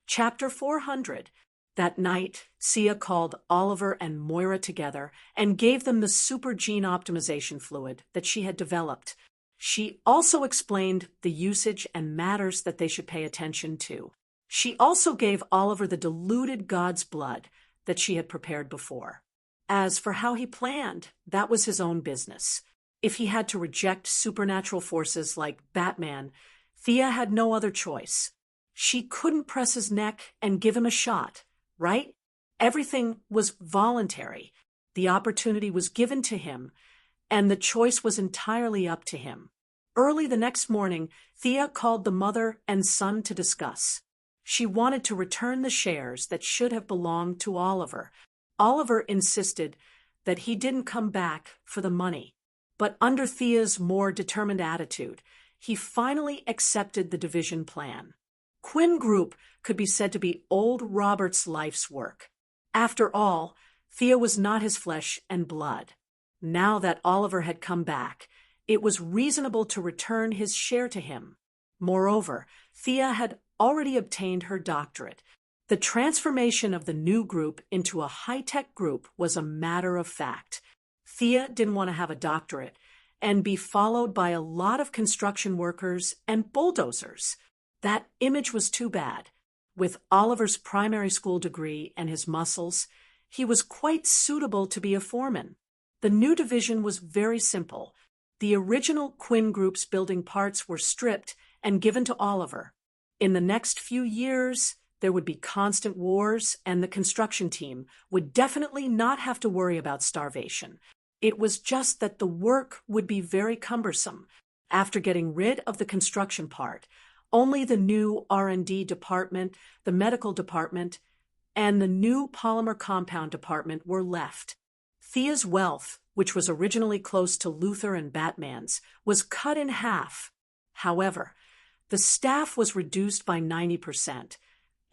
Chapter 400. That night, Sia called Oliver and Moira together and gave them the super gene optimization fluid that she had developed. She also explained the usage and matters that they should pay attention to. She also gave Oliver the diluted God's blood that she had prepared before. As for how he planned, that was his own business. If he had to reject supernatural forces like Batman, Thea had no other choice. She couldn't press his neck and give him a shot, right? Everything was voluntary. The opportunity was given to him, and the choice was entirely up to him. Early the next morning, Thea called the mother and son to discuss. She wanted to return the shares that should have belonged to Oliver. Oliver insisted that he didn't come back for the money. But under Thea's more determined attitude, he finally accepted the division plan. Quinn Group could be said to be old Robert's life's work. After all, Thea was not his flesh and blood. Now that Oliver had come back, it was reasonable to return his share to him. Moreover, Thea had already obtained her doctorate. The transformation of the new group into a high-tech group was a matter of fact. Thea didn't want to have a doctorate and be followed by a lot of construction workers and bulldozers. That image was too bad. With Oliver's primary school degree and his muscles, he was quite suitable to be a foreman. The new division was very simple. The original Quinn Group's building parts were stripped and given to Oliver. In the next few years, there would be constant wars, and the construction team would definitely not have to worry about starvation. It was just that the work would be very cumbersome. After getting rid of the construction part, only the new R&D department, the medical department, and the new polymer compound department were left. Thea's wealth, which was originally close to Luther and Batman's, was cut in half. However, the staff was reduced by 90%,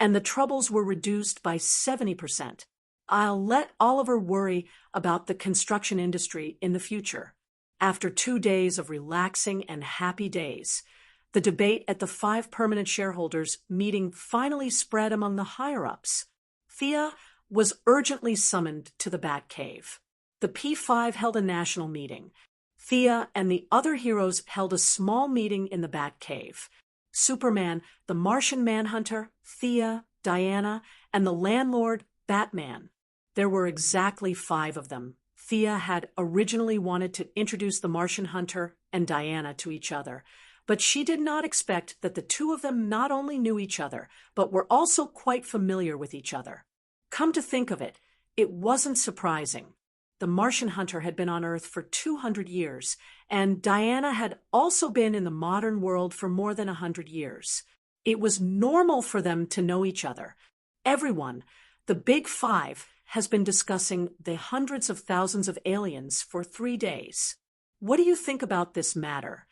and the troubles were reduced by 70%. I'll let Oliver worry about the construction industry in the future. After 2 days of relaxing and happy days, the debate at the 5 permanent shareholders meeting finally spread among the higher-ups. Thea was urgently summoned to the Batcave. The P5 held a national meeting. Thea and the other heroes held a small meeting in the Batcave. Superman, the Martian Manhunter, Thea, Diana, and the landlord, Batman. There were exactly 5 of them. Thea had originally wanted to introduce the Martian Hunter and Diana to each other, but she did not expect that the 2 of them not only knew each other, but were also quite familiar with each other. Come to think of it, it wasn't surprising. The Martian Hunter had been on Earth for 200 years, and Diana had also been in the modern world for more than 100 years. It was normal for them to know each other. Everyone, the Big 5, has been discussing the hundreds of thousands of aliens for 3 days. What do you think about this matter?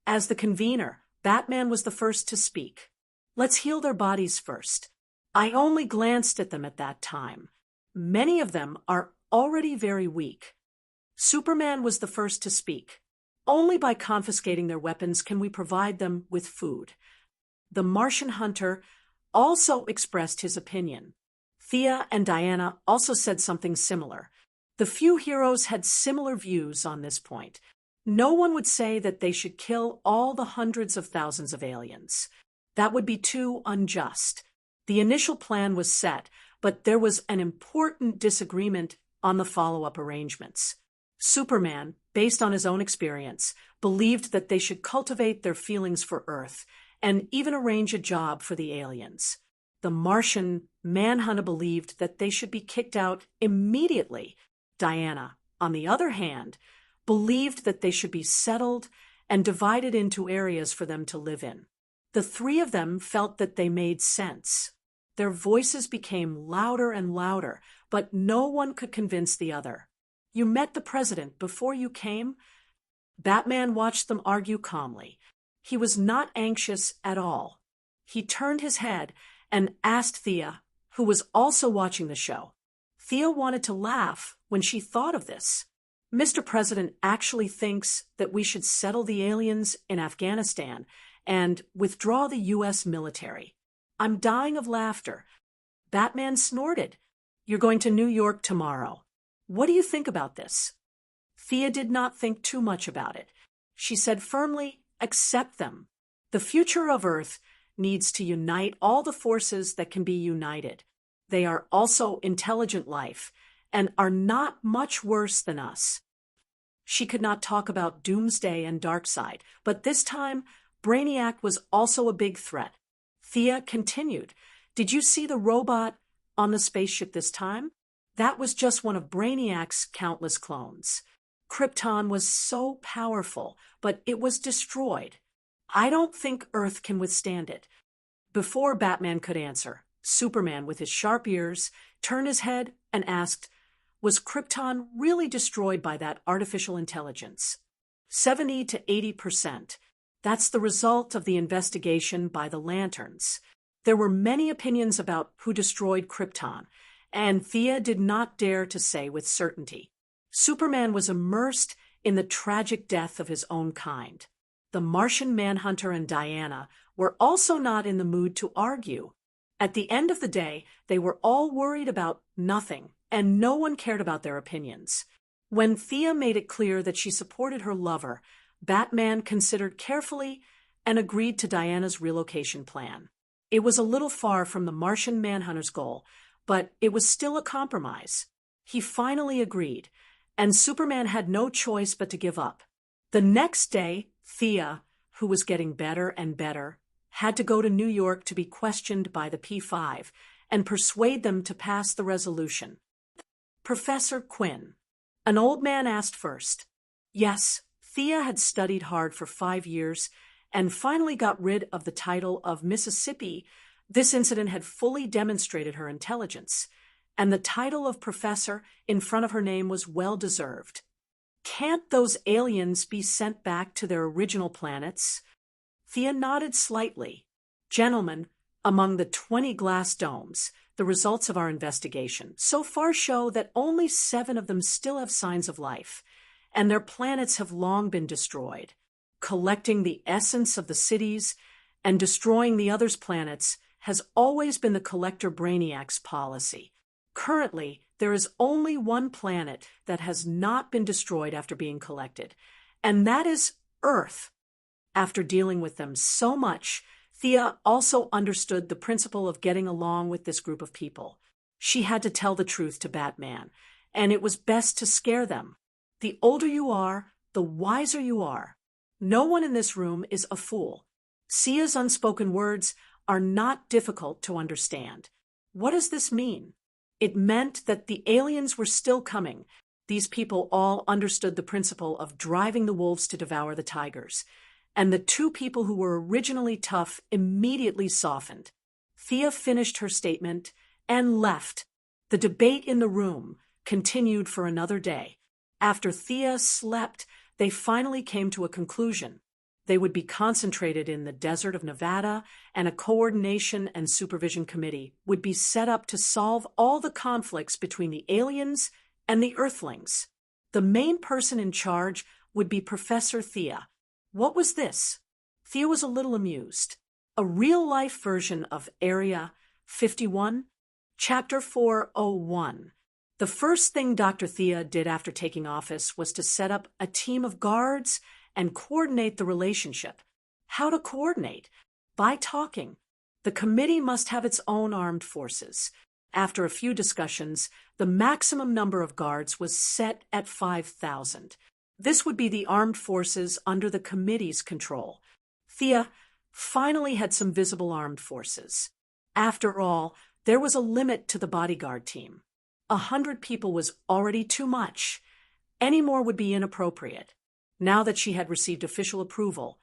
As the convener, Batman was the first to speak. Let's heal their bodies first. I only glanced at them at that time. Many of them are already very weak. Superman was the first to speak. Only by confiscating their weapons can we provide them with food. The Martian Hunter also expressed his opinion. Thea and Diana also said something similar. The few heroes had similar views on this point. No one would say that they should kill all the hundreds of thousands of aliens. That would be too unjust. The initial plan was set, but there was an important disagreement on the follow-up arrangements. Superman, based on his own experience, believed that they should cultivate their feelings for Earth and even arrange a job for the aliens. The Martian Manhunter believed that they should be kicked out immediately. Diana, on the other hand, believed that they should be settled and divided into areas for them to live in. The 3 of them felt that they made sense. Their voices became louder and louder, but no one could convince the other. You met the president before you came? Batman watched them argue calmly. He was not anxious at all. He turned his head and asked Thea, who was also watching the show. Thea wanted to laugh when she thought of this. Mr. President actually thinks that we should settle the aliens in Afghanistan and withdraw the U.S. military. I'm dying of laughter. Batman snorted. You're going to New York tomorrow. What do you think about this? Thea did not think too much about it. She said firmly, accept them. The future of Earth needs to unite all the forces that can be united. They are also intelligent life and are not much worse than us. She could not talk about Doomsday and Darkseid, but this time, Brainiac was also a big threat. Thea continued, did you see the robot on the spaceship this time? That was just one of Brainiac's countless clones. Krypton was so powerful, but it was destroyed. I don't think Earth can withstand it. Before Batman could answer, Superman, with his sharp ears, turned his head and asked, was Krypton really destroyed by that artificial intelligence? 70 to 80%. That's the result of the investigation by the Lanterns. There were many opinions about who destroyed Krypton, and Thea did not dare to say with certainty. Superman was immersed in the tragic death of his own kind. The Martian Manhunter and Diana were also not in the mood to argue. At the end of the day, they were all worried about nothing, and no one cared about their opinions. When Thea made it clear that she supported her lover, Batman considered carefully and agreed to Diana's relocation plan. It was a little far from the Martian Manhunter's goal, but it was still a compromise. He finally agreed, and Superman had no choice but to give up. The next day, Thea, who was getting better and better, had to go to New York to be questioned by the P5 and persuade them to pass the resolution. Professor Quinn. An old man asked first. Yes, Thea had studied hard for 5 years and finally got rid of the title of Mississippi. This incident had fully demonstrated her intelligence, and the title of professor in front of her name was well-deserved. Can't those aliens be sent back to their original planets? Thea nodded slightly. Gentlemen, among the 20 glass domes, the results of our investigation so far show that only 7 of them still have signs of life, and their planets have long been destroyed. Collecting the essence of the cities and destroying the others' planets has always been the Collector Brainiac's policy. Currently, there is only one planet that has not been destroyed after being collected, and that is Earth. After dealing with them so much, Thea also understood the principle of getting along with this group of people. She had to tell the truth to Batman, and it was best to scare them. The older you are, the wiser you are. No one in this room is a fool. Sia's unspoken words are not difficult to understand. What does this mean? It meant that the aliens were still coming. These people all understood the principle of driving the wolves to devour the tigers, and the 2 people who were originally tough immediately softened. Thea finished her statement and left. The debate in the room continued for another day. After Thea slept, they finally came to a conclusion. They would be concentrated in the desert of Nevada, and a coordination and supervision committee would be set up to solve all the conflicts between the aliens and the Earthlings. The main person in charge would be Professor Thea. What was this? Thea was a little amused. A real-life version of Area 51? Chapter 401. The first thing Dr. Thea did after taking office was to set up a team of guards and coordinate the relationship. How to coordinate? By talking. The committee must have its own armed forces. After a few discussions, the maximum number of guards was set at 5,000. This would be the armed forces under the committee's control. Thea finally had some visible armed forces. After all, there was a limit to the bodyguard team. 100 people was already too much. Any more would be inappropriate. Now that she had received official approval,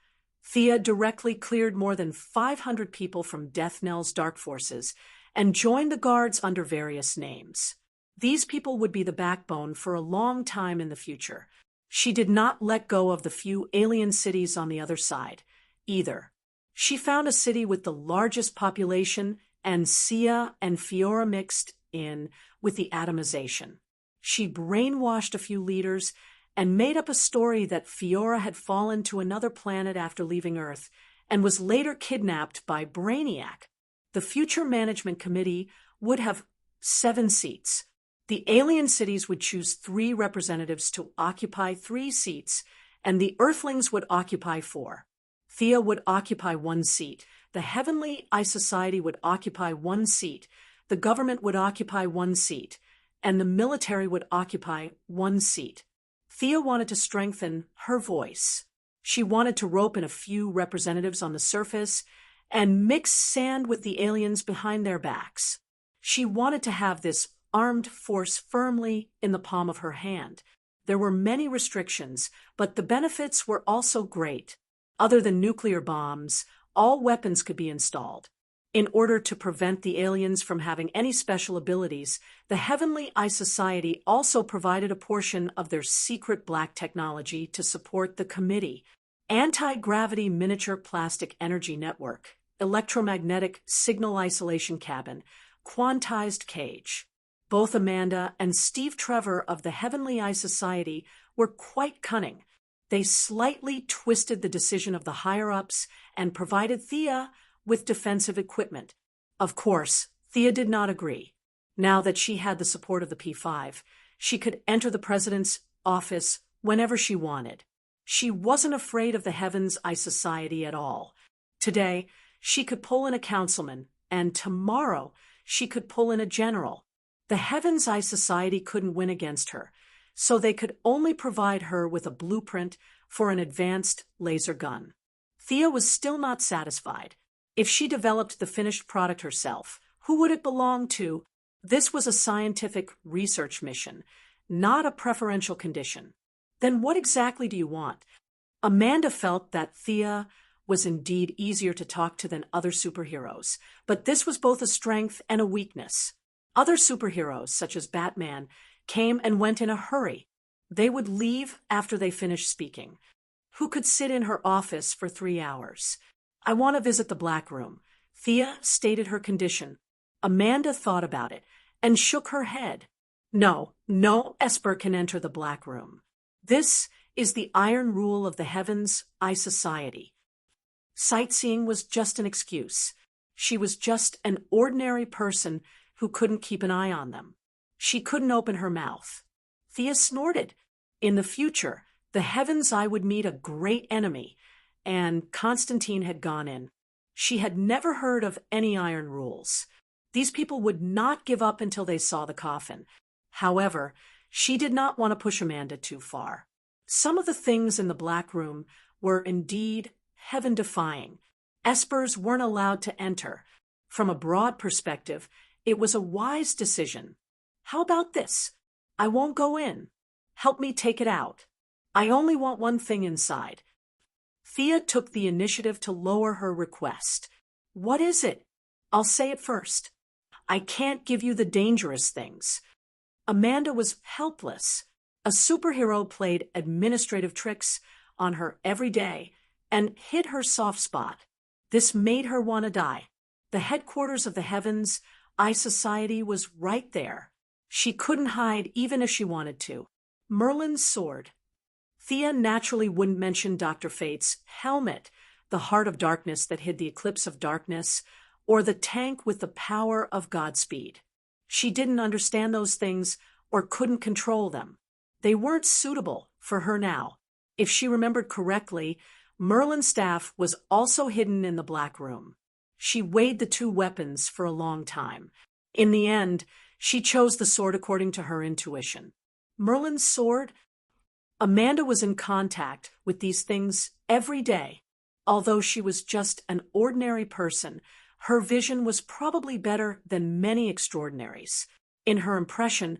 Thea directly cleared more than 500 people from Death Knell's dark forces and joined the guards under various names. These people would be the backbone for a long time in the future. She did not let go of the few alien cities on the other side, either. She found a city with the largest population, and Sia and Fiora mixed in with the atomization. She brainwashed a few leaders and made up a story that Fiora had fallen to another planet after leaving Earth and was later kidnapped by Brainiac. The future management committee would have 7 seats. The alien cities would choose 3 representatives to occupy 3 seats, and the Earthlings would occupy 4. Thea would occupy 1 seat. The Heavenly Eye Society would occupy 1 seat. The government would occupy 1 seat. And the military would occupy 1 seat. Thea wanted to strengthen her voice. She wanted to rope in a few representatives on the surface and mix sand with the aliens behind their backs. She wanted to have this armed force firmly in the palm of her hand. There were many restrictions, but the benefits were also great. Other than nuclear bombs, all weapons could be installed. In order to prevent the aliens from having any special abilities, the Heavenly Eye Society also provided a portion of their secret black technology to support the committee: anti-gravity miniature plastic energy network, electromagnetic signal isolation cabin, quantized cage. Both Amanda and Steve Trevor of the Heavenly Eye Society were quite cunning. They slightly twisted the decision of the higher-ups and provided Thea with defensive equipment. Of course, Thea did not agree. Now that she had the support of the P5, she could enter the president's office whenever she wanted. She wasn't afraid of the Heaven's Eye Society at all. Today, she could pull in a councilman, and tomorrow she could pull in a general. The Heaven's Eye Society couldn't win against her, so they could only provide her with a blueprint for an advanced laser gun. Thea was still not satisfied. If she developed the finished product herself, who would it belong to? This was a scientific research mission, not a preferential condition. Then what exactly do you want? Amanda felt that Thea was indeed easier to talk to than other superheroes, but this was both a strength and a weakness. Other superheroes, such as Batman, came and went in a hurry. They would leave after they finished speaking. Who could sit in her office for 3 hours? I want to visit the Black Room. Thea stated her condition. Amanda thought about it and shook her head. No Esper can enter the Black Room. This is the iron rule of the Heaven's Eye Society. Sightseeing was just an excuse. She was just an ordinary person who couldn't keep an eye on them. She couldn't open her mouth. Thea snorted. In the future, the Heaven's Eye would meet a great enemy, and Constantine had gone in. She had never heard of any iron rules. These people would not give up until they saw the coffin. However, she did not want to push Amanda too far. Some of the things in the Black Room were indeed heaven-defying. Espers weren't allowed to enter. From a broad perspective, it was a wise decision. How about this? I won't go in. Help me take it out. I only want one thing inside. Thea took the initiative to lower her request. What is it? I'll say it first. I can't give you the dangerous things. Amanda was helpless. A superhero played administrative tricks on her every day and hit her soft spot. This made her want to die. The headquarters of the Heaven's Eye Society was right there. She couldn't hide even if she wanted to. Merlin's sword. Thea naturally wouldn't mention Dr. Fate's helmet, the heart of darkness that hid the eclipse of darkness, or the tank with the power of Godspeed. She didn't understand those things or couldn't control them. They weren't suitable for her now. If she remembered correctly, Merlin's staff was also hidden in the Black Room. She weighed the 2 weapons for a long time. In the end, she chose the sword according to her intuition. Merlin's sword? Amanda was in contact with these things every day. Although she was just an ordinary person, her vision was probably better than many extraordinaries. In her impression,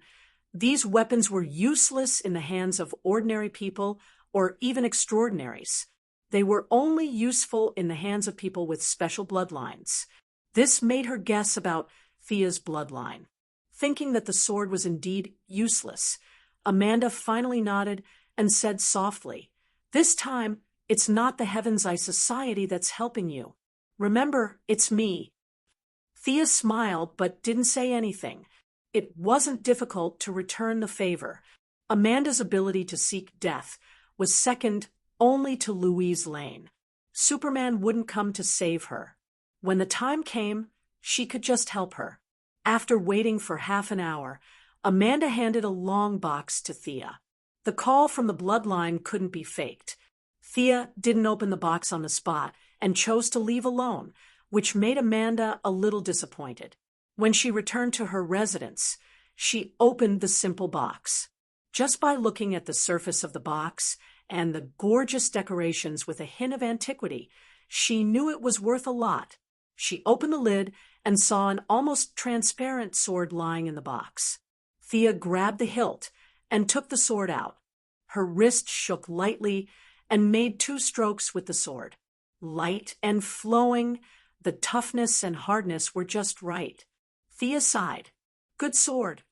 these weapons were useless in the hands of ordinary people or even extraordinaries. They were only useful in the hands of people with special bloodlines. This made her guess about Thea's bloodline. Thinking that the sword was indeed useless, Amanda finally nodded and said softly, "This time, it's not the Heaven's Eye Society that's helping you. Remember, it's me." Thea smiled but didn't say anything. It wasn't difficult to return the favor. Amanda's ability to seek death was second only to Louise Lane. Superman wouldn't come to save her. When the time came, She could just help her. After waiting for half an hour, Amanda handed a long box to Thea. The call from the bloodline couldn't be faked. Thea didn't open the box on the spot and chose to leave alone, which made Amanda a little disappointed. When she returned to her residence, she opened the simple box. Just by looking at the surface of the box and the gorgeous decorations with a hint of antiquity, she knew it was worth a lot. She opened the lid and saw an almost transparent sword lying in the box. Thea grabbed the hilt and took the sword out. Her wrist shook lightly and made 2 strokes with the sword. Light and flowing, the toughness and hardness were just right. Thea sighed. Good sword.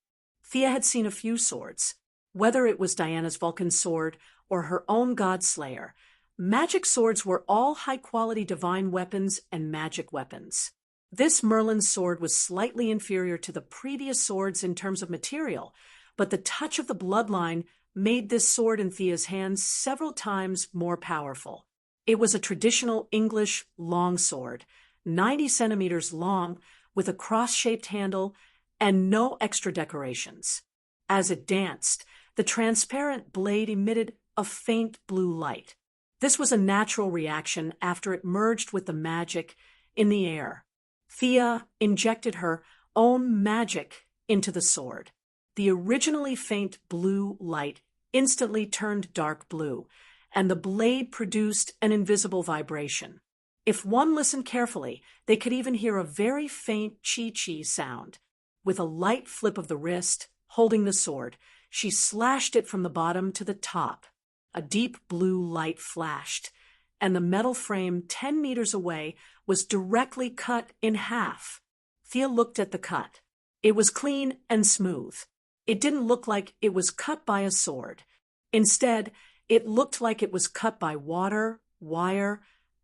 Thea had seen a few swords. Whether it was Diana's Vulcan sword or her own Godslayer, magic swords were all high-quality divine weapons and magic weapons. This Merlin's sword was slightly inferior to the previous swords in terms of material, but the touch of the bloodline made this sword in Thea's hands several times more powerful. It was a traditional English longsword, 90 centimeters long, with a cross-shaped handle and no extra decorations. As it danced, the transparent blade emitted a faint blue light. This was a natural reaction after it merged with the magic in the air. Thea injected her own magic into the sword. The originally faint blue light instantly turned dark blue, and the blade produced an invisible vibration. If one listened carefully, they could even hear a very faint chee-chee sound. With a light flip of the wrist, holding the sword, she slashed it from the bottom to the top. A deep blue light flashed, and the metal frame 10 meters away was directly cut in half. Thea looked at the cut. It was clean and smooth. It didn't look like it was cut by a sword. Instead, it looked like it was cut by water, wire,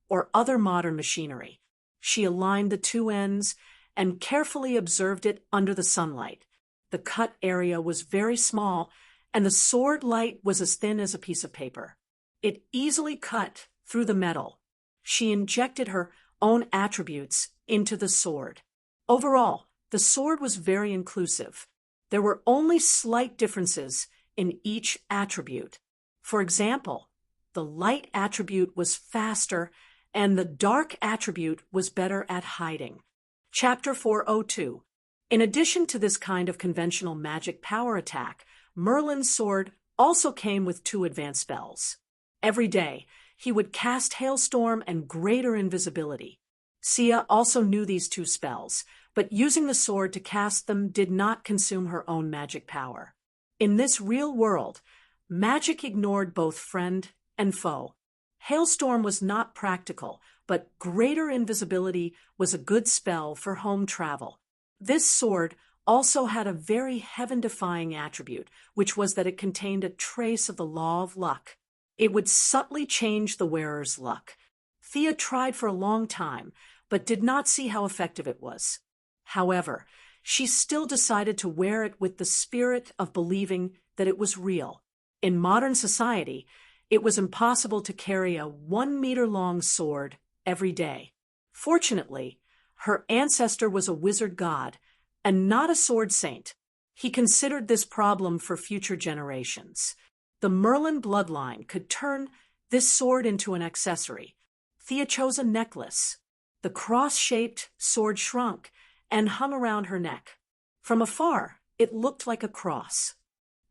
or other modern machinery. She aligned the 2 ends and carefully observed it under the sunlight. The cut area was very small, and the sword light was as thin as a piece of paper. It easily cut through the metal. She injected her own attributes into the sword. Overall, the sword was very inclusive. There were only slight differences in each attribute. For example, the light attribute was faster, and the dark attribute was better at hiding. Chapter 402. In addition to this kind of conventional magic power attack, Merlin's sword also came with 2 advanced spells. Every day, he would cast Hailstorm and Greater Invisibility. Sia also knew these 2 spells, but using the sword to cast them did not consume her own magic power. In this real world, magic ignored both friend and foe. Hailstorm was not practical, but Greater Invisibility was a good spell for home travel. This sword also had a very heaven-defying attribute, which was that it contained a trace of the law of luck. It would subtly change the wearer's luck. Thea tried for a long time, but did not see how effective it was. However, she still decided to wear it with the spirit of believing that it was real. In modern society, it was impossible to carry a 1-meter-long sword every day. Fortunately, her ancestor was a wizard god and not a sword saint. He considered this problem for future generations. The Merlin bloodline could turn this sword into an accessory. Thea chose a necklace. The cross-shaped sword shrunk and hung around her neck. From afar, it looked like a cross.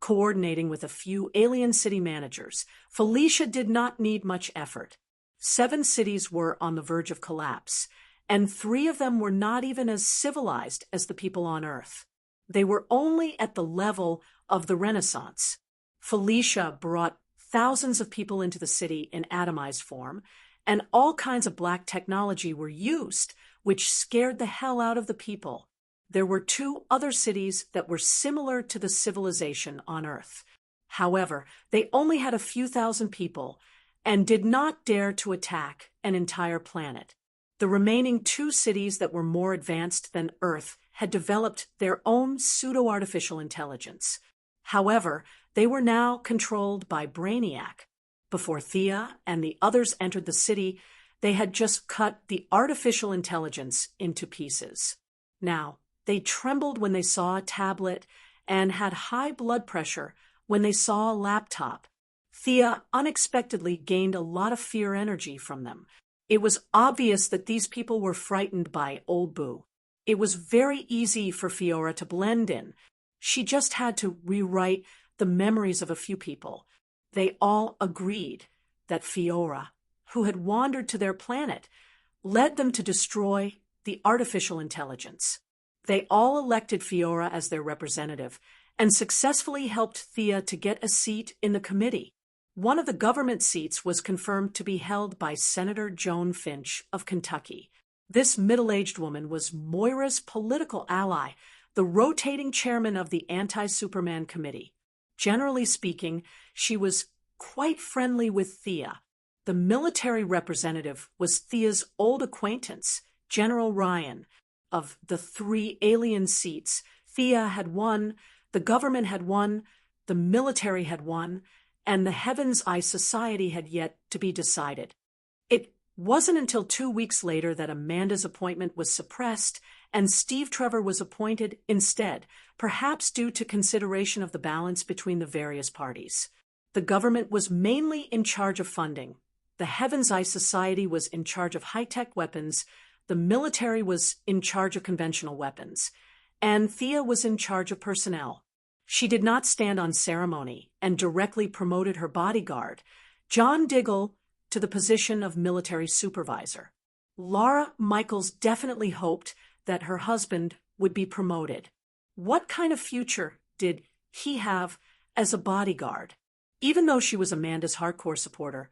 Coordinating with a few alien city managers, Felicia did not need much effort. 7 cities were on the verge of collapse, and 3 of them were not even as civilized as the people on Earth. They were only at the level of the Renaissance. Felicia brought thousands of people into the city in atomized form, and all kinds of black technology were used, which scared the hell out of the people. There were 2 other cities that were similar to the civilization on Earth. However, they only had a few thousand people and did not dare to attack an entire planet. The remaining 2 cities that were more advanced than Earth had developed their own pseudo-artificial intelligence. However, they were now controlled by Brainiac. Before Thea and the others entered the city, they had just cut the artificial intelligence into pieces. Now, they trembled when they saw a tablet and had high blood pressure when they saw a laptop. Thea unexpectedly gained a lot of fear energy from them. It was obvious that these people were frightened by Old Boo. It was very easy for Fiora to blend in. She just had to rewrite the memories of a few people. They all agreed that Fiora, who had wandered to their planet, led them to destroy the artificial intelligence. They all elected Fiora as their representative and successfully helped Thea to get a seat in the committee. One of the government seats was confirmed to be held by Senator Joan Finch of Kentucky. This middle-aged woman was Moira's political ally, the rotating chairman of the Anti-Superman Committee. Generally speaking, she was quite friendly with Thea. The military representative was Thea's old acquaintance, General Ryan. Of the 3 alien seats, Thea had won, the government had won, the military had won, and the Heaven's Eye Society had yet to be decided. It wasn't until 2 weeks later that Amanda's appointment was suppressed and Steve Trevor was appointed instead, perhaps due to consideration of the balance between the various parties. The government was mainly in charge of funding. The Heaven's Eye Society was in charge of high-tech weapons, the military was in charge of conventional weapons, and Thea was in charge of personnel. She did not stand on ceremony and directly promoted her bodyguard, John Diggle, to the position of military supervisor. Laura Michaels definitely hoped that her husband would be promoted. What kind of future did he have as a bodyguard? Even though she was Amanda's hardcore supporter,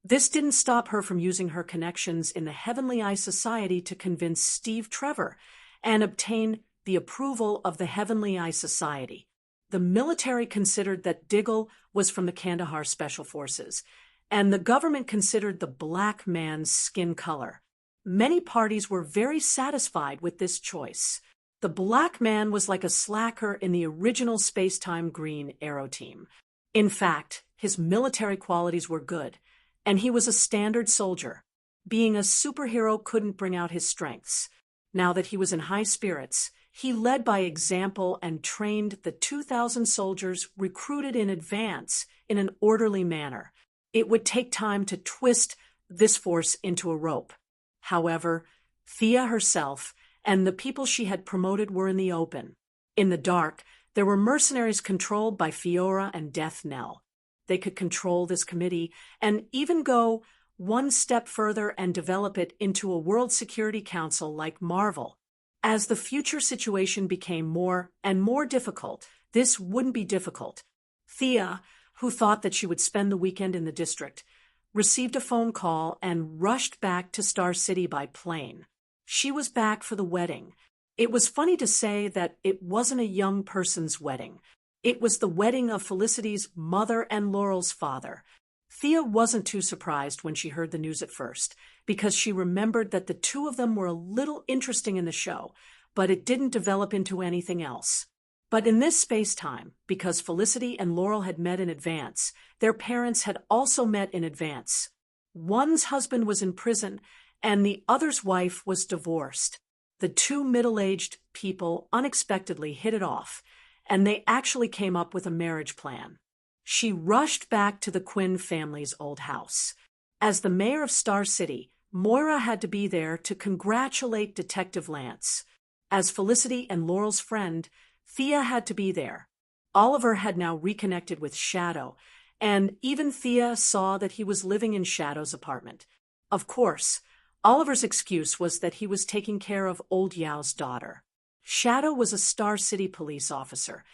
this didn't stop her from using her connections in the Heavenly Eye Society to convince Steve Trevor and obtain the approval of the Heavenly Eye Society. The military considered that Diggle was from the Kandahar Special Forces, and the government considered the black man's skin color. Many parties were very satisfied with this choice. The black man was like a slacker in the original Space-Time Green Arrow team. In fact, his military qualities were good, and he was a standard soldier. Being a superhero couldn't bring out his strengths. Now that he was in high spirits, he led by example and trained the 2,000 soldiers recruited in advance in an orderly manner. It would take time to twist this force into a rope. However, Thea herself and the people she had promoted were in the open. In the dark, there were mercenaries controlled by Fiora and Death Knell. They could control this committee and even go one step further and develop it into a World Security Council like Marvel. As the future situation became more and more difficult, this wouldn't be difficult. Thea, who thought that she would spend the weekend in the district, received a phone call and rushed back to Star City by plane. She was back for the wedding. It was funny to say that it wasn't a young person's wedding. It was the wedding of Felicity's mother and Laurel's father. Thea wasn't too surprised when she heard the news at first, because she remembered that the two of them were a little interesting in the show, but it didn't develop into anything else. But in this space-time, because Felicity and Laurel had met in advance, their parents had also met in advance. One's husband was in prison, and the other's wife was divorced. The two middle-aged people unexpectedly hit it off, and they actually came up with a marriage plan. She rushed back to the Quinn family's old house. As the mayor of Star City, Moira had to be there to congratulate Detective Lance. As Felicity and Laurel's friend, Thea had to be there. Oliver had now reconnected with Shadow, and even Thea saw that he was living in Shadow's apartment. Of course, Oliver's excuse was that he was taking care of Old Yao's daughter. Shadow was a Star City police officer,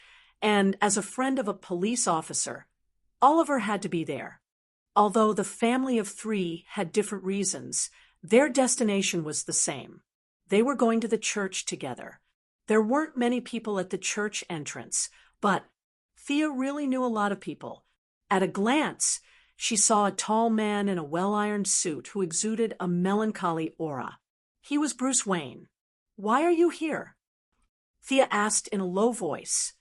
and as a friend of a police officer, Oliver had to be there. Although the family of 3 had different reasons, their destination was the same. They were going to the church together. There weren't many people at the church entrance, but Thea really knew a lot of people. At a glance, she saw a tall man in a well-ironed suit who exuded a melancholy aura. He was Bruce Wayne. "Why are you here?" Thea asked in a low voice.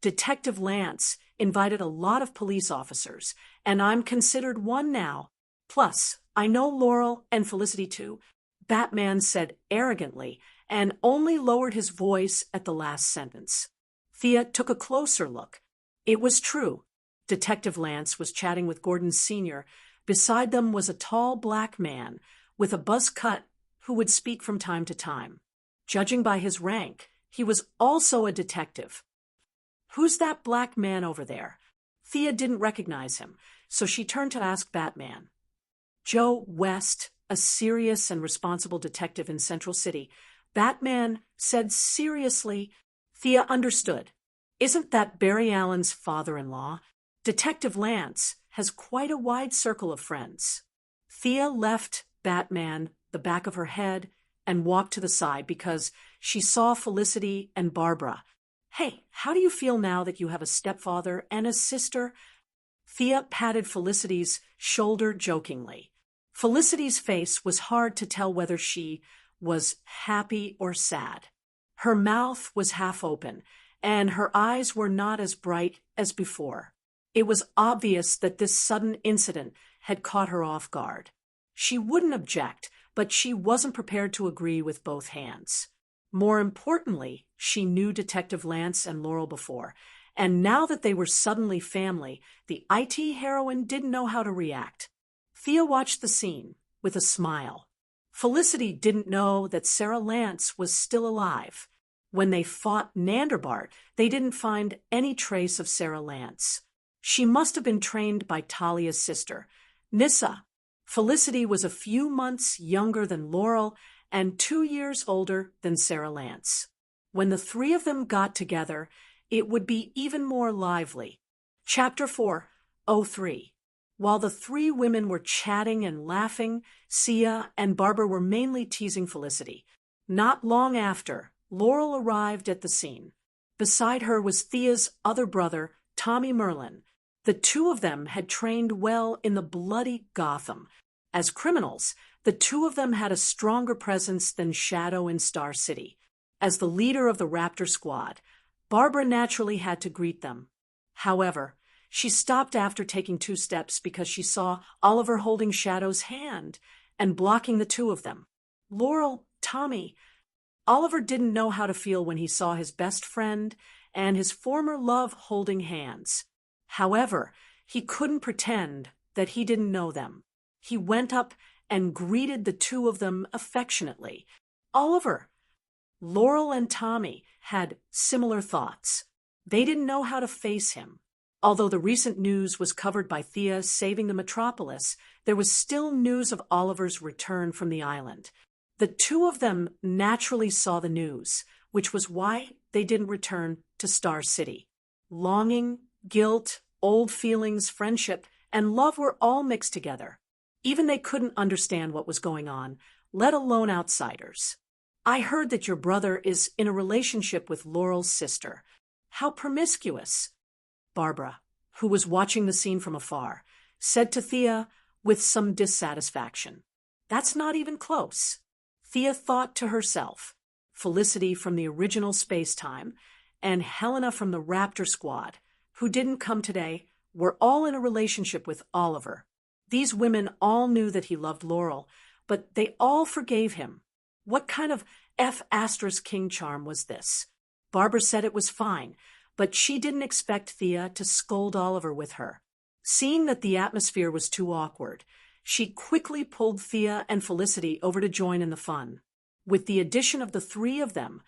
"Detective Lance invited a lot of police officers, and I'm considered one now. Plus, I know Laurel and Felicity too," Batman said arrogantly, and only lowered his voice at the last sentence. Thea took a closer look. It was true. Detective Lance was chatting with Gordon Sr. Beside them was a tall black man with a buzz cut who would speak from time to time. Judging by his rank, he was also a detective. "Who's that black man over there?" Thea didn't recognize him, so she turned to ask Batman. "Joe West, a serious and responsible detective in Central City." Batman said seriously. Thea understood. "Isn't that Barry Allen's father-in-law? Detective Lance has quite a wide circle of friends." Thea left Batman the back of her head and walked to the side because she saw Felicity and Barbara. "Hey, how do you feel now that you have a stepfather and a sister?" Thea patted Felicity's shoulder jokingly. Felicity's face was hard to tell whether she was happy or sad. Her mouth was half open, and her eyes were not as bright as before. It was obvious that this sudden incident had caught her off guard. She wouldn't object, but she wasn't prepared to agree with both hands. More importantly, she knew Detective Lance and Laurel before, and now that they were suddenly family, the IT heroine didn't know how to react. Thea watched the scene with a smile. Felicity didn't know that Sarah Lance was still alive. When they fought Nanderbart, they didn't find any trace of Sarah Lance. She must have been trained by Talia's sister, Nissa. Felicity was a few months younger than Laurel and 2 years older than Sarah Lance. When the three of them got together, it would be even more lively. Chapter 4:03. While the three women were chatting and laughing, Sia and Barbara were mainly teasing Felicity. Not long after, Laurel arrived at the scene. Beside her was Thea's other brother, Tommy Merlin. The two of them had trained well in the bloody Gotham. As criminals, the two of them had a stronger presence than Shadow in Star City. As the leader of the Raptor Squad, Barbara naturally had to greet them. However, she stopped after taking 2 steps because she saw Oliver holding Shadow's hand and blocking the two of them. Laurel, Tommy. Oliver didn't know how to feel when he saw his best friend and his former love holding hands. However, he couldn't pretend that he didn't know them. He went up and greeted the two of them affectionately. Oliver. Laurel and Tommy had similar thoughts. They didn't know how to face him. Although the recent news was covered by Thea saving the metropolis, there was still news of Oliver's return from the island. The two of them naturally saw the news, which was why they didn't return to Star City. Longing, guilt, old feelings, friendship, and love were all mixed together. Even they couldn't understand what was going on, let alone outsiders. "I heard that your brother is in a relationship with Laurel's sister. How promiscuous." Barbara, who was watching the scene from afar, said to Thea with some dissatisfaction, "That's not even close." Thea thought to herself, Felicity from the original space-time and Helena from the Raptor Squad, who didn't come today, were all in a relationship with Oliver. These women all knew that he loved Laurel, but they all forgave him. What kind of F***king charm was this? Barbara said it was fine, but she didn't expect Thea to scold Oliver with her. Seeing that the atmosphere was too awkward, she quickly pulled Thea and Felicity over to join in the fun. With the addition of the three of them,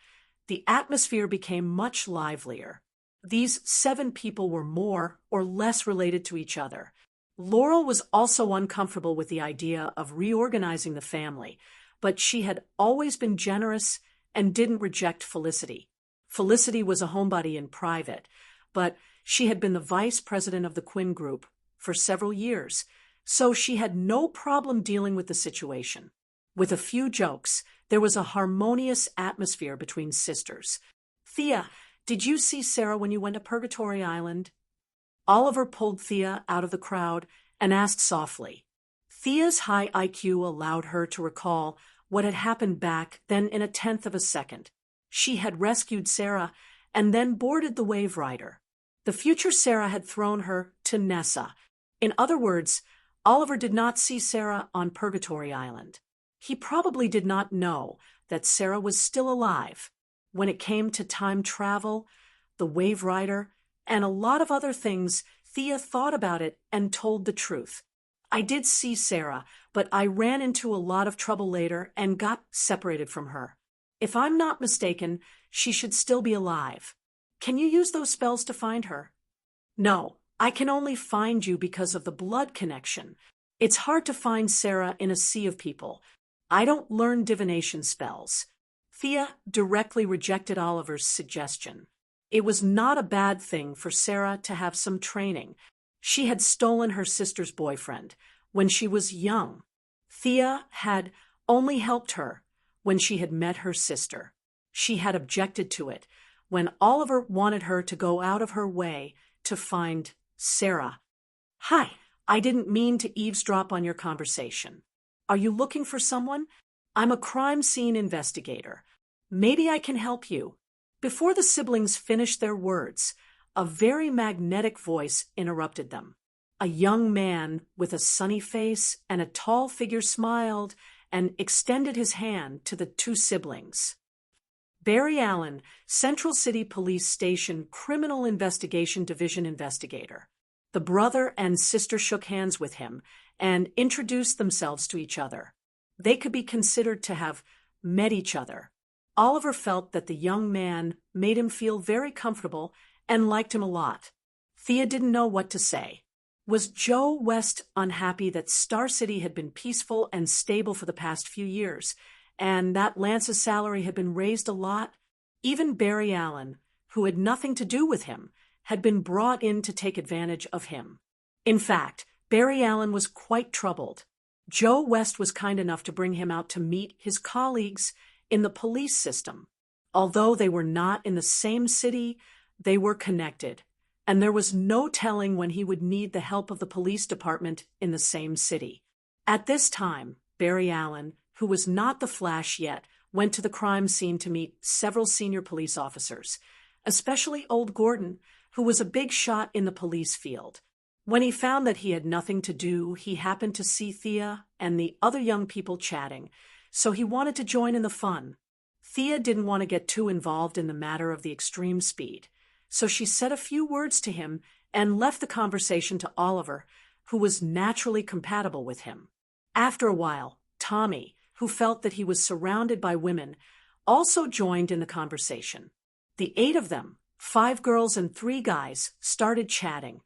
the atmosphere became much livelier. These 7 people were more or less related to each other. Laurel was also uncomfortable with the idea of reorganizing the family, but she had always been generous and didn't reject Felicity. Felicity was a homebody in private, but she had been the vice president of the Quinn Group for several years, so she had no problem dealing with the situation. With a few jokes, there was a harmonious atmosphere between sisters. "Thea, did you see Sarah when you went to Purgatory Island?" Oliver pulled Thea out of the crowd and asked softly. Thea's high IQ allowed her to recall what had happened back then in a 1/10 of a second. She had rescued Sarah and then boarded the Wave Rider. The future Sarah had thrown her to Nessa. In other words, Oliver did not see Sarah on Purgatory Island. He probably did not know, that Sarah was still alive. When it came to time travel, the Wave Rider, and a lot of other things, Thea thought about it and told the truth. I did see Sarah, but I ran into a lot of trouble later and got separated from her. If I'm not mistaken, she should still be alive. Can you use those spells to find her? No, I can only find you because of the blood connection. It's hard to find Sarah in a sea of people. I don't learn divination spells. Thea directly rejected Oliver's suggestion. It was not a bad thing for Sarah to have some training. She had stolen her sister's boyfriend when she was young. Thea had only helped her when she had met her sister. She had objected to it when Oliver wanted her to go out of her way to find Sarah. Hi, I didn't mean to eavesdrop on your conversation. Are you looking for someone? I'm a crime scene investigator. Maybe I can help you. Before the siblings finished their words, a very magnetic voice interrupted them. A young man with a sunny face and a tall figure smiled and extended his hand to the two siblings. Barry Allen, Central City Police Station Criminal Investigation Division investigator. The brother and sister shook hands with him and introduced themselves to each other. They could be considered to have met each other. Oliver felt that the young man made him feel very comfortable and liked him a lot. Thea didn't know what to say. Was Joe West unhappy that Star City had been peaceful and stable for the past few years, and that Lance's salary had been raised a lot? Even Barry Allen, who had nothing to do with him, had been brought in to take advantage of him. In fact, Barry Allen was quite troubled. Joe West was kind enough to bring him out to meet his colleagues in the police system. Although they were not in the same city, they were connected, and there was no telling when he would need the help of the police department in the same city. At this time, Barry Allen, who was not the Flash yet, went to the crime scene to meet several senior police officers, especially Old Gordon, who was a big shot in the police field. When he found that he had nothing to do, he happened to see Thea and the other young people chatting, so he wanted to join in the fun. Thea didn't want to get too involved in the matter of the extreme speed, so she said a few words to him and left the conversation to Oliver, who was naturally compatible with him. After a while, Tommy, who felt that he was surrounded by women, also joined in the conversation. The 8 of them, 5 girls and 3 guys, started chatting.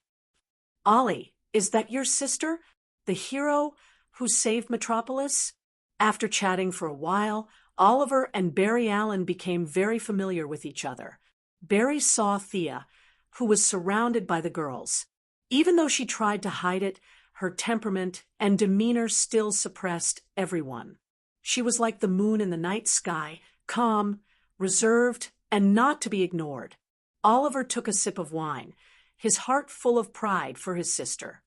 "Ollie, is that your sister? The hero who saved Metropolis?" After chatting for a while, Oliver and Barry Allen became very familiar with each other. Barry saw Thea, who was surrounded by the girls. Even though she tried to hide it, her temperament and demeanor still suppressed everyone. She was like the moon in the night sky, calm, reserved, and not to be ignored. Oliver took a sip of wine, his heart full of pride for his sister.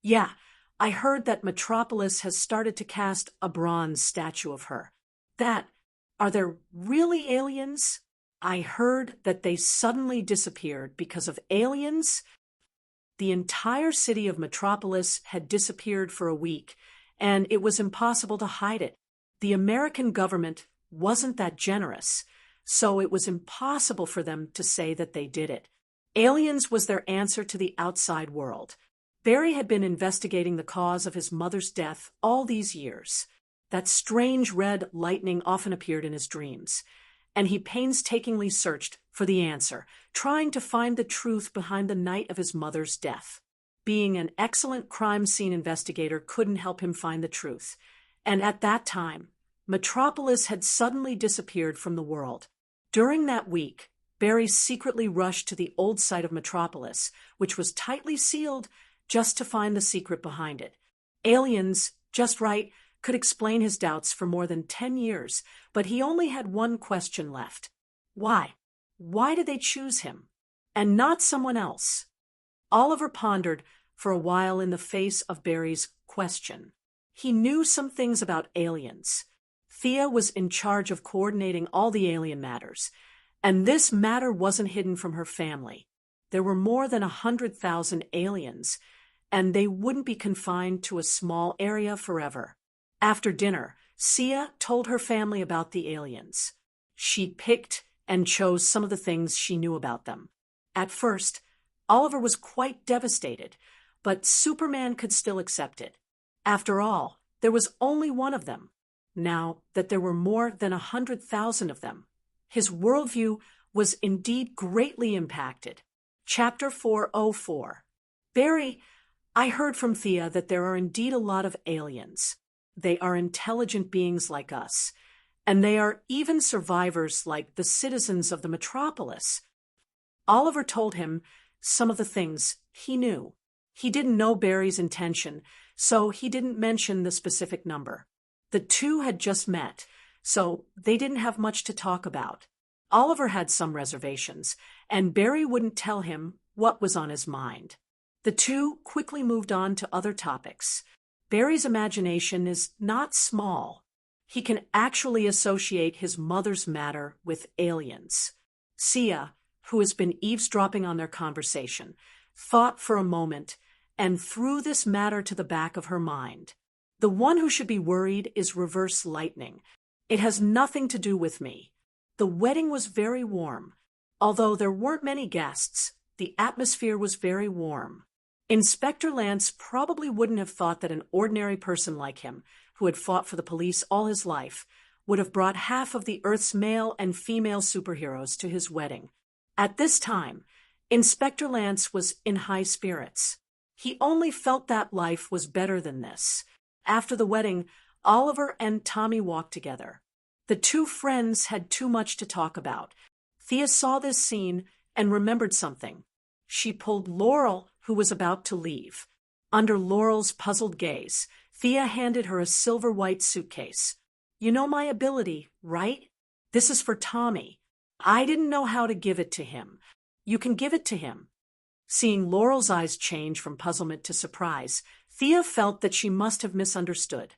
"Yeah, I heard that Metropolis has started to cast a bronze statue of her. Are there really aliens? I heard that they suddenly disappeared because of aliens." The entire city of Metropolis had disappeared for a week, and it was impossible to hide it. The American government wasn't that generous, so it was impossible for them to say that they did it. Aliens was their answer to the outside world. Barry had been investigating the cause of his mother's death all these years. That strange red lightning often appeared in his dreams, and he painstakingly searched for the answer, trying to find the truth behind the night of his mother's death. Being an excellent crime scene investigator couldn't help him find the truth, and at that time, Metropolis had suddenly disappeared from the world. During that week, Barry secretly rushed to the old site of Metropolis, which was tightly sealed, just to find the secret behind it. Aliens, just right, could explain his doubts for more than 10 years, but he only had one question left. Why? Why did they choose him, and not someone else? Oliver pondered for a while in the face of Barry's question. He knew some things about aliens. Thea was in charge of coordinating all the alien matters, and this matter wasn't hidden from her family. There were more than 100,000 aliens, and they wouldn't be confined to a small area forever. After dinner, Sia told her family about the aliens. She picked and chose some of the things she knew about them. At first, Oliver was quite devastated, but Superman could still accept it. After all, there was only one of them. Now that there were more than 100,000 of them, his worldview was indeed greatly impacted. Chapter 404. Barry, I heard from Thea that there are indeed a lot of aliens. They are intelligent beings like us, and they are even survivors like the citizens of the metropolis. Oliver told him some of the things he knew. He didn't know Barry's intention, so he didn't mention the specific number. The two had just met, so they didn't have much to talk about. Oliver had some reservations, and Barry wouldn't tell him what was on his mind. The two quickly moved on to other topics. Barry's imagination is not small. He can actually associate his mother's matter with aliens. Sia, who has been eavesdropping on their conversation, thought for a moment and threw this matter to the back of her mind. The one who should be worried is Reverse Lightning. It has nothing to do with me. The wedding was very warm. Although there weren't many guests, the atmosphere was very warm. Inspector Lance probably wouldn't have thought that an ordinary person like him, who had fought for the police all his life, would have brought half of the Earth's male and female superheroes to his wedding. At this time, Inspector Lance was in high spirits. He only felt that life was better than this. After the wedding, Oliver and Tommy walked together. The two friends had too much to talk about. Thea saw this scene and remembered something. She pulled Laurel, who was about to leave. Under Laurel's puzzled gaze, Thea handed her a silver-white suitcase. You know my ability, right? This is for Tommy. I didn't know how to give it to him. You can give it to him. Seeing Laurel's eyes change from puzzlement to surprise, Thea felt that she must have misunderstood.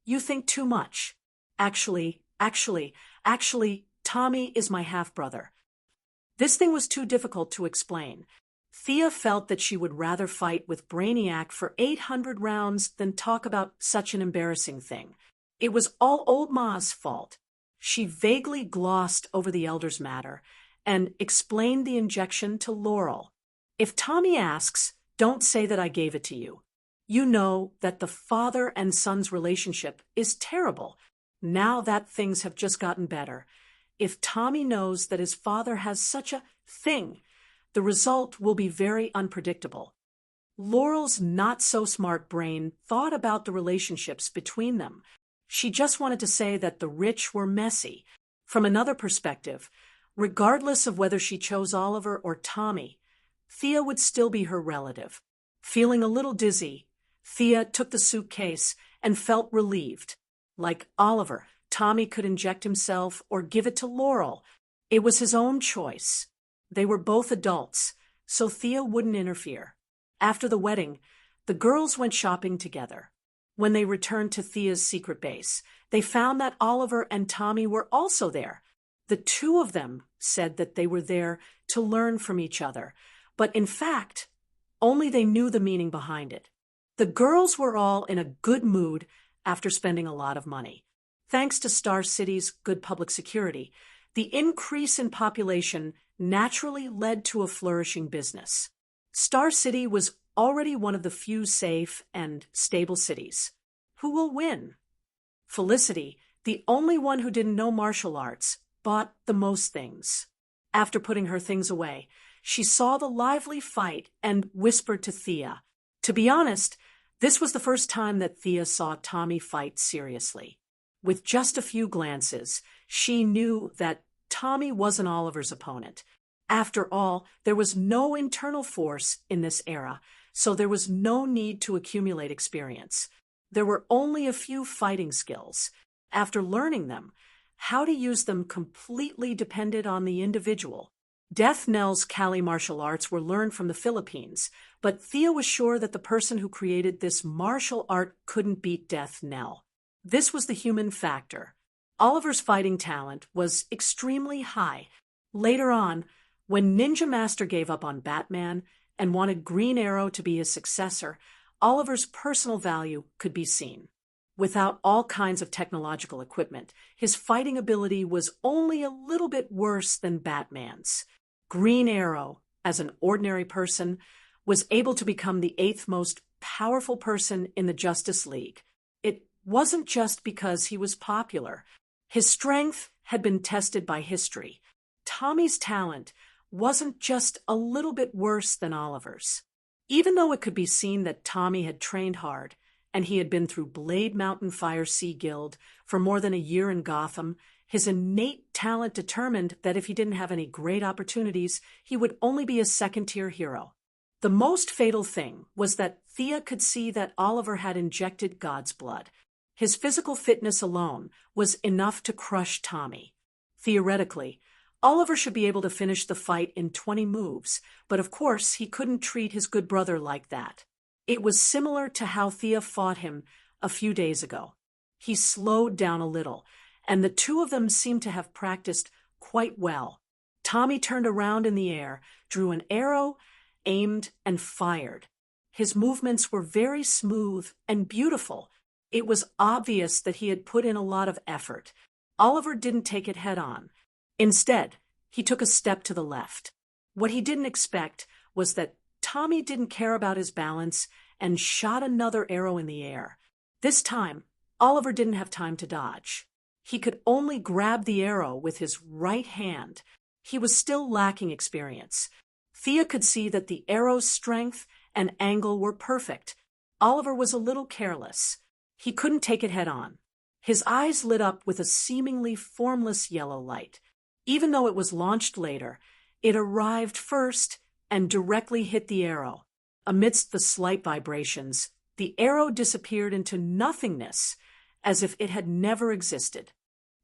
You think too much. Actually, Tommy is my half-brother. This thing was too difficult to explain. Thea felt that she would rather fight with Brainiac for 800 rounds than talk about such an embarrassing thing. It was all old Ma's fault. She vaguely glossed over the elder's matter and explained the injection to Laurel. If Tommy asks, don't say that I gave it to you. You know that the father and son's relationship is terrible. Now that things have just gotten better. If Tommy knows that his father has such a thing, the result will be very unpredictable. Laurel's not-so-smart brain thought about the relationships between them. She just wanted to say that the rich were messy. From another perspective, regardless of whether she chose Oliver or Tommy, Thea would still be her relative. Feeling a little dizzy, Thea took the suitcase and felt relieved. Like Oliver, Tommy could inject himself or give it to Laurel. It was his own choice. They were both adults, so Thea wouldn't interfere. After the wedding, the girls went shopping together. When they returned to Thea's secret base, they found that Oliver and Tommy were also there. The two of them said that they were there to learn from each other, but in fact, only they knew the meaning behind it. The girls were all in a good mood after spending a lot of money. Thanks to Star City's good public security, the increase in population naturally led to a flourishing business. Star City was already one of the few safe and stable cities. Who will win? Felicity, the only one who didn't know martial arts, bought the most things. After putting her things away, she saw the lively fight and whispered to Thea. To be honest, this was the first time that Thea saw Tommy fight seriously. With just a few glances, she knew that Tommy wasn't Oliver's opponent. After all, there was no internal force in this era, so there was no need to accumulate experience. There were only a few fighting skills. After learning them, how to use them completely depended on the individual. Death Knell's Kali martial arts were learned from the Philippines, but Thea was sure that the person who created this martial art couldn't beat Death Knell. This was the human factor. Oliver's fighting talent was extremely high. Later on, when Ninja Master gave up on Batman and wanted Green Arrow to be his successor, Oliver's personal value could be seen. Without all kinds of technological equipment, his fighting ability was only a little bit worse than Batman's. Green Arrow, as an ordinary person, was able to become the eighth most powerful person in the Justice League. It wasn't just because he was popular. His strength had been tested by history. Tommy's talent wasn't just a little bit worse than Oliver's. Even though it could be seen that Tommy had trained hard, and he had been through Blade Mountain Fire Sea Guild for more than a year in Gotham, his innate talent determined that if he didn't have any great opportunities, he would only be a second-tier hero. The most fatal thing was that Thea could see that Oliver had injected God's blood. His physical fitness alone was enough to crush Tommy. Theoretically, Oliver should be able to finish the fight in 20 moves, but of course he couldn't treat his good brother like that. It was similar to how Thea fought him a few days ago. He slowed down a little, and the two of them seemed to have practiced quite well. Tommy turned around in the air, drew an arrow, aimed, and fired. His movements were very smooth and beautiful. It was obvious that he had put in a lot of effort. Oliver didn't take it head-on. Instead, he took a step to the left. What he didn't expect was that Tommy didn't care about his balance and shot another arrow in the air. This time, Oliver didn't have time to dodge. He could only grab the arrow with his right hand. He was still lacking experience. Thea could see that the arrow's strength and angle were perfect. Oliver was a little careless. He couldn't take it head-on. His eyes lit up with a seemingly formless yellow light. Even though it was launched later, it arrived first and directly hit the arrow. Amidst the slight vibrations, the arrow disappeared into nothingness, as if it had never existed.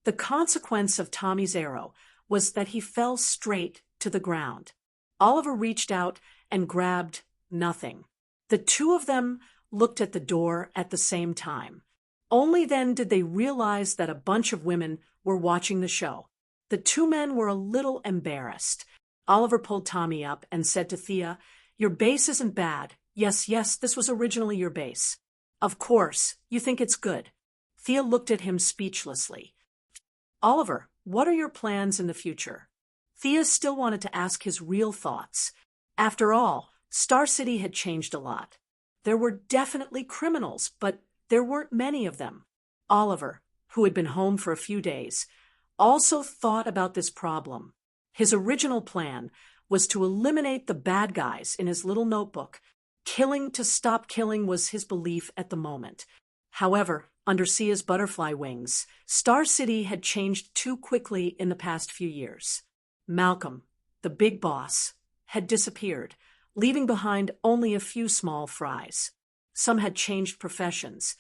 The consequence of Tommy's arrow was that he fell straight to the ground. Oliver reached out and grabbed nothing. The two of them looked at the door at the same time. Only then did they realize that a bunch of women were watching the show. The two men were a little embarrassed. Oliver pulled Tommy up and said to Thea, "Your base isn't bad. Yes, this was originally your base. Of course, you think it's good." Thea looked at him speechlessly. "Oliver, what are your plans in the future?" Thea still wanted to ask his real thoughts. After all, Star City had changed a lot. There were definitely criminals, but there weren't many of them. Oliver, who had been home for a few days, also thought about this problem. His original plan was to eliminate the bad guys in his little notebook. Killing to stop killing was his belief at the moment. However, under Sia's butterfly wings, Star City had changed too quickly in the past few years. Malcolm, the big boss, had disappeared, leaving behind only a few small fries. Some had changed professions,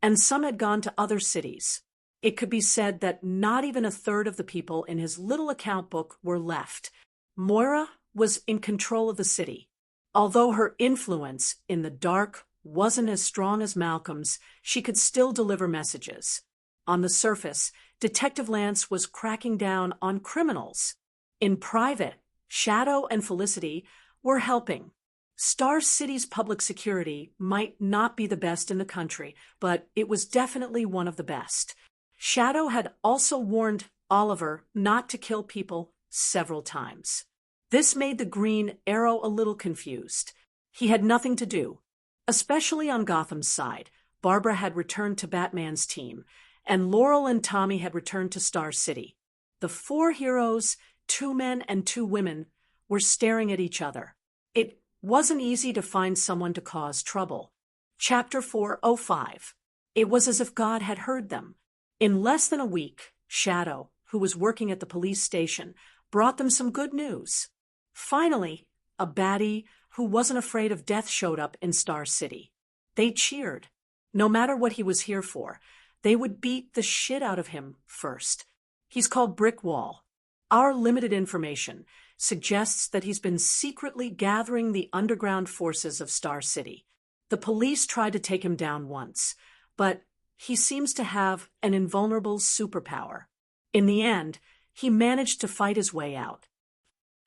and some had gone to other cities. It could be said that not even a third of the people in his little account book were left. Moira was in control of the city. Although her influence in the dark wasn't as strong as Malcolm's, she could still deliver messages. On the surface, Detective Lance was cracking down on criminals. In private, Shadow and Felicity were helping. Star City's public security might not be the best in the country, but it was definitely one of the best. Shadow had also warned Oliver not to kill people several times. This made the Green Arrow a little confused. He had nothing to do. Especially on Gotham's side, Barbara had returned to Batman's team, and Laurel and Tommy had returned to Star City. The four heroes, 2 men and 2 women, were staring at each other. It wasn't easy to find someone to cause trouble. Chapter 405. It was as if God had heard them. In less than a week, Shadow, who was working at the police station, brought them some good news. Finally, a baddie who wasn't afraid of death showed up in Star City. They cheered. No matter what he was here for, they would beat the shit out of him first. He's called Brickwall. Our limited information suggests that he's been secretly gathering the underground forces of Star City. The police tried to take him down once, but he seems to have an invulnerable superpower. In the end, he managed to fight his way out.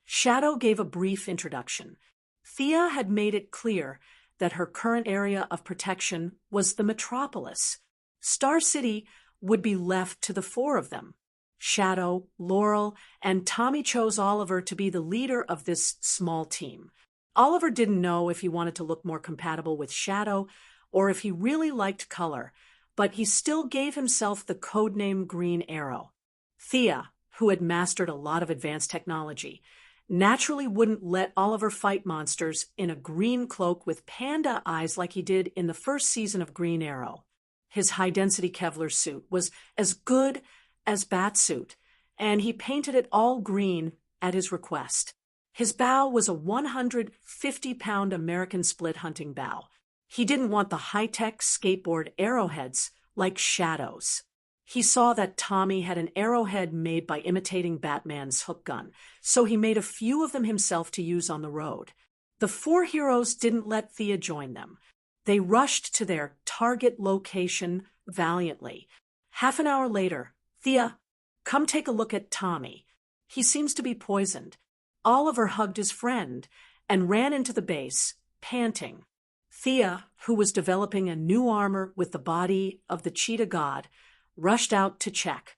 Shadow gave a brief introduction. Thea had made it clear that her current area of protection was the metropolis. Star City would be left to the four of them. Shadow, Laurel, and Tommy chose Oliver to be the leader of this small team. Oliver didn't know if he wanted to look more compatible with Shadow or if he really liked color, but he still gave himself the codename Green Arrow. Thea, who had mastered a lot of advanced technology, naturally wouldn't let Oliver fight monsters in a green cloak with panda eyes like he did in the first season of Green Arrow. His high-density Kevlar suit was as good as Batsuit, and he painted it all green at his request. His bow was a 150-pound American split hunting bow. He didn't want the high-tech skateboard arrowheads like Shadow's. He saw that Tommy had an arrowhead made by imitating Batman's hook gun, so he made a few of them himself to use on the road. The four heroes didn't let Thea join them. They rushed to their target location valiantly. Half an hour later, Thea, come take a look at Tommy. He seems to be poisoned. Oliver hugged his friend and ran into the base, panting. Thea, who was developing a new armor with the body of the cheetah god, rushed out to check.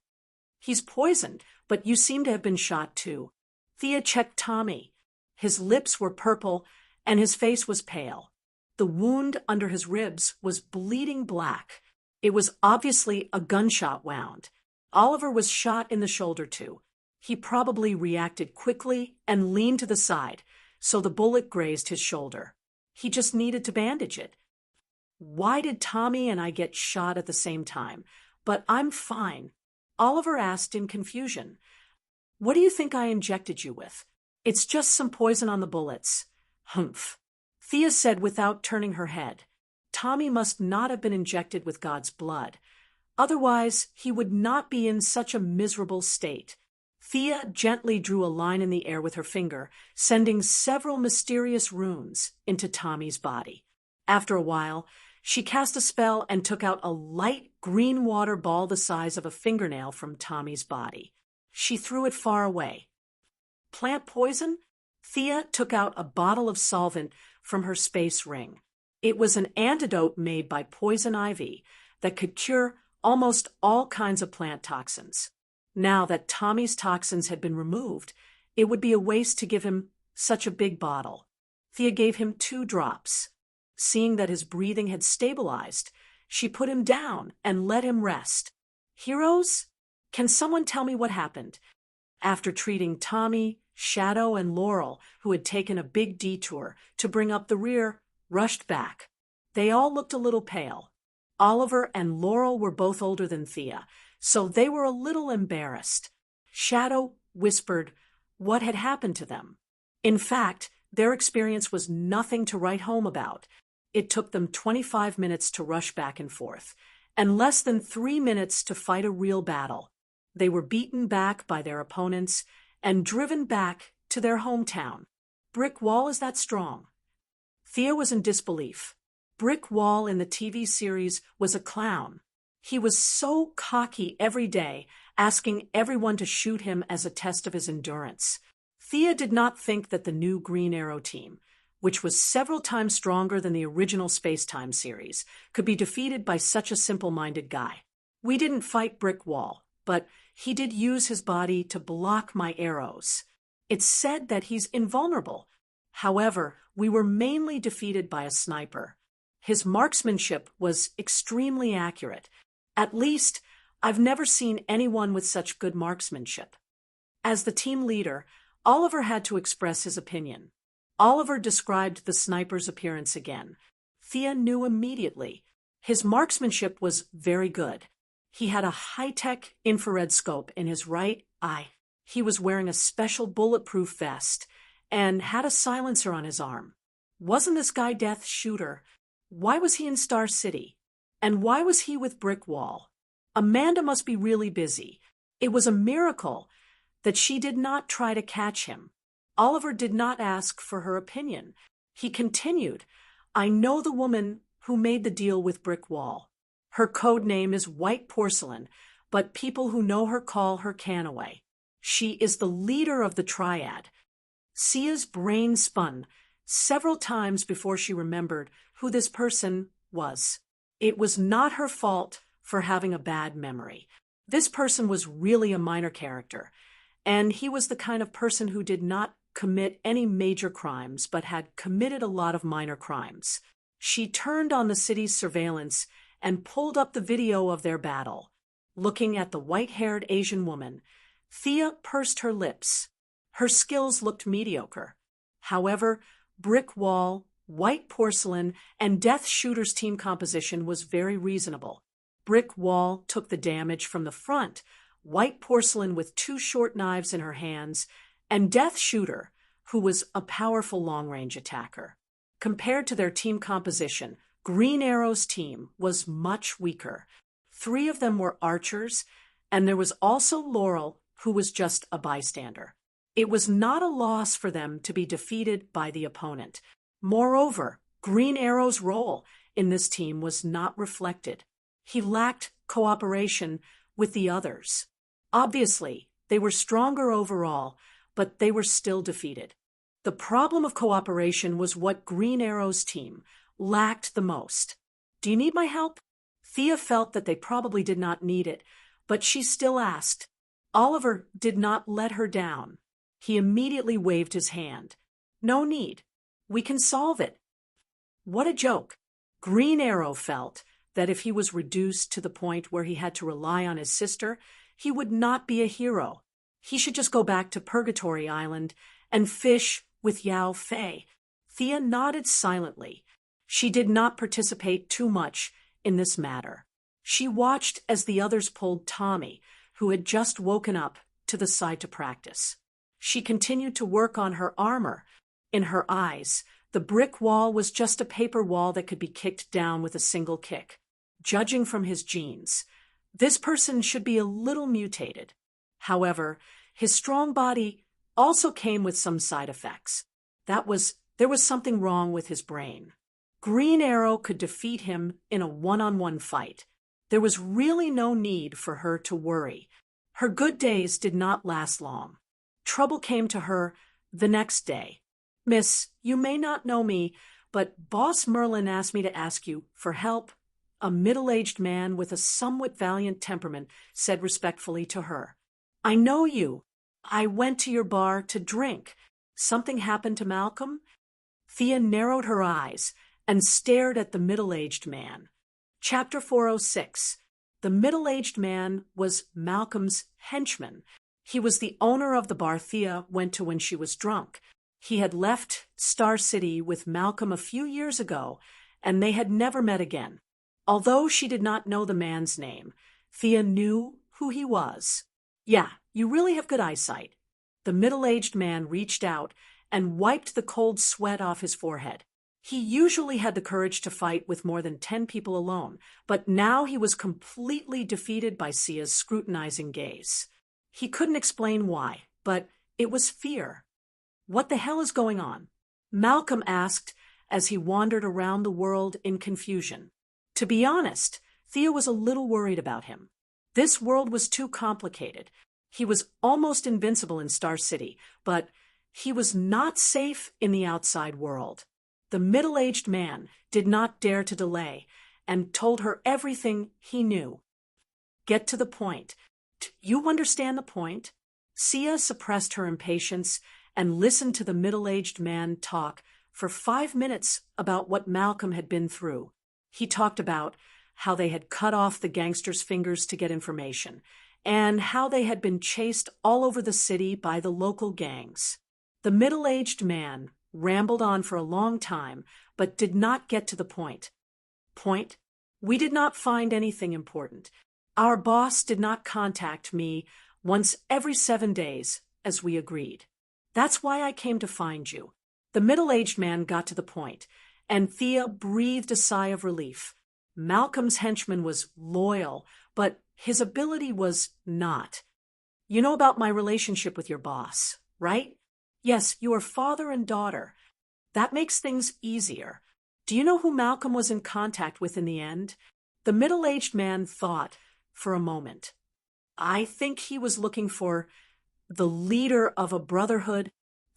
He's poisoned, but you seem to have been shot too. Thea checked Tommy. His lips were purple and his face was pale. The wound under his ribs was bleeding black. It was obviously a gunshot wound. Oliver was shot in the shoulder too. He probably reacted quickly and leaned to the side, so the bullet grazed his shoulder. He just needed to bandage it. Why did Tommy and I get shot at the same time? But I'm fine. Oliver asked in confusion. What do you think I injected you with? It's just some poison on the bullets. Humph. Thea said without turning her head. Tommy must not have been injected with God's blood. Otherwise, he would not be in such a miserable state. Thea gently drew a line in the air with her finger, sending several mysterious runes into Tommy's body. After a while, she cast a spell and took out a light green water ball the size of a fingernail from Tommy's body. She threw it far away. Plant poison? Thea took out a bottle of solvent from her space ring. It was an antidote made by poison ivy that could cure almost all kinds of plant toxins. Now that Tommy's toxins had been removed, it would be a waste to give him such a big bottle. Thea gave him 2 drops. Seeing that his breathing had stabilized, she put him down and let him rest. Heroes? Can someone tell me what happened? After treating Tommy, Shadow, and Laurel, who had taken a big detour to bring up the rear, rushed back. They all looked a little pale. Oliver and Laurel were both older than Thea, so they were a little embarrassed. Shadow whispered what had happened to them. In fact, their experience was nothing to write home about. It took them 25 minutes to rush back and forth, and less than 3 minutes to fight a real battle. They were beaten back by their opponents and driven back to their hometown. Brick Wall is that strong? Thea was in disbelief. Brick Wall in the TV series was a clown. He was so cocky every day, asking everyone to shoot him as a test of his endurance. Thea did not think that the new Green Arrow team, which was several times stronger than the original Space-Time series, could be defeated by such a simple-minded guy. We didn't fight Brick Wall, but he did use his body to block my arrows. It's said that he's invulnerable. However, we were mainly defeated by a sniper. His marksmanship was extremely accurate. At least, I've never seen anyone with such good marksmanship. As the team leader, Oliver had to express his opinion. Oliver described the sniper's appearance again. Thea knew immediately. His marksmanship was very good. He had a high-tech infrared scope in his right eye. He was wearing a special bulletproof vest and had a silencer on his arm. Wasn't this guy Death's shooter? Why was he in Star City? And why was he with Brick Wall? Amanda must be really busy. It was a miracle that she did not try to catch him. Oliver did not ask for her opinion. He continued, I know the woman who made the deal with Brick Wall. Her code name is White Porcelain, but people who know her call her Canaway. She is the leader of the triad. Sia's brain spun several times before she remembered who this person was. It was not her fault for having a bad memory. This person was really a minor character, and he was the kind of person who did not commit any major crimes but had committed a lot of minor crimes. She turned on the city's surveillance and pulled up the video of their battle. Looking at the white-haired Asian woman, Thea pursed her lips. Her skills looked mediocre. However, brick wall, white porcelain, and Death Shooter's team composition was very reasonable. Brick wall took the damage from the front, white porcelain with 2 short knives in her hands, and Death Shooter, who was a powerful long-range attacker. Compared to their team composition, Green Arrow's team was much weaker. 3 of them were archers, and there was also Laurel, who was just a bystander. It was not a loss for them to be defeated by the opponent. Moreover, Green Arrow's role in this team was not reflected. He lacked cooperation with the others. Obviously, they were stronger overall, but they were still defeated. The problem of cooperation was what Green Arrow's team lacked the most. Do you need my help? Thea felt that they probably did not need it, but she still asked. Oliver did not let her down. He immediately waved his hand. No need. We can solve it. What a joke. Green Arrow felt that if he was reduced to the point where he had to rely on his sister, he would not be a hero. He should just go back to Purgatory Island and fish with Yao Fei. Thea nodded silently. She did not participate too much in this matter. She watched as the others pulled Tommy, who had just woken up, to the side to practice. She continued to work on her armor. In her eyes, the brick wall was just a paper wall that could be kicked down with a single kick. Judging from his genes, this person should be a little mutated. However, his strong body also came with some side effects. There was something wrong with his brain. Green Arrow could defeat him in a one-on-one fight. There was really no need for her to worry. Her good days did not last long. Trouble came to her the next day. Miss, you may not know me, but Boss Merlin asked me to ask you for help. A middle-aged man with a somewhat valiant temperament said respectfully to her. I know you. I went to your bar to drink. Something happened to Malcolm? Thea narrowed her eyes and stared at the middle-aged man. Chapter 406. The middle-aged man was Malcolm's henchman. He was the owner of the bar Thea went to when she was drunk. He had left Star City with Malcolm a few years ago, and they had never met again. Although she did not know the man's name, Thea knew who he was. Yeah, you really have good eyesight. The middle-aged man reached out and wiped the cold sweat off his forehead. He usually had the courage to fight with more than 10 people alone, but now he was completely defeated by Sia's scrutinizing gaze. He couldn't explain why, but it was fear. What the hell is going on? Malcolm asked as he wandered around the world in confusion. To be honest, Thea was a little worried about him. This world was too complicated. He was almost invincible in Star City, but he was not safe in the outside world. The middle-aged man did not dare to delay and told her everything he knew. Get to the point. You understand the point? Sia suppressed her impatience and listened to the middle-aged man talk for 5 minutes about what Malcolm had been through. He talked about how they had cut off the gangsters' fingers to get information, and how they had been chased all over the city by the local gangs. The middle-aged man rambled on for a long time, but did not get to the point. Point? We did not find anything important. Our boss did not contact me once every 7 days, as we agreed. That's why I came to find you. The middle-aged man got to the point, and Thea breathed a sigh of relief. Malcolm's henchman was loyal, but his ability was not. You know about my relationship with your boss, right? Yes, you are father and daughter. That makes things easier. Do you know who Malcolm was in contact with in the end? The middle-aged man thought for a moment. I think he was looking for the leader of a brotherhood.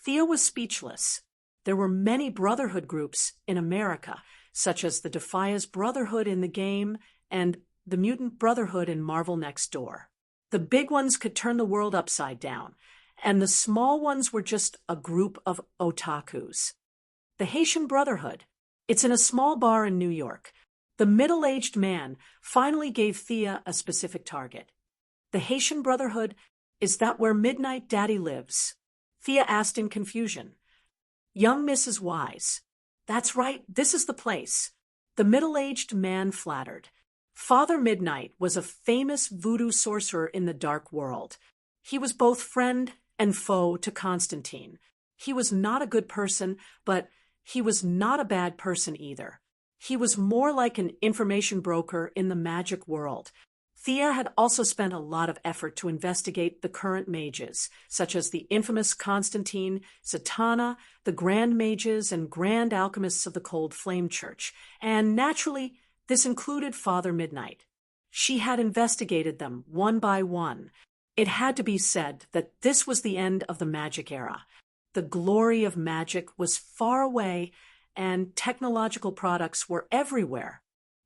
Thea was speechless. There were many brotherhood groups in America, such as the Defias Brotherhood in the game and the Mutant Brotherhood in Marvel Next Door. The big ones could turn the world upside down, and the small ones were just a group of otakus. The Haitian Brotherhood. It's in a small bar in New York. The middle-aged man finally gave Thea a specific target. The Haitian Brotherhood, is that where Midnight Daddy lives? Thea asked in confusion. Young Mrs. Wise. That's right, this is the place. The middle-aged man flattered. Father Midnight was a famous voodoo sorcerer in the dark world. He was both friend and foe to Constantine. He was not a good person, but he was not a bad person either. He was more like an information broker in the magic world. Thea had also spent a lot of effort to investigate the current mages, such as the infamous Constantine, Zatanna, the Grand Mages, and Grand Alchemists of the Cold Flame Church, and naturally, this included Father Midnight. She had investigated them one by one. It had to be said that this was the end of the magic era. The glory of magic was far away, and technological products were everywhere.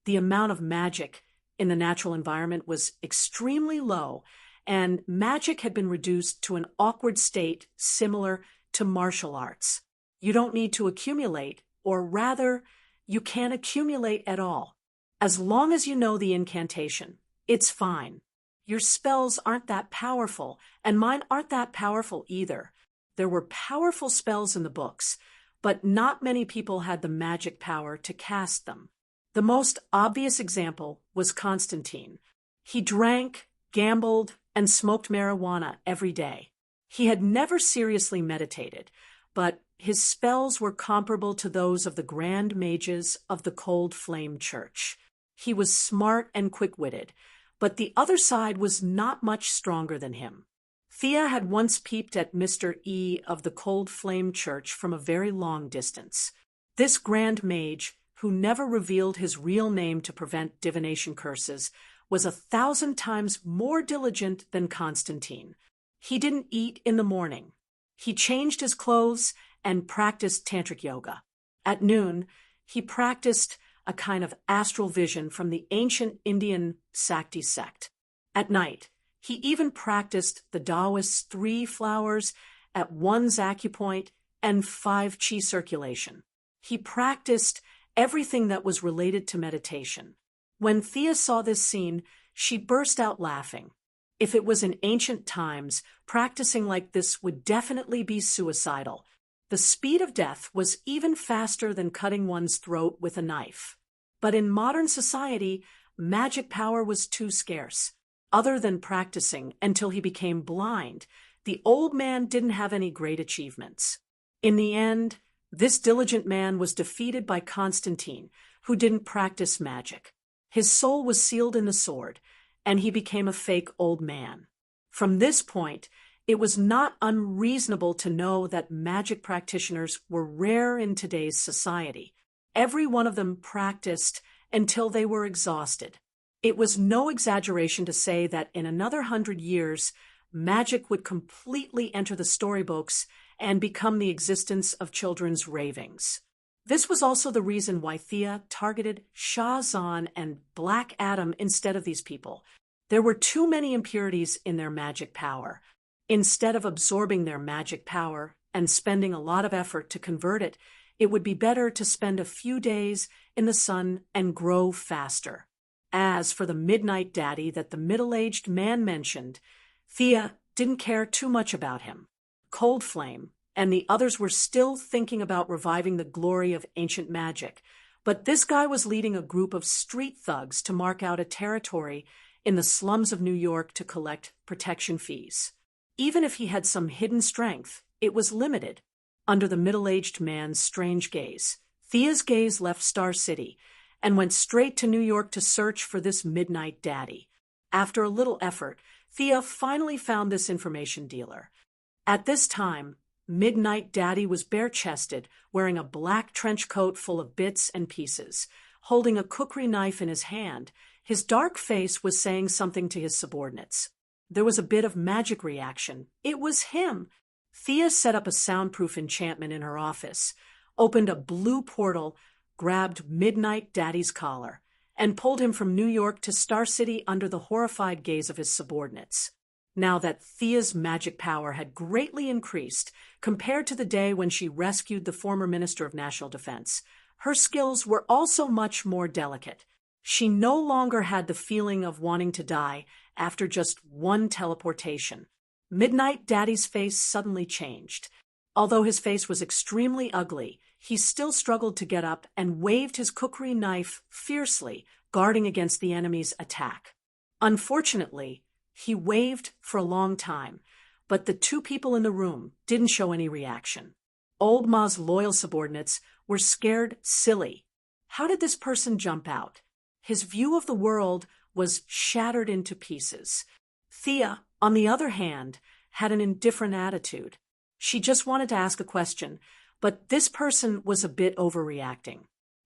The amount of magic in the natural environment was extremely low, and magic had been reduced to an awkward state similar to martial arts. You don't need to accumulate, or rather, you can't accumulate at all. As long as you know the incantation, it's fine. Your spells aren't that powerful, and mine aren't that powerful either. There were powerful spells in the books, but not many people had the magic power to cast them. The most obvious example was Constantine. He drank, gambled, and smoked marijuana every day. He had never seriously meditated, but his spells were comparable to those of the Grand Mages of the Cold Flame Church. He was smart and quick-witted, but the other side was not much stronger than him. Thea had once peeped at Mr. E of the Cold Flame Church from a very long distance. This Grand Mage, who never revealed his real name to prevent divination curses, was 1,000 times more diligent than Constantine. He didn't eat in the morning. He changed his clothes and practiced tantric yoga. At noon, he practiced a kind of astral vision from the ancient Indian Sakti sect. At night, he even practiced the Taoist's 3 flowers at 1's acupoint and 5 chi circulation. He practiced everything that was related to meditation. When Thea saw this scene, she burst out laughing. If it was in ancient times, practicing like this would definitely be suicidal. The speed of death was even faster than cutting one's throat with a knife. But in modern society, magic power was too scarce. Other than practicing until he became blind, the old man didn't have any great achievements. In the end, this diligent man was defeated by Constantine, who didn't practice magic. His soul was sealed in the sword, and he became a fake old man. From this point, it was not unreasonable to know that magic practitioners were rare in today's society. Every one of them practiced until they were exhausted. It was no exaggeration to say that in another 100 years, magic would completely enter the storybooks and become the existence of children's ravings. This was also the reason why Thea targeted Shah Zahn and Black Adam instead of these people. There were too many impurities in their magic power. Instead of absorbing their magic power and spending a lot of effort to convert it, it would be better to spend a few days in the sun and grow faster. As for the Midnight Daddy that the middle-aged man mentioned, Thea didn't care too much about him. Cold Flame and the others were still thinking about reviving the glory of ancient magic, but this guy was leading a group of street thugs to mark out a territory in the slums of New York to collect protection fees. Even if he had some hidden strength, it was limited. Under the middle-aged man's strange gaze, Thea's gaze left Star City and went straight to New York to search for this Midnight Daddy. After a little effort, Thea finally found this information dealer. At this time, Midnight Daddy was bare-chested, wearing a black trench coat full of bits and pieces. Holding a cookery knife in his hand, his dark face was saying something to his subordinates. There was a bit of magic reaction. It was him. Thea set up a soundproof enchantment in her office, opened a blue portal, grabbed Midnight Daddy's collar, and pulled him from New York to Star City under the horrified gaze of his subordinates. Now that Thea's magic power had greatly increased compared to the day when she rescued the former Minister of National Defense, her skills were also much more delicate. She no longer had the feeling of wanting to die after just one teleportation. Midnight Daddy's face suddenly changed. Although his face was extremely ugly, he still struggled to get up and waved his kukri knife fiercely, guarding against the enemy's attack. Unfortunately, he waved for a long time, but the two people in the room didn't show any reaction. Old Ma's loyal subordinates were scared silly. How did this person jump out? His view of the world was shattered into pieces. Thea, on the other hand, had an indifferent attitude. She just wanted to ask a question, but this person was a bit overreacting.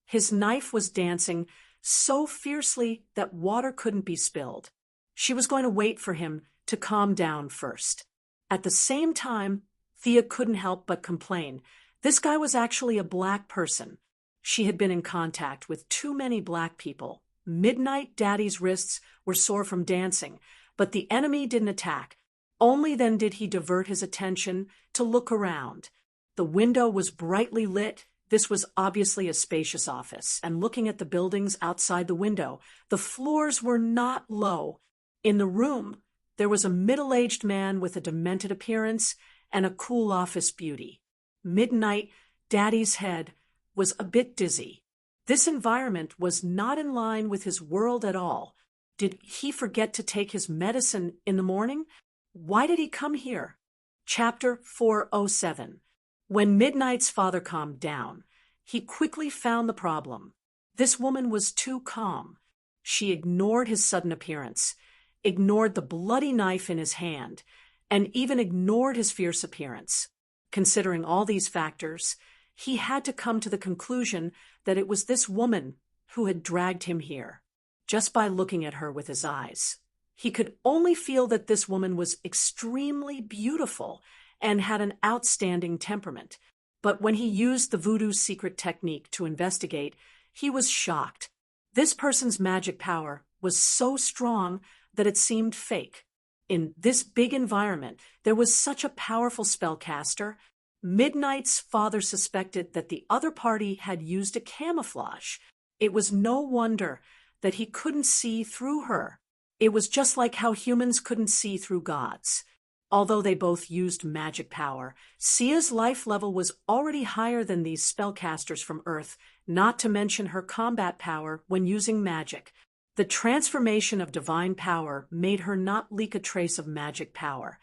His knife was dancing so fiercely that water couldn't be spilled. She was going to wait for him to calm down first. At the same time, Thea couldn't help but complain. This guy was actually a black person. She had been in contact with too many black people. Midnight Daddy's wrists were sore from dancing, but the enemy didn't attack. Only then did he divert his attention to look around. The window was brightly lit. This was obviously a spacious office, and looking at the buildings outside the window, the floors were not low. In the room, there was a middle-aged man with a demented appearance and a cool office beauty. Midnight Daddy's head was a bit dizzy. This environment was not in line with his world at all. Did he forget to take his medicine in the morning? Why did he come here? Chapter 407. When Midnight's father calmed down, he quickly found the problem. This woman was too calm. She ignored his sudden appearance, ignored the bloody knife in his hand, and even ignored his fierce appearance. Considering all these factors, he had to come to the conclusion that it was this woman who had dragged him here. Just by looking at her with his eyes, he could only feel that this woman was extremely beautiful and had an outstanding temperament. But when he used the voodoo secret technique to investigate, he was shocked. This person's magic power was so strong that it seemed fake. In this big environment, there was such a powerful spellcaster. Midnight's father suspected that the other party had used a camouflage. It was no wonder that he couldn't see through her. It was just like how humans couldn't see through gods. Although they both used magic power, Sia's life level was already higher than these spellcasters from Earth, not to mention her combat power when using magic. The transformation of divine power made her not leak a trace of magic power,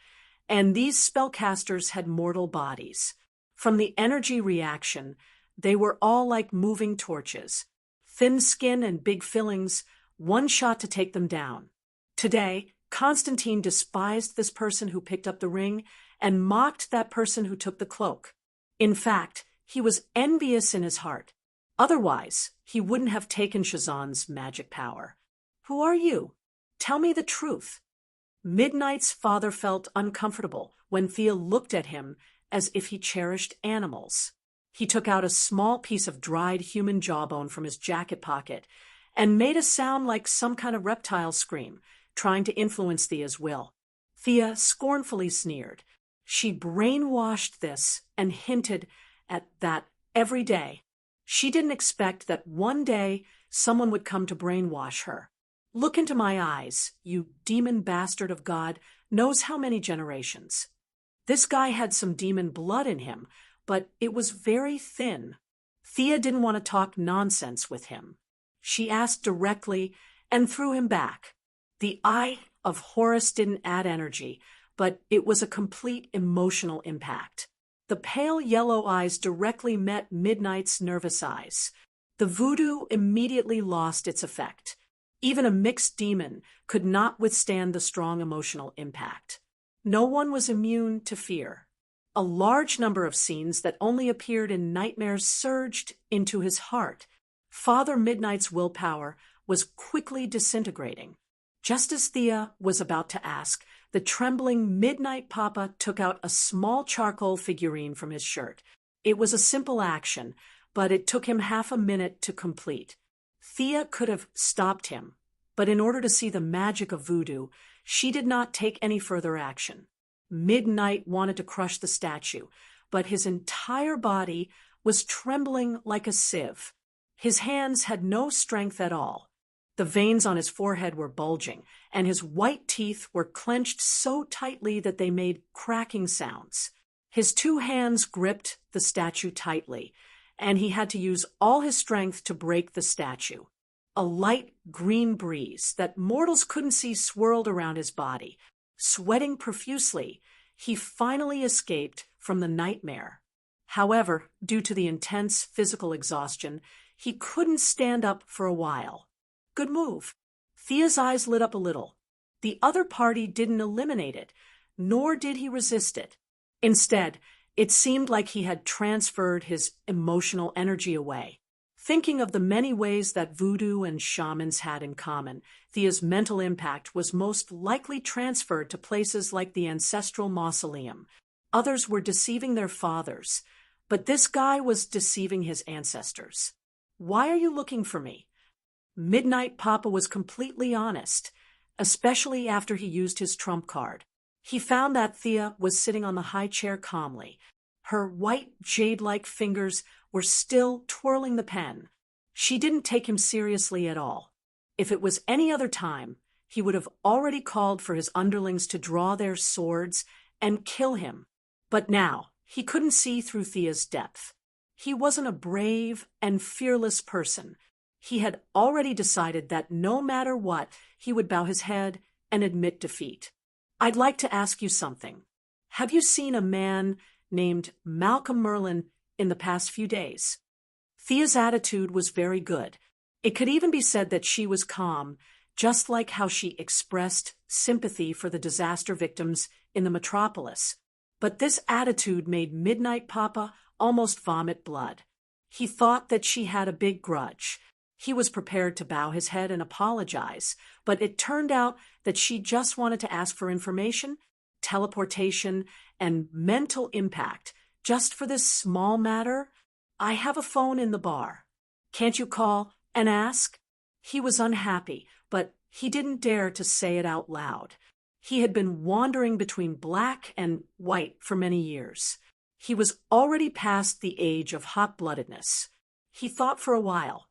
and these spellcasters had mortal bodies. From the energy reaction, they were all like moving torches. Thin skin and big fillings, one shot to take them down. Today, Constantine despised this person who picked up the ring and mocked that person who took the cloak. In fact, he was envious in his heart. Otherwise, he wouldn't have taken Shazan's magic power. Who are you? Tell me the truth. Midnight's father felt uncomfortable when Thea looked at him as if he cherished animals. He took out a small piece of dried human jawbone from his jacket pocket and made a sound like some kind of reptile scream, trying to influence Thea's will. Thea scornfully sneered. She brainwashed this and hinted at that every day. She didn't expect that one day someone would come to brainwash her. Look into my eyes, you demon bastard of God, knows how many generations. This guy had some demon blood in him, but it was very thin. Thea didn't want to talk nonsense with him. She asked directly and threw him back. The eye of Horus didn't add energy, but it was a complete emotional impact. The pale yellow eyes directly met Midnight's nervous eyes. The voodoo immediately lost its effect. Even a mixed demon could not withstand the strong emotional impact. No one was immune to fear. A large number of scenes that only appeared in nightmares surged into his heart. Father Midnight's willpower was quickly disintegrating. Just as Thea was about to ask, the trembling Midnight Papa took out a small charcoal figurine from his shirt. It was a simple action, but it took him half a minute to complete. Thea could have stopped him, but in order to see the magic of voodoo, she did not take any further action. Midnight wanted to crush the statue, but his entire body was trembling like a sieve. His hands had no strength at all. The veins on his forehead were bulging, and his white teeth were clenched so tightly that they made cracking sounds. His two hands gripped the statue tightly, and he had to use all his strength to break the statue. A light green breeze that mortals couldn't see swirled around his body. Sweating profusely, he finally escaped from the nightmare. However, due to the intense physical exhaustion, he couldn't stand up for a while. Good move. Thea's eyes lit up a little. The other party didn't eliminate it, nor did he resist it. Instead, it seemed like he had transferred his emotional energy away. Thinking of the many ways that voodoo and shamans had in common, Thea's mental impact was most likely transferred to places like the ancestral mausoleum. Others were deceiving their fathers, but this guy was deceiving his ancestors. Why are you looking for me? Midnight Papa was completely honest, especially after he used his trump card. He found that Thea was sitting on the high chair calmly. Her white jade-like fingers were still twirling the pen. She didn't take him seriously at all. If it was any other time, he would have already called for his underlings to draw their swords and kill him. But now, he couldn't see through Thea's depth. He wasn't a brave and fearless person. He had already decided that no matter what, he would bow his head and admit defeat. I'd like to ask you something. Have you seen a man named Malcolm Merlin in the past few days? Thea's attitude was very good. It could even be said that she was calm, just like how she expressed sympathy for the disaster victims in the metropolis. But this attitude made Midnight Papa almost vomit blood. He thought that she had a big grudge. He was prepared to bow his head and apologize, but it turned out that she just wanted to ask for information, teleportation, and mental impact. Just for this small matter, I have a phone in the bar. Can't you call and ask? He was unhappy, but he didn't dare to say it out loud. He had been wandering between black and white for many years. He was already past the age of hot-bloodedness. He thought for a while.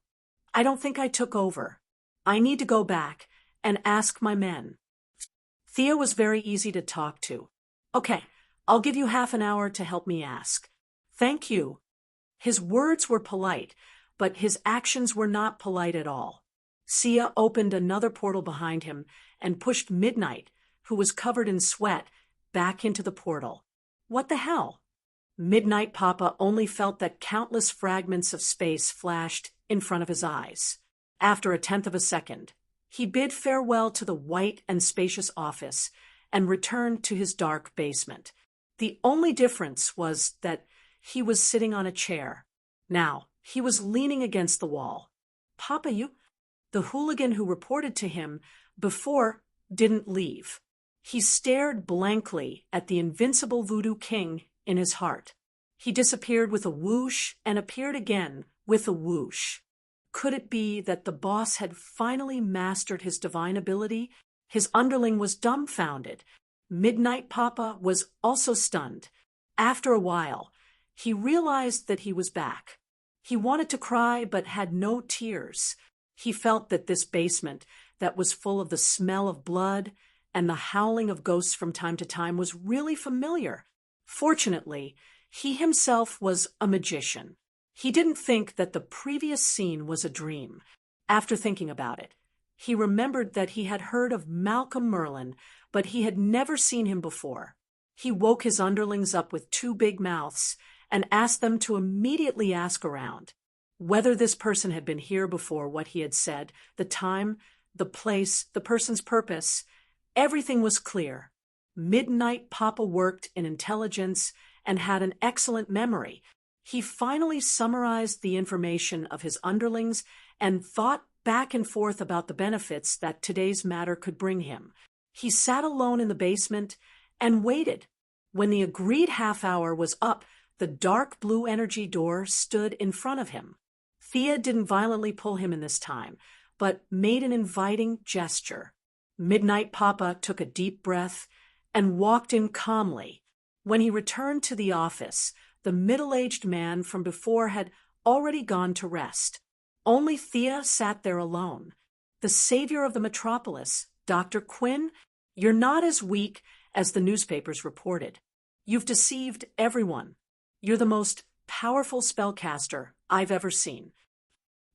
I don't think I took over. I need to go back and ask my men. Thea was very easy to talk to. Okay, I'll give you half an hour to help me ask. Thank you. His words were polite, but his actions were not polite at all. Sia opened another portal behind him and pushed Midnight, who was covered in sweat, back into the portal. What the hell? Midnight Papa only felt that countless fragments of space flashed in front of his eyes. After a tenth of a second, he bid farewell to the white and spacious office and returned to his dark basement. The only difference was that he was sitting on a chair. Now, he was leaning against the wall. Papa, you... The hooligan who reported to him before didn't leave. He stared blankly at the invincible voodoo king in his heart. He disappeared with a whoosh and appeared again with a whoosh. Could it be that the boss had finally mastered his divine ability? His underling was dumbfounded. Midnight Papa was also stunned. After a while, he realized that he was back. He wanted to cry but had no tears. He felt that this basement, that was full of the smell of blood and the howling of ghosts from time to time, was really familiar. Fortunately, he himself was a magician. He didn't think that the previous scene was a dream. After thinking about it, he remembered that he had heard of Malcolm Merlin, but he had never seen him before. He woke his underlings up with two big mouths and asked them to immediately ask around. Whether this person had been here before, what he had said, the time, the place, the person's purpose, everything was clear. Midnight Papa worked in intelligence and had an excellent memory. He finally summarized the information of his underlings and thought back and forth about the benefits that today's matter could bring him. He sat alone in the basement and waited. When the agreed half hour was up, the dark blue energy door stood in front of him. Thea didn't violently pull him in this time, but made an inviting gesture. Midnight Papa took a deep breath and walked in calmly. When he returned to the office, the middle-aged man from before had already gone to rest. Only Thea sat there alone. The savior of the metropolis, Dr. Quinn, you're not as weak as the newspapers reported. You've deceived everyone. You're the most powerful spellcaster I've ever seen.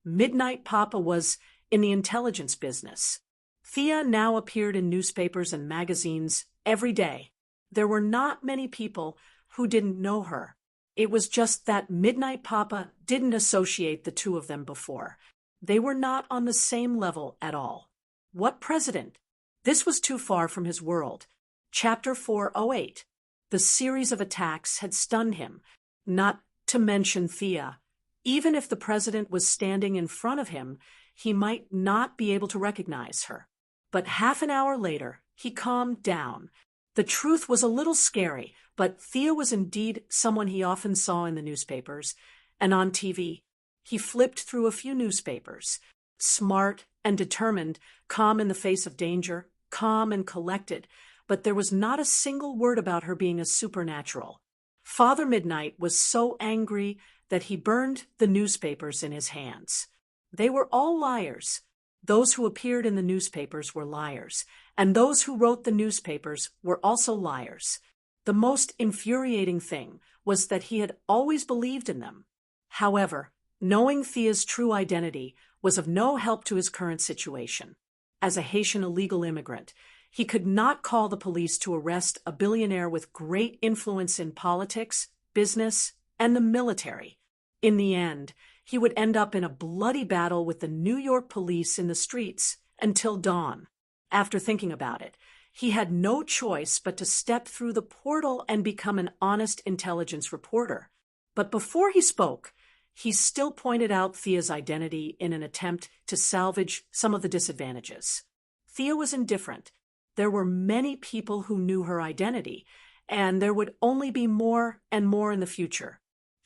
Midnight Papa was in the intelligence business. Thea now appeared in newspapers and magazines every day. There were not many people who didn't know her. It was just that Midnight Papa didn't associate the two of them before. They were not on the same level at all. What president? This was too far from his world. Chapter 408. The series of attacks had stunned him, not to mention Thea. Even if the president was standing in front of him, he might not be able to recognize her. But half an hour later, he calmed down. The truth was a little scary, but Thea was indeed someone he often saw in the newspapers and on TV. He flipped through a few newspapers. Smart and determined, calm in the face of danger, calm and collected, but there was not a single word about her being a supernatural. Father Midnight was so angry that he burned the newspapers in his hands. They were all liars. Those who appeared in the newspapers were liars, and those who wrote the newspapers were also liars. The most infuriating thing was that he had always believed in them. However, knowing Thea's true identity was of no help to his current situation. As a Haitian illegal immigrant, he could not call the police to arrest a billionaire with great influence in politics, business, and the military. In the end, he would end up in a bloody battle with the New York police in the streets until dawn. After thinking about it, he had no choice but to step through the portal and become an honest intelligence reporter. But before he spoke, he still pointed out Thea's identity in an attempt to salvage some of the disadvantages. Thea was indifferent. There were many people who knew her identity, and there would only be more and more in the future.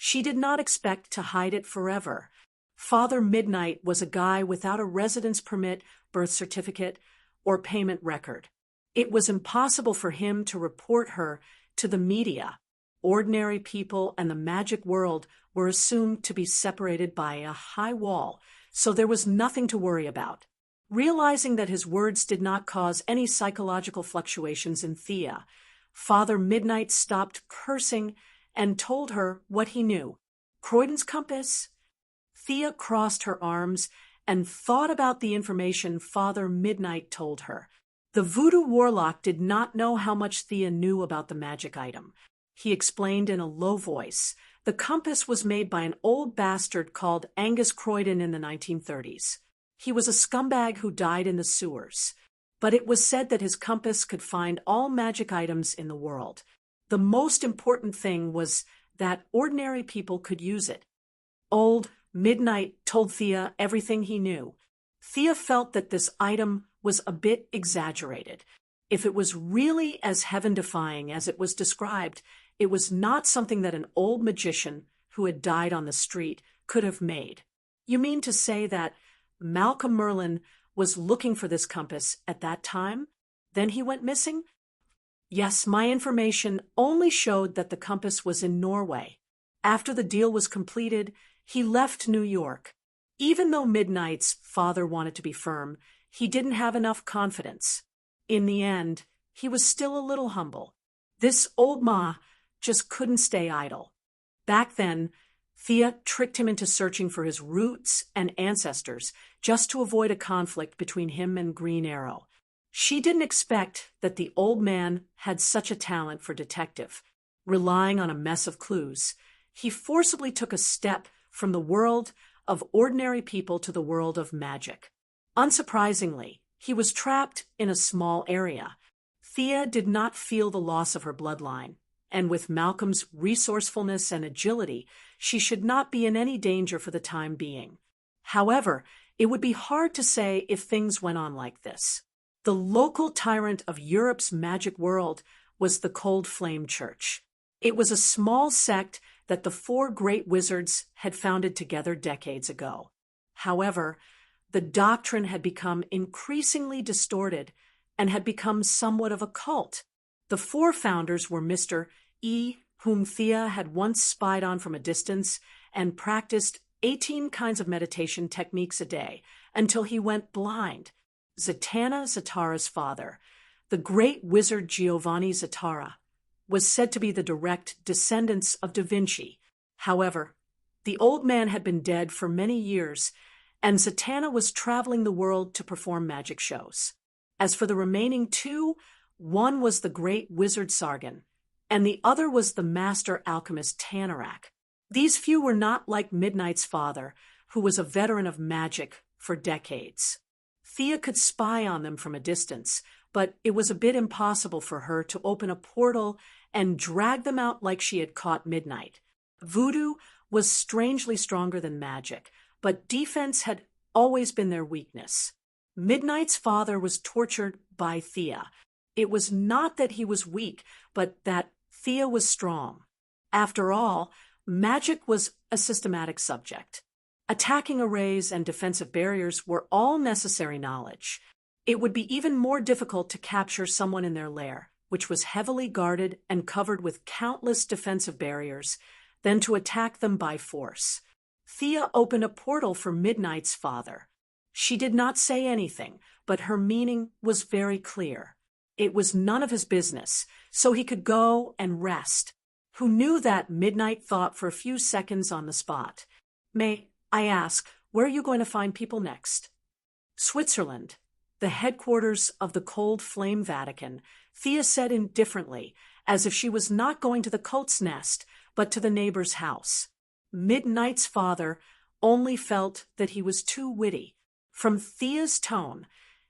She did not expect to hide it forever. Father Midnight was a guy without a residence permit, birth certificate, or payment record. It was impossible for him to report her to the media. Ordinary people and the magic world were assumed to be separated by a high wall, so there was nothing to worry about. Realizing that his words did not cause any psychological fluctuations in Thea, Father Midnight stopped cursing and told her what he knew. Croydon's compass? Thea crossed her arms and thought about the information Father Midnight told her. The voodoo warlock did not know how much Thea knew about the magic item. He explained in a low voice. The compass was made by an old bastard called Angus Croydon in the 1930s. He was a scumbag who died in the sewers. But it was said that his compass could find all magic items in the world. The most important thing was that ordinary people could use it. Old Midnight told Thea everything he knew. Thea felt that this item was a bit exaggerated. If it was really as heaven-defying as it was described, it was not something that an old magician who had died on the street could have made. You mean to say that Malcolm Merlin was looking for this compass at that time? Then he went missing? Yes, my information only showed that the compass was in Norway. After the deal was completed, he left New York. Even though Midnight's father wanted to be firm, he didn't have enough confidence. In the end, he was still a little humble. This old ma just couldn't stay idle. Back then, Thea tricked him into searching for his roots and ancestors just to avoid a conflict between him and Green Arrow. She didn't expect that the old man had such a talent for detective. Relying on a mess of clues, he forcibly took a step from the world of ordinary people to the world of magic. Unsurprisingly, he was trapped in a small area. Thea did not feel the loss of her bloodline, and with Malcolm's resourcefulness and agility, she should not be in any danger for the time being. However, it would be hard to say if things went on like this. The local tyrant of Europe's magic world was the Cold Flame Church. It was a small sect that the four great wizards had founded together decades ago. However, the doctrine had become increasingly distorted and had become somewhat of a cult. The four founders were Mr. E, whom Thea had once spied on from a distance and practiced 18 kinds of meditation techniques a day until he went blind. Zatanna, Zatara's father, the great wizard Giovanni Zatara, was said to be the direct descendants of Da Vinci. However, the old man had been dead for many years, and Zatanna was traveling the world to perform magic shows. As for the remaining two, one was the great wizard Sargon, and the other was the master alchemist Tanarak. These few were not like Midnight's father, who was a veteran of magic for decades. Thea could spy on them from a distance, but it was a bit impossible for her to open a portal and drag them out like she had caught Midnight. Voodoo was strangely stronger than magic, but defense had always been their weakness. Midnight's father was tortured by Thea. It was not that he was weak, but that Thea was strong. After all, magic was a systematic subject. Attacking arrays and defensive barriers were all necessary knowledge. It would be even more difficult to capture someone in their lair, which was heavily guarded and covered with countless defensive barriers, than to attack them by force. Thea opened a portal for Midnight's father. She did not say anything, but her meaning was very clear. It was none of his business, so he could go and rest. Who knew that Midnight thought for a few seconds on the spot. May I ask, where are you going to find people next? Switzerland, the headquarters of the Cold Flame Vatican, Thea said indifferently, as if she was not going to the cult's nest, but to the neighbor's house. Midnight's father only felt that he was too witty. From Thea's tone,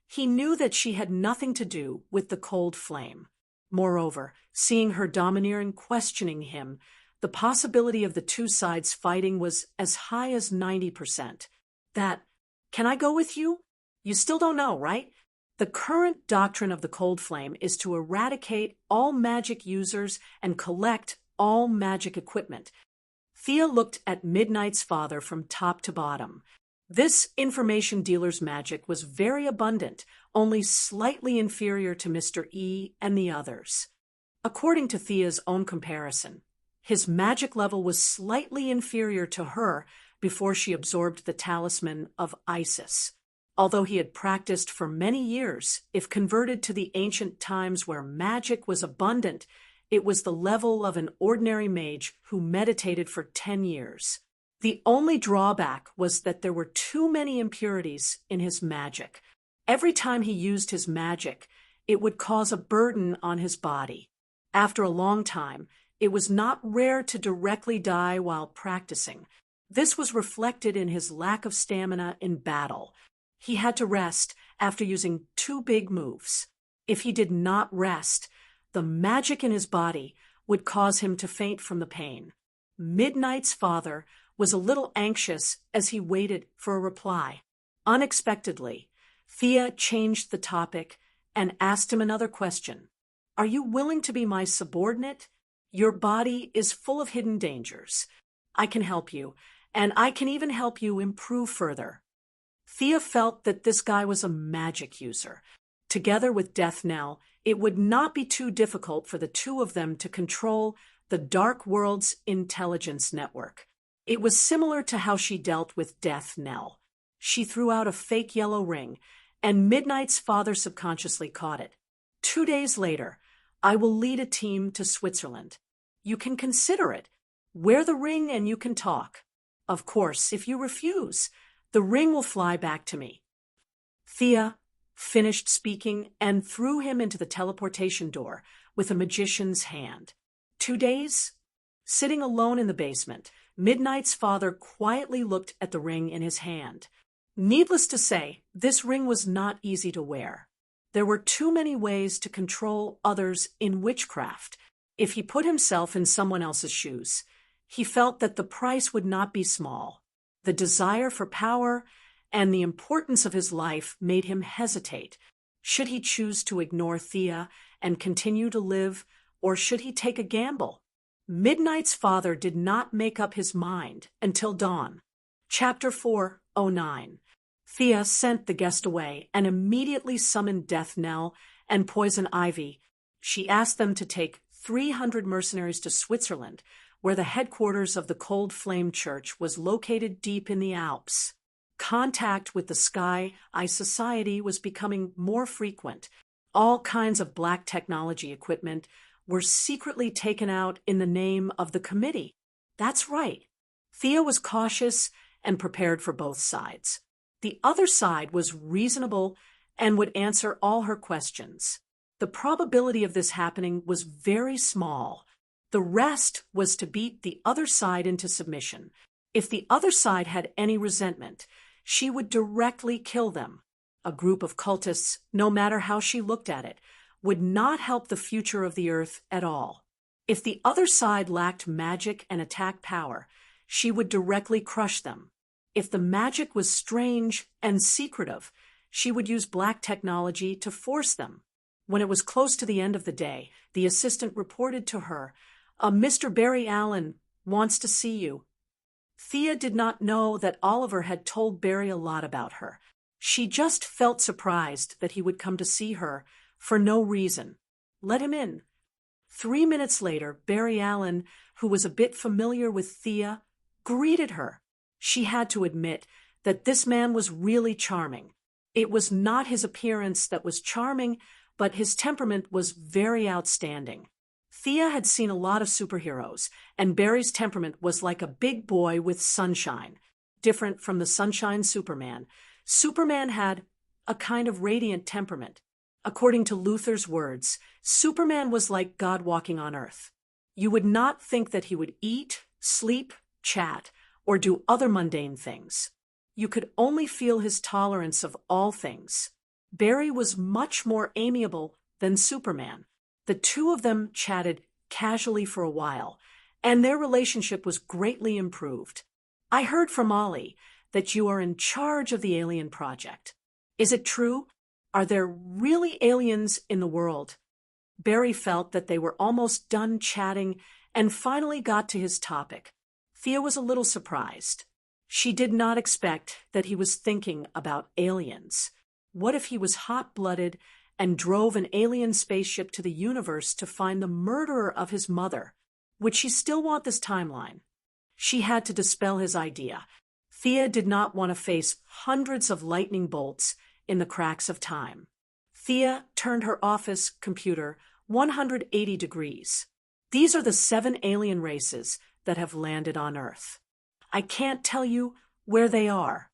he knew that she had nothing to do with the Cold Flame. Moreover, seeing her domineering questioning him, the possibility of the two sides fighting was as high as 90%. Can I go with you? You still don't know, right? The current doctrine of the Cold Flame is to eradicate all magic users and collect all magic equipment. Thea looked at Midnight's father from top to bottom. This information dealer's magic was very abundant, only slightly inferior to Mr. E and the others. According to Thea's own comparison, his magic level was slightly inferior to her before she absorbed the talisman of Isis. Although he had practiced for many years, if converted to the ancient times where magic was abundant, it was the level of an ordinary mage who meditated for 10 years. The only drawback was that there were too many impurities in his magic. Every time he used his magic, it would cause a burden on his body. After a long time, it was not rare to directly die while practicing. This was reflected in his lack of stamina in battle. He had to rest after using 2 big moves. If he did not rest, the magic in his body would cause him to faint from the pain. Midnight's father was a little anxious as he waited for a reply. Unexpectedly, Thea changed the topic and asked him another question. Are you willing to be my subordinate? Your body is full of hidden dangers. I can help you, and I can even help you improve further. Thea felt that this guy was a magic user. Together with Death Knell, it would not be too difficult for the two of them to control the Dark World's intelligence network. It was similar to how she dealt with Death Knell. She threw out a fake yellow ring, and Midnight's father subconsciously caught it. 2 days later, I will lead a team to Switzerland. You can consider it. Wear the ring and you can talk. Of course, if you refuse, the ring will fly back to me. Thea finished speaking and threw him into the teleportation door with a magician's hand. 2 days? Sitting alone in the basement, Midnight's father quietly looked at the ring in his hand. Needless to say, this ring was not easy to wear. There were too many ways to control others in witchcraft. If he put himself in someone else's shoes, he felt that the price would not be small. The desire for power and the importance of his life made him hesitate. Should he choose to ignore Thea and continue to live, or should he take a gamble? Midnight's father did not make up his mind until dawn. Chapter 409. Thea sent the guest away and immediately summoned Death Knell and Poison Ivy. She asked them to take 300 mercenaries to Switzerland, where the headquarters of the Cold Flame Church was located deep in the Alps. Contact with the Sky Eye Society was becoming more frequent. All kinds of black technology equipment were secretly taken out in the name of the committee. That's right. Thea was cautious and prepared for both sides. The other side was reasonable and would answer all her questions. The probability of this happening was very small. The rest was to beat the other side into submission. If the other side had any resentment, she would directly kill them. A group of cultists, no matter how she looked at it, would not help the future of the Earth at all. If the other side lacked magic and attack power, she would directly crush them. If the magic was strange and secretive, she would use black technology to force them. When it was close to the end of the day, the assistant reported to her, "Mr. Barry Allen wants to see you." Thea did not know that Oliver had told Barry a lot about her. She just felt surprised that he would come to see her for no reason. Let him in. 3 minutes later, Barry Allen, who was a bit familiar with Thea, greeted her. She had to admit that this man was really charming. It was not his appearance that was charming, but his temperament was very outstanding. Thea had seen a lot of superheroes, and Barry's temperament was like a big boy with sunshine. Different from the Sunshine Superman, Superman had a kind of radiant temperament. According to Luther's words, Superman was like God walking on earth. You would not think that he would eat, sleep, chat, or do other mundane things. You could only feel his tolerance of all things. Barry was much more amiable than Superman. The two of them chatted casually for a while, and their relationship was greatly improved. "I heard from Ollie that you are in charge of the alien project. Is it true? Are there really aliens in the world?" Barry felt that they were almost done chatting and finally got to his topic. Thea was a little surprised. She did not expect that he was thinking about aliens. What if he was hot-blooded and drove an alien spaceship to the universe to find the murderer of his mother? Would she still want this timeline? She had to dispel his idea. Thea did not want to face hundreds of lightning bolts in the cracks of time. Thea turned her office computer 180 degrees. These are the 7 alien races that have landed on Earth. I can't tell you where they are.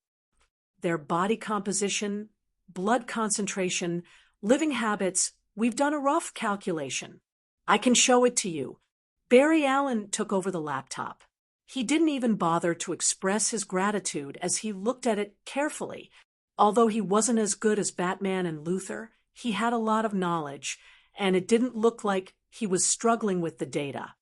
Their body composition, blood concentration, living habits, we've done a rough calculation. I can show it to you. Barry Allen took over the laptop. He didn't even bother to express his gratitude as he looked at it carefully. Although he wasn't as good as Batman and Luther, he had a lot of knowledge, and it didn't look like he was struggling with the data.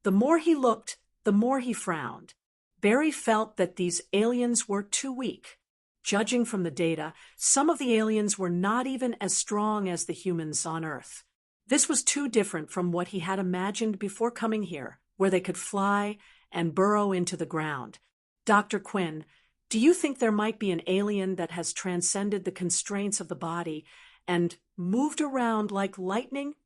The more he looked, the more he frowned. Barry felt that these aliens were too weak. Judging from the data, some of the aliens were not even as strong as the humans on Earth. This was too different from what he had imagined before coming here, where they could fly and burrow into the ground. "Dr. Quinn, do you think there might be an alien that has transcended the constraints of the body and moved around like lightning?"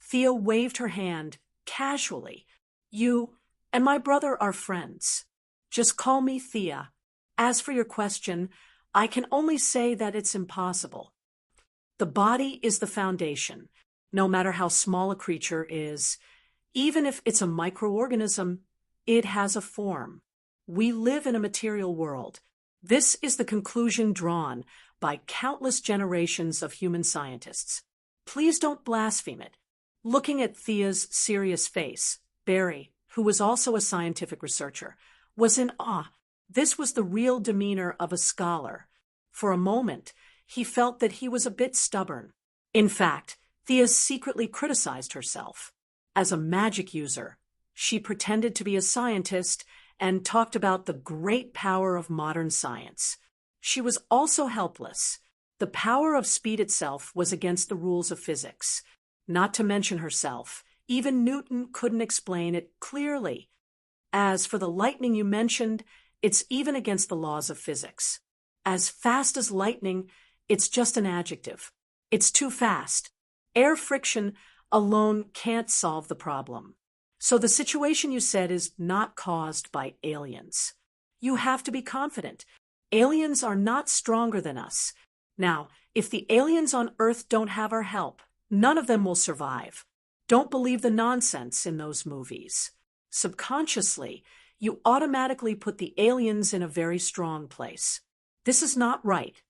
Thea waved her hand casually. "You and my brother are friends. Just call me Thea. As for your question, I can only say that it's impossible. The body is the foundation, no matter how small a creature is. Even if it's a microorganism, it has a form. We live in a material world. This is the conclusion drawn by countless generations of human scientists. Please don't blaspheme it." Looking at Thea's serious face, Barry, who was also a scientific researcher, was in awe. This was the real demeanor of a scholar. For a moment, he felt that he was a bit stubborn. In fact, Thea secretly criticized herself. As a magic user, she pretended to be a scientist and talked about the great power of modern science. She was also helpless. The power of speed itself was against the rules of physics. Not to mention herself, Even Newton couldn't explain it clearly. As for the lightning you mentioned, it's even against the laws of physics. As fast as lightning, it's just an adjective. It's too fast. Air friction alone can't solve the problem. So the situation you said is not caused by aliens. You have to be confident. Aliens are not stronger than us. Now, if the aliens on Earth don't have our help, none of them will survive. Don't believe the nonsense in those movies. Subconsciously, you automatically put the aliens in a very strong place. This is not right.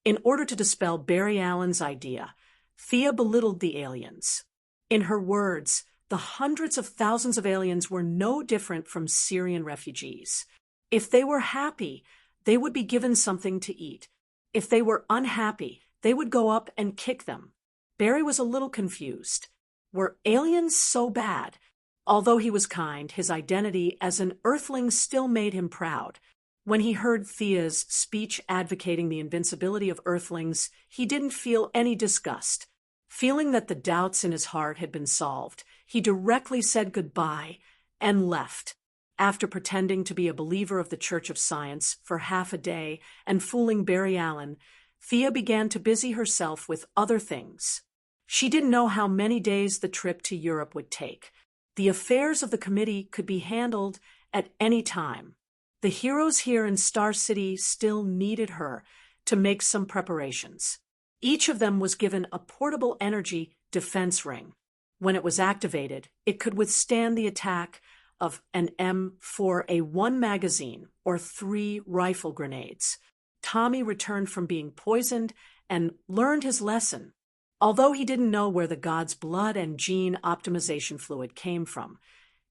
In order to dispel Barry Allen's idea, Thea belittled the aliens. In her words, the hundreds of thousands of aliens were no different from Syrian refugees. If they were happy, they would be given something to eat. If they were unhappy, they would go up and kick them. Barry was a little confused. Were aliens so bad? Although he was kind, his identity as an Earthling still made him proud. When he heard Thea's speech advocating the invincibility of Earthlings, he didn't feel any disgust. Feeling that the doubts in his heart had been solved, he directly said goodbye and left. After pretending to be a believer of the Church of Science for half a day and fooling Barry Allen, Thea began to busy herself with other things. She didn't know how many days the trip to Europe would take. The affairs of the committee could be handled at any time. The heroes here in Star City still needed her to make some preparations. Each of them was given a portable energy defense ring. When it was activated, it could withstand the attack of an M4A1 magazine or 3 rifle grenades. Tommy returned from being poisoned and learned his lesson. Although he didn't know where the god's blood and gene optimization fluid came from,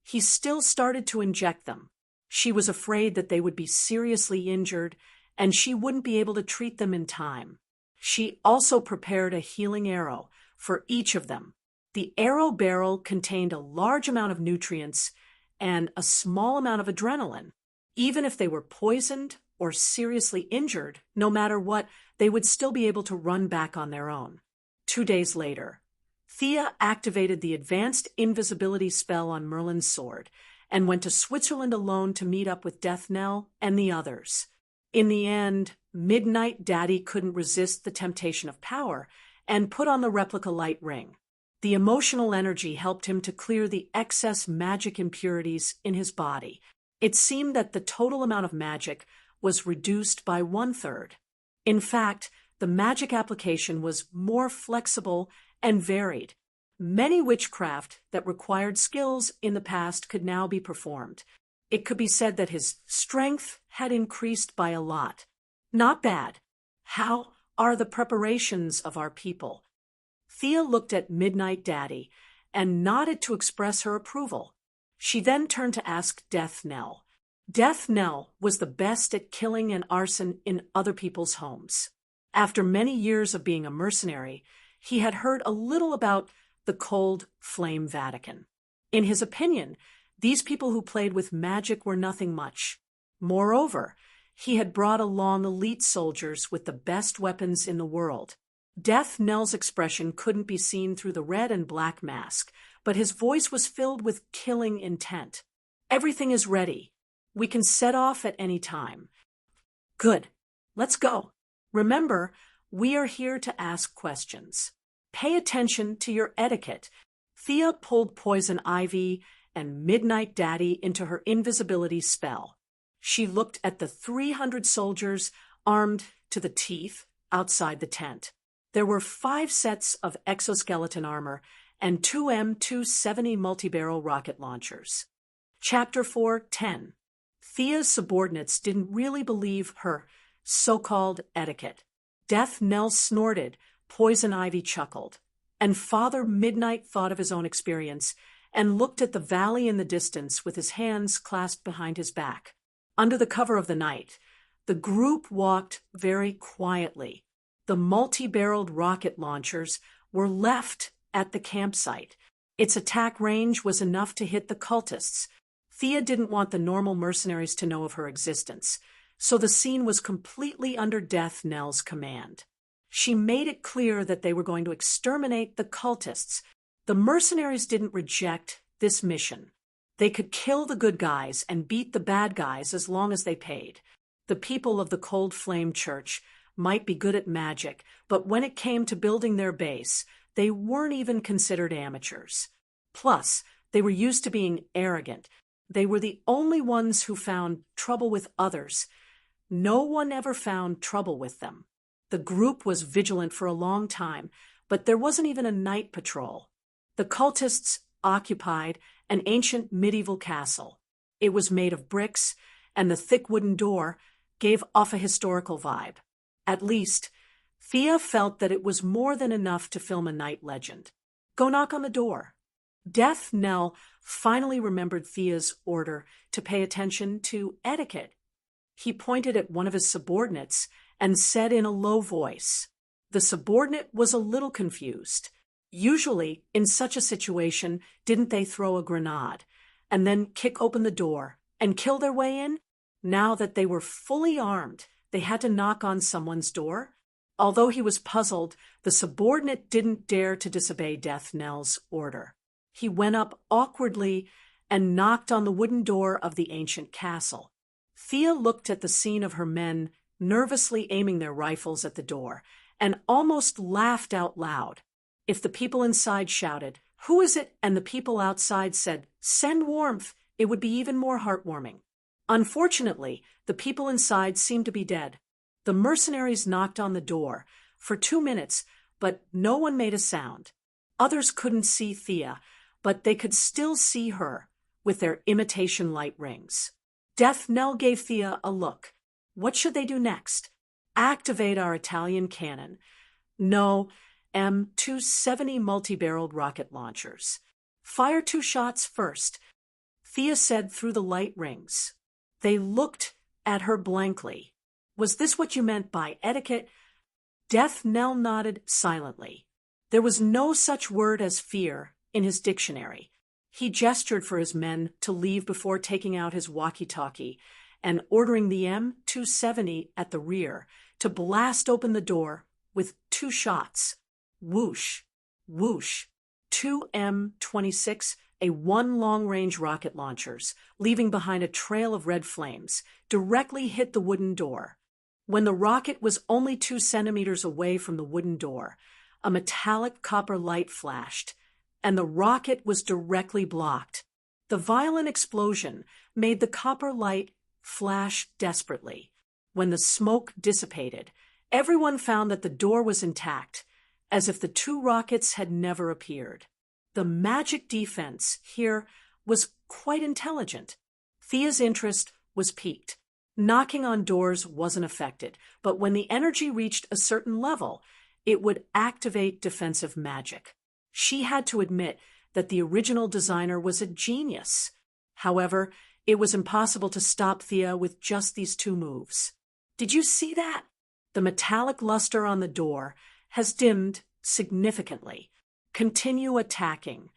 he still started to inject them. She was afraid that they would be seriously injured and she wouldn't be able to treat them in time. She also prepared a healing arrow for each of them. The arrow barrel contained a large amount of nutrients and a small amount of adrenaline. Even if they were poisoned or seriously injured, no matter what, they would still be able to run back on their own. 2 days later, Thea activated the advanced invisibility spell on Merlin's sword and went to Switzerland alone to meet up with Death Knell and the others. In the end, Midnight Daddy couldn't resist the temptation of power and put on the replica light ring. The emotional energy helped him to clear the excess magic impurities in his body. It seemed that the total amount of magic was reduced by 1/3. In fact, the magic application was more flexible and varied. Many witchcraft that required skills in the past could now be performed. It could be said that his strength had increased by a lot. Not bad. How are the preparations of our people? Thea looked at Midnight Daddy and nodded to express her approval. She then turned to ask Death Knell. Death Knell was the best at killing and arson in other people's homes. After many years of being a mercenary, he had heard a little about the Cold Flame Vatican. In his opinion, these people who played with magic were nothing much. Moreover, he had brought along elite soldiers with the best weapons in the world. Death Knell's expression couldn't be seen through the red and black mask, but his voice was filled with killing intent. Everything is ready. We can set off at any time. Good. Let's go. Remember, we are here to ask questions. Pay attention to your etiquette. Thea pulled Poison Ivy and Midnight Daddy into her invisibility spell. She looked at the 300 soldiers armed to the teeth outside the tent. There were 5 sets of exoskeleton armor and 2 M270 multi-barrel rocket launchers. Chapter 4:10. Thea's subordinates didn't really believe her so-called etiquette. Death Knell snorted, Poison Ivy chuckled, and Father Midnight thought of his own experience and looked at the valley in the distance with his hands clasped behind his back. Under the cover of the night, the group walked very quietly. The multi-barreled rocket launchers were left at the campsite. Its attack range was enough to hit the cultists. Thea didn't want the normal mercenaries to know of her existence, so the scene was completely under Death Knell's command. She made it clear that they were going to exterminate the cultists, The mercenaries didn't reject this mission. They could kill the good guys and beat the bad guys as long as they paid. The people of the Cold Flame Church might be good at magic, but when it came to building their base, they weren't even considered amateurs. Plus, they were used to being arrogant. They were the only ones who found trouble with others. No one ever found trouble with them. The group was vigilant for a long time, but there wasn't even a night patrol. The cultists occupied an ancient medieval castle. It was made of bricks, and the thick wooden door gave off a historical vibe. At least, Thea felt that it was more than enough to film a night legend. Go knock on the door. Death Knell finally remembered Thea's order to pay attention to etiquette. He pointed at one of his subordinates and said in a low voice. The subordinate was a little confused. Usually, in such a situation, didn't they throw a grenade and then kick open the door and kill their way in? Now that they were fully armed, they had to knock on someone's door. Although he was puzzled, the subordinate didn't dare to disobey Death Knell's order. He went up awkwardly and knocked on the wooden door of the ancient castle. Thea looked at the scene of her men nervously aiming their rifles at the door and almost laughed out loud. If the people inside shouted, "Who is it?" and the people outside said, "Send warmth," it would be even more heartwarming. Unfortunately, the people inside seemed to be dead. The mercenaries knocked on the door for 2 minutes, but no one made a sound. Others couldn't see Thea, but they could still see her with their imitation light rings. Death Knell gave Thea a look. What should they do next? Activate our Italian cannon. No, M270 multi-barreled rocket launchers. Fire 2 shots first, Thea said through the light rings. They looked at her blankly. Was this what you meant by etiquette? Death Knell nodded silently. There was no such word as fear in his dictionary. He gestured for his men to leave before taking out his walkie-talkie and ordering the M270 at the rear to blast open the door with 2 shots. Whoosh, whoosh. 2 M26, one long-range rocket launchers, leaving behind a trail of red flames, directly hit the wooden door. When the rocket was only 2 centimeters away from the wooden door, a metallic copper light flashed, and the rocket was directly blocked. The violent explosion made the copper light flash desperately. When the smoke dissipated, everyone found that the door was intact, as if the 2 rockets had never appeared. The magic defense here was quite intelligent. Thea's interest was piqued. Knocking on doors wasn't affected, but when the energy reached a certain level, it would activate defensive magic. She had to admit that the original designer was a genius. However, it was impossible to stop Thea with just these 2 moves. Did you see that? The metallic luster on the door has dimmed significantly. Continue attacking.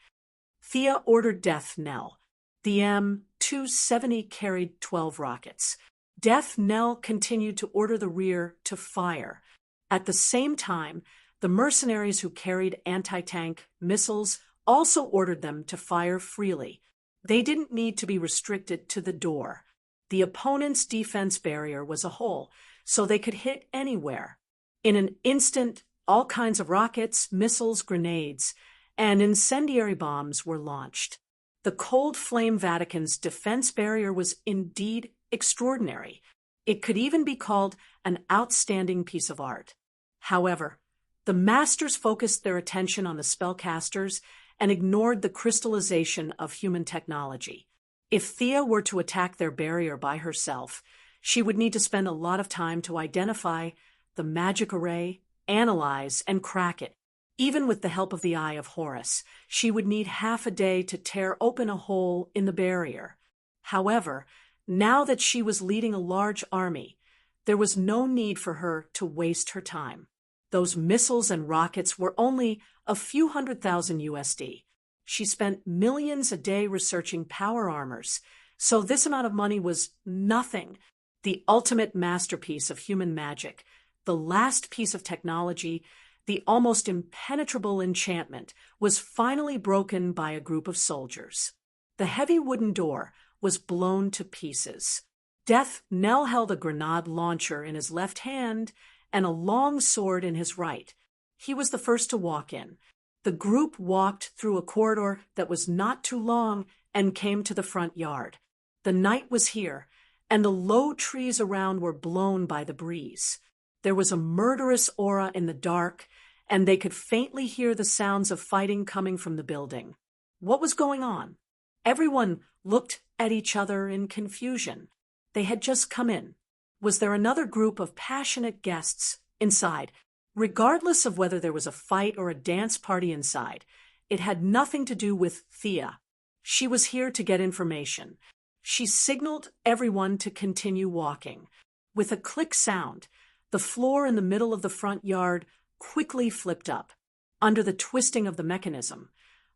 Thea ordered Death Knell. The M270 carried 12 rockets. Death Knell continued to order the rear to fire. At the same time, the mercenaries who carried anti-tank missiles also ordered them to fire freely. They didn't need to be restricted to the door. The opponent's defense barrier was a hole, so they could hit anywhere. In an instant, all kinds of rockets, missiles, grenades, and incendiary bombs were launched. The Cold Flame Vatican's defense barrier was indeed extraordinary. It could even be called an outstanding piece of art. However, the masters focused their attention on the spellcasters and ignored the crystallization of human technology. If Thea were to attack their barrier by herself, she would need to spend a lot of time to identify the magic array, analyze, and crack it. Even with the help of the Eye of Horus, she would need half a day to tear open a hole in the barrier. However, now that she was leading a large army, there was no need for her to waste her time. Those missiles and rockets were only a few $100,000 USD. She spent millions a day researching power armors, so this amount of money was nothing. The ultimate masterpiece of human magic, the last piece of technology the almost impenetrable enchantment, was finally broken by a group of soldiers. The heavy wooden door was blown to pieces. Death Knell held a grenade launcher in his left hand and a long sword in his right. He was the first to walk in. The group walked through a corridor that was not too long and came to the front yard. The night was here, and the low trees around were blown by the breeze. There was a murderous aura in the dark, and they could faintly hear the sounds of fighting coming from the building. What was going on? Everyone looked at each other in confusion. They had just come in. Was there another group of passionate guests inside? Regardless of whether there was a fight or a dance party inside, it had nothing to do with Thea. She was here to get information. She signaled everyone to continue walking. With a click sound, the floor in the middle of the front yard quickly flipped up. Under the twisting of the mechanism,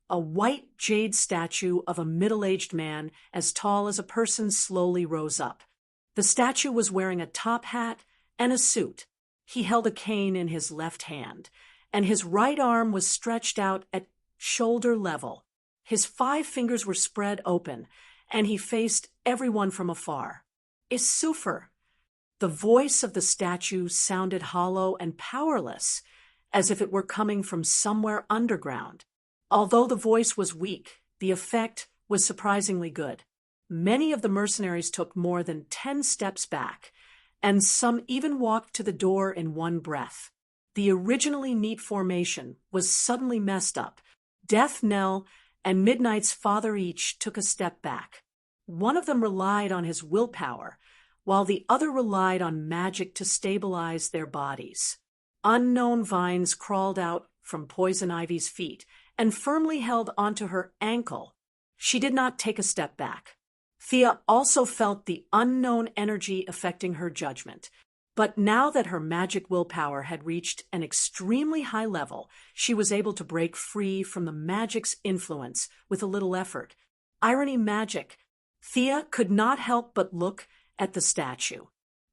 a white jade statue of a middle-aged man as tall as a person slowly rose up. The statue was wearing a top hat and a suit. He held a cane in his left hand, and his right arm was stretched out at shoulder level. His 5 fingers were spread open, and he faced everyone from afar. Isufer. The voice of the statue sounded hollow and powerless, as if it were coming from somewhere underground. Although the voice was weak, the effect was surprisingly good. Many of the mercenaries took more than 10 steps back, and some even walked to the door in one breath. The originally neat formation was suddenly messed up. Death Knell and Midnight's father each took a step back. One of them relied on his willpower, while the other relied on magic to stabilize their bodies. Unknown vines crawled out from Poison Ivy's feet and firmly held onto her ankle. She did not take a step back. Thea also felt the unknown energy affecting her judgment. But now that her magic willpower had reached an extremely high level, she was able to break free from the magic's influence with a little effort. Irony magic. Thea could not help but look at the statue.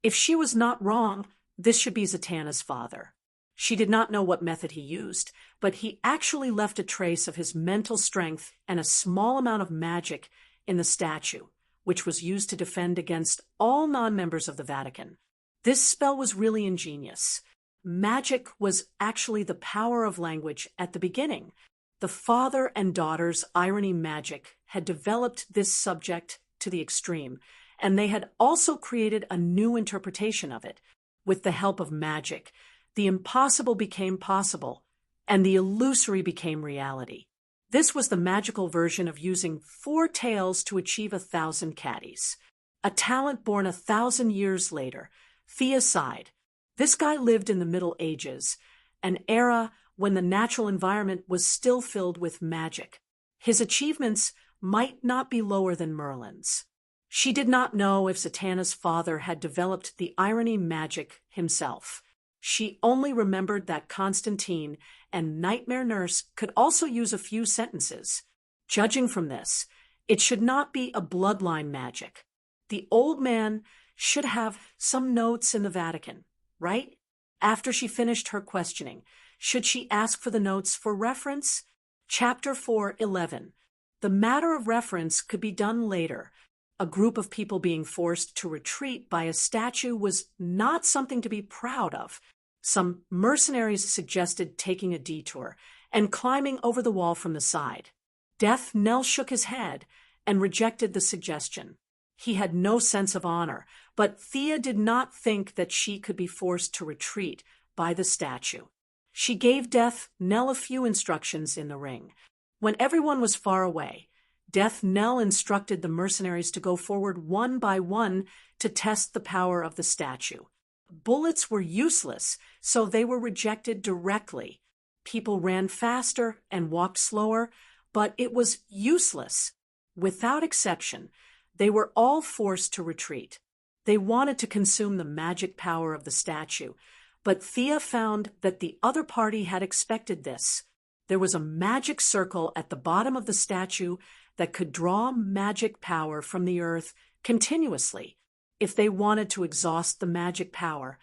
If she was not wrong, this should be Zatanna's father. She did not know what method he used, but he actually left a trace of his mental strength and a small amount of magic in the statue, which was used to defend against all non-members of the Vatican. This spell was really ingenious. Magic was actually the power of language at the beginning. The father and daughter's irony magic had developed this subject to the extreme, and they had also created a new interpretation of it. With the help of magic, the impossible became possible, and the illusory became reality. This was the magical version of using 4 tails to achieve 1,000 caddies. A talent born 1,000 years later. Thea sighed. This guy lived in the Middle Ages, an era when the natural environment was still filled with magic. His achievements might not be lower than Merlin's. She did not know if Zatanna's father had developed the irony magic himself. She only remembered that Constantine and Nightmare Nurse could also use a few sentences. Judging from this, it should not be a bloodline magic. The old man should have some notes in the Vatican, right? After she finished her questioning, should she ask for the notes for reference? Chapter 4:11. The matter of reference could be done later. A group of people being forced to retreat by a statue was not something to be proud of. Some mercenaries suggested taking a detour and climbing over the wall from the side. Death Knell shook his head and rejected the suggestion. He had no sense of honor, but Thea did not think that she could be forced to retreat by the statue. She gave Death Knell a few instructions in the ring. When everyone was far away, Death Knell instructed the mercenaries to go forward one by one to test the power of the statue. Bullets were useless, so they were rejected directly. People ran faster and walked slower, but it was useless. Without exception, they were all forced to retreat. They wanted to consume the magic power of the statue, but Thea found that the other party had expected this. There was a magic circle at the bottom of the statue that could draw magic power from the earth continuously. If they wanted to exhaust the magic power,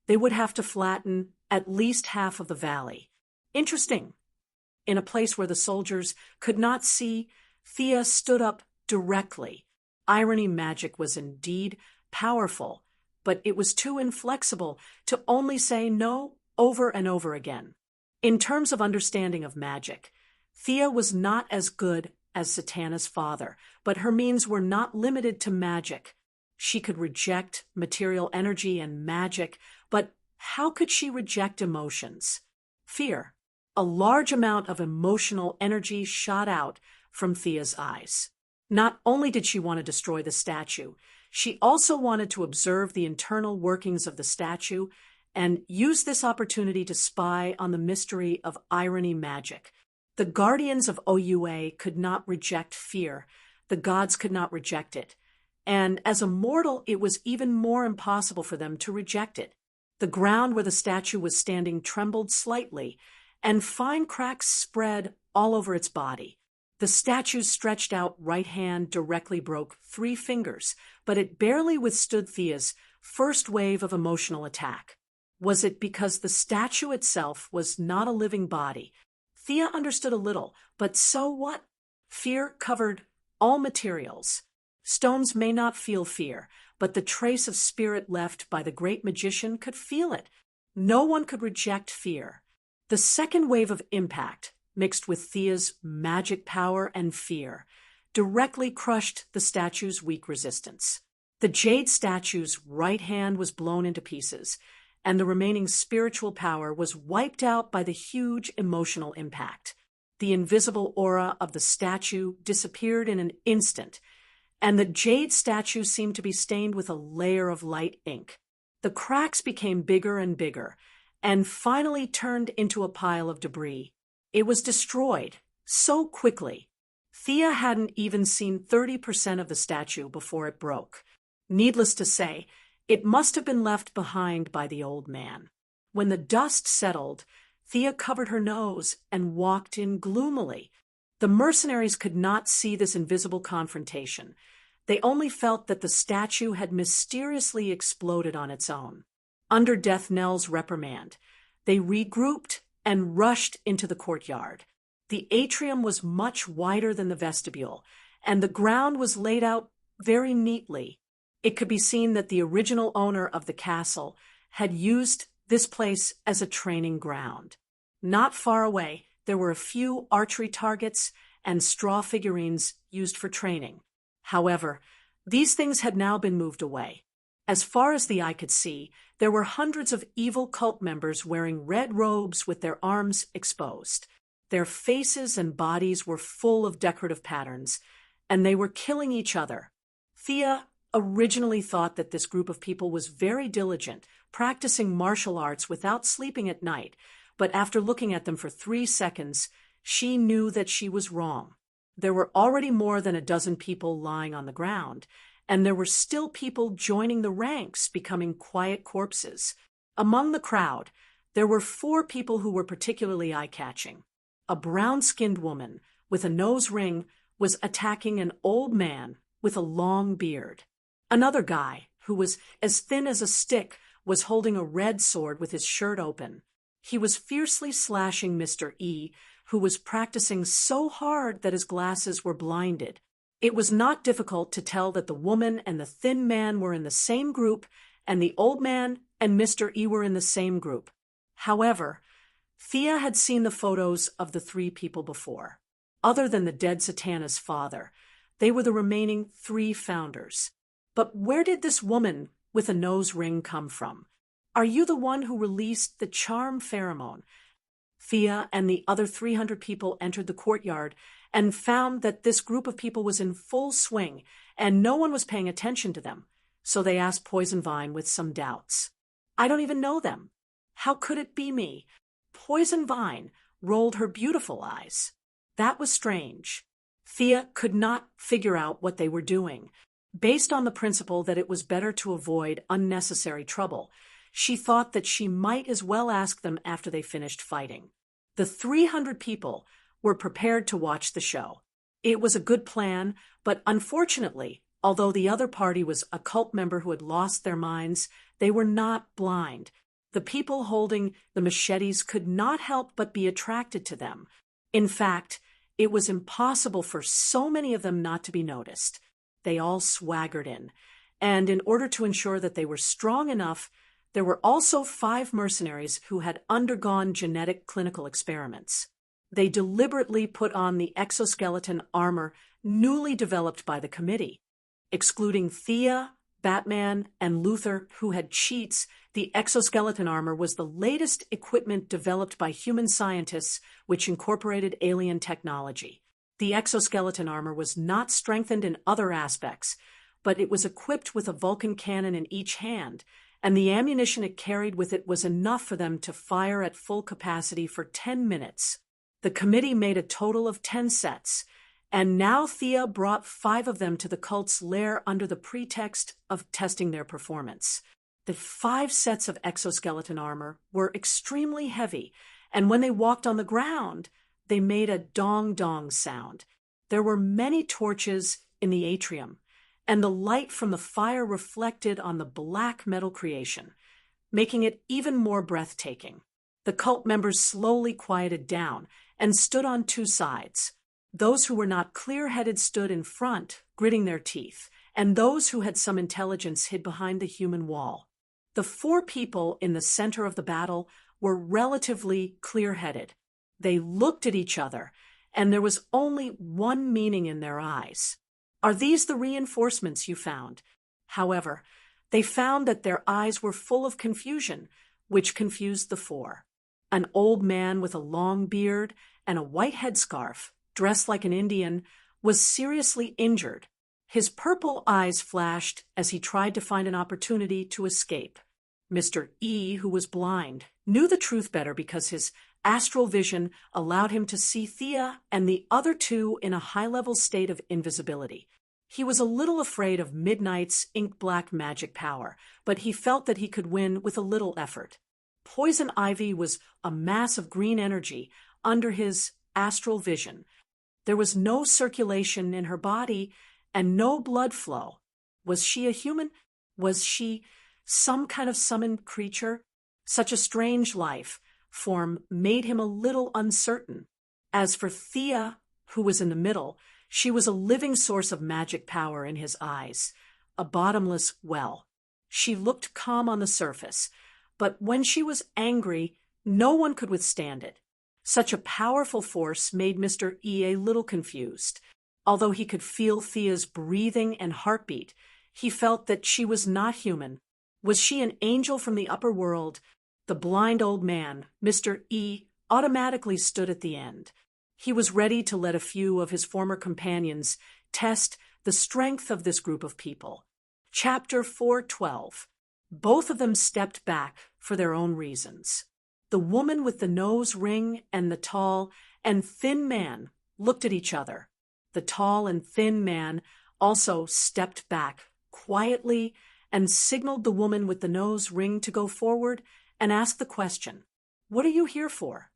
they would have to flatten at least half of the valley. Interesting. In a place where the soldiers could not see, Thea stood up directly. Irony magic was indeed powerful, but it was too inflexible to only say no over and over again. In terms of understanding of magic, Thea was not as good as Satana's father, but her means were not limited to magic. She could reject material energy and magic, but how could she reject emotions? Fear. A large amount of emotional energy shot out from Thea's eyes. Not only did she want to destroy the statue, she also wanted to observe the internal workings of the statue and use this opportunity to spy on the mystery of irony magic. The guardians of OUA could not reject fear. The gods could not reject it. And as a mortal, it was even more impossible for them to reject it. The ground where the statue was standing trembled slightly, and fine cracks spread all over its body. The statue's stretched out right hand directly broke 3 fingers, but it barely withstood Thea's first wave of emotional attack. Was it because the statue itself was not a living body? Thea understood a little, but so what? Fear covered all materials. Stones may not feel fear, but the trace of spirit left by the great magician could feel it. No one could reject fear. The second wave of impact, mixed with Thea's magic power and fear, directly crushed the statue's weak resistance. The jade statue's right hand was blown into pieces, and the remaining spiritual power was wiped out by the huge emotional impact. The invisible aura of the statue disappeared in an instant, and the jade statue seemed to be stained with a layer of light ink. The cracks became bigger and bigger, and finally turned into a pile of debris. It was destroyed so quickly. Thea hadn't even seen 30% of the statue before it broke. Needless to say, it must have been left behind by the old man. When the dust settled, Thea covered her nose and walked in gloomily. The mercenaries could not see this invisible confrontation. They only felt that the statue had mysteriously exploded on its own. Under Death Knell's reprimand, they regrouped and rushed into the courtyard. The atrium was much wider than the vestibule, and the ground was laid out very neatly. It could be seen that the original owner of the castle had used this place as a training ground. Not far away, there were a few archery targets and straw figurines used for training. However, these things had now been moved away. As far as the eye could see, there were hundreds of evil cult members wearing red robes with their arms exposed. Their faces and bodies were full of decorative patterns, and they were killing each other. Thea originally thought that this group of people was very diligent, practicing martial arts without sleeping at night, but after looking at them for 3 seconds, she knew that she was wrong. There were already more than a dozen people lying on the ground, and there were still people joining the ranks, becoming quiet corpses. Among the crowd, there were 4 people who were particularly eye-catching. A brown-skinned woman with a nose ring was attacking an old man with a long beard. Another guy, who was as thin as a stick, was holding a red sword with his shirt open. He was fiercely slashing Mr. E, who was practicing so hard that his glasses were blinded. It was not difficult to tell that the woman and the thin man were in the same group, and the old man and Mr. E were in the same group. However, Thea had seen the photos of the 3 people before. Other than the dead Satana's father, they were the remaining 3 founders. But where did this woman with a nose ring come from? Are you the one who released the charm pheromone? Thea and the other 300 people entered the courtyard and found that this group of people was in full swing and no one was paying attention to them. So they asked Poison Vine with some doubts. I don't even know them. How could it be me? Poison Vine rolled her beautiful eyes. That was strange. Thea could not figure out what they were doing. Based on the principle that it was better to avoid unnecessary trouble, she thought that she might as well ask them after they finished fighting. The 300 people were prepared to watch the show. It was a good plan, but unfortunately, although the other party was a cult member who had lost their minds, they were not blind. The people holding the machetes could not help but be attracted to them. In fact, it was impossible for so many of them not to be noticed. They all swaggered in, and in order to ensure that they were strong enough, there were also 5 mercenaries who had undergone genetic clinical experiments. They deliberately put on the exoskeleton armor newly developed by the committee. Excluding Thea, Batman, and Luther, who had cheats, the exoskeleton armor was the latest equipment developed by human scientists which incorporated alien technology. The exoskeleton armor was not strengthened in other aspects, but it was equipped with a Vulcan cannon in each hand, and the ammunition it carried with it was enough for them to fire at full capacity for 10 minutes. The committee made a total of 10 sets, and now Thea brought 5 of them to the cult's lair under the pretext of testing their performance. The 5 sets of exoskeleton armor were extremely heavy, and when they walked on the ground, they made a dong-dong sound. There were many torches in the atrium, and the light from the fire reflected on the black metal creation, making it even more breathtaking. The cult members slowly quieted down and stood on 2 sides. Those who were not clear-headed stood in front, gritting their teeth, and those who had some intelligence hid behind the human wall. The 4 people in the center of the battle were relatively clear-headed. They looked at each other, and there was only one meaning in their eyes. Are these the reinforcements you found? However, they found that their eyes were full of confusion, which confused the 4. An old man with a long beard and a white headscarf, dressed like an Indian, was seriously injured. His purple eyes flashed as he tried to find an opportunity to escape. Mr. E, who was blind, knew the truth better because his astral vision allowed him to see Thea and the other 2 in a high-level state of invisibility. He was a little afraid of Midnight's ink-black magic power, but he felt that he could win with a little effort. Poison Ivy was a mass of green energy under his astral vision. There was no circulation in her body and no blood flow. Was she a human? Was she some kind of summoned creature? Such a strange life form made him a little uncertain. As for Thea, who was in the middle, she was a living source of magic power in his eyes, a bottomless well. She looked calm on the surface, but when she was angry, no one could withstand it. Such a powerful force made Mr. E a little confused. Although he could feel Thea's breathing and heartbeat, he felt that she was not human. Was she an angel from the upper world? The blind old man, Mr. E, automatically stood at the end. He was ready to let a few of his former companions test the strength of this group of people. Chapter 412. Both of them stepped back for their own reasons. The woman with the nose ring and the tall and thin man looked at each other. The tall and thin man also stepped back quietly and signaled the woman with the nose ring to go forward and ask the question, "What are you here for?"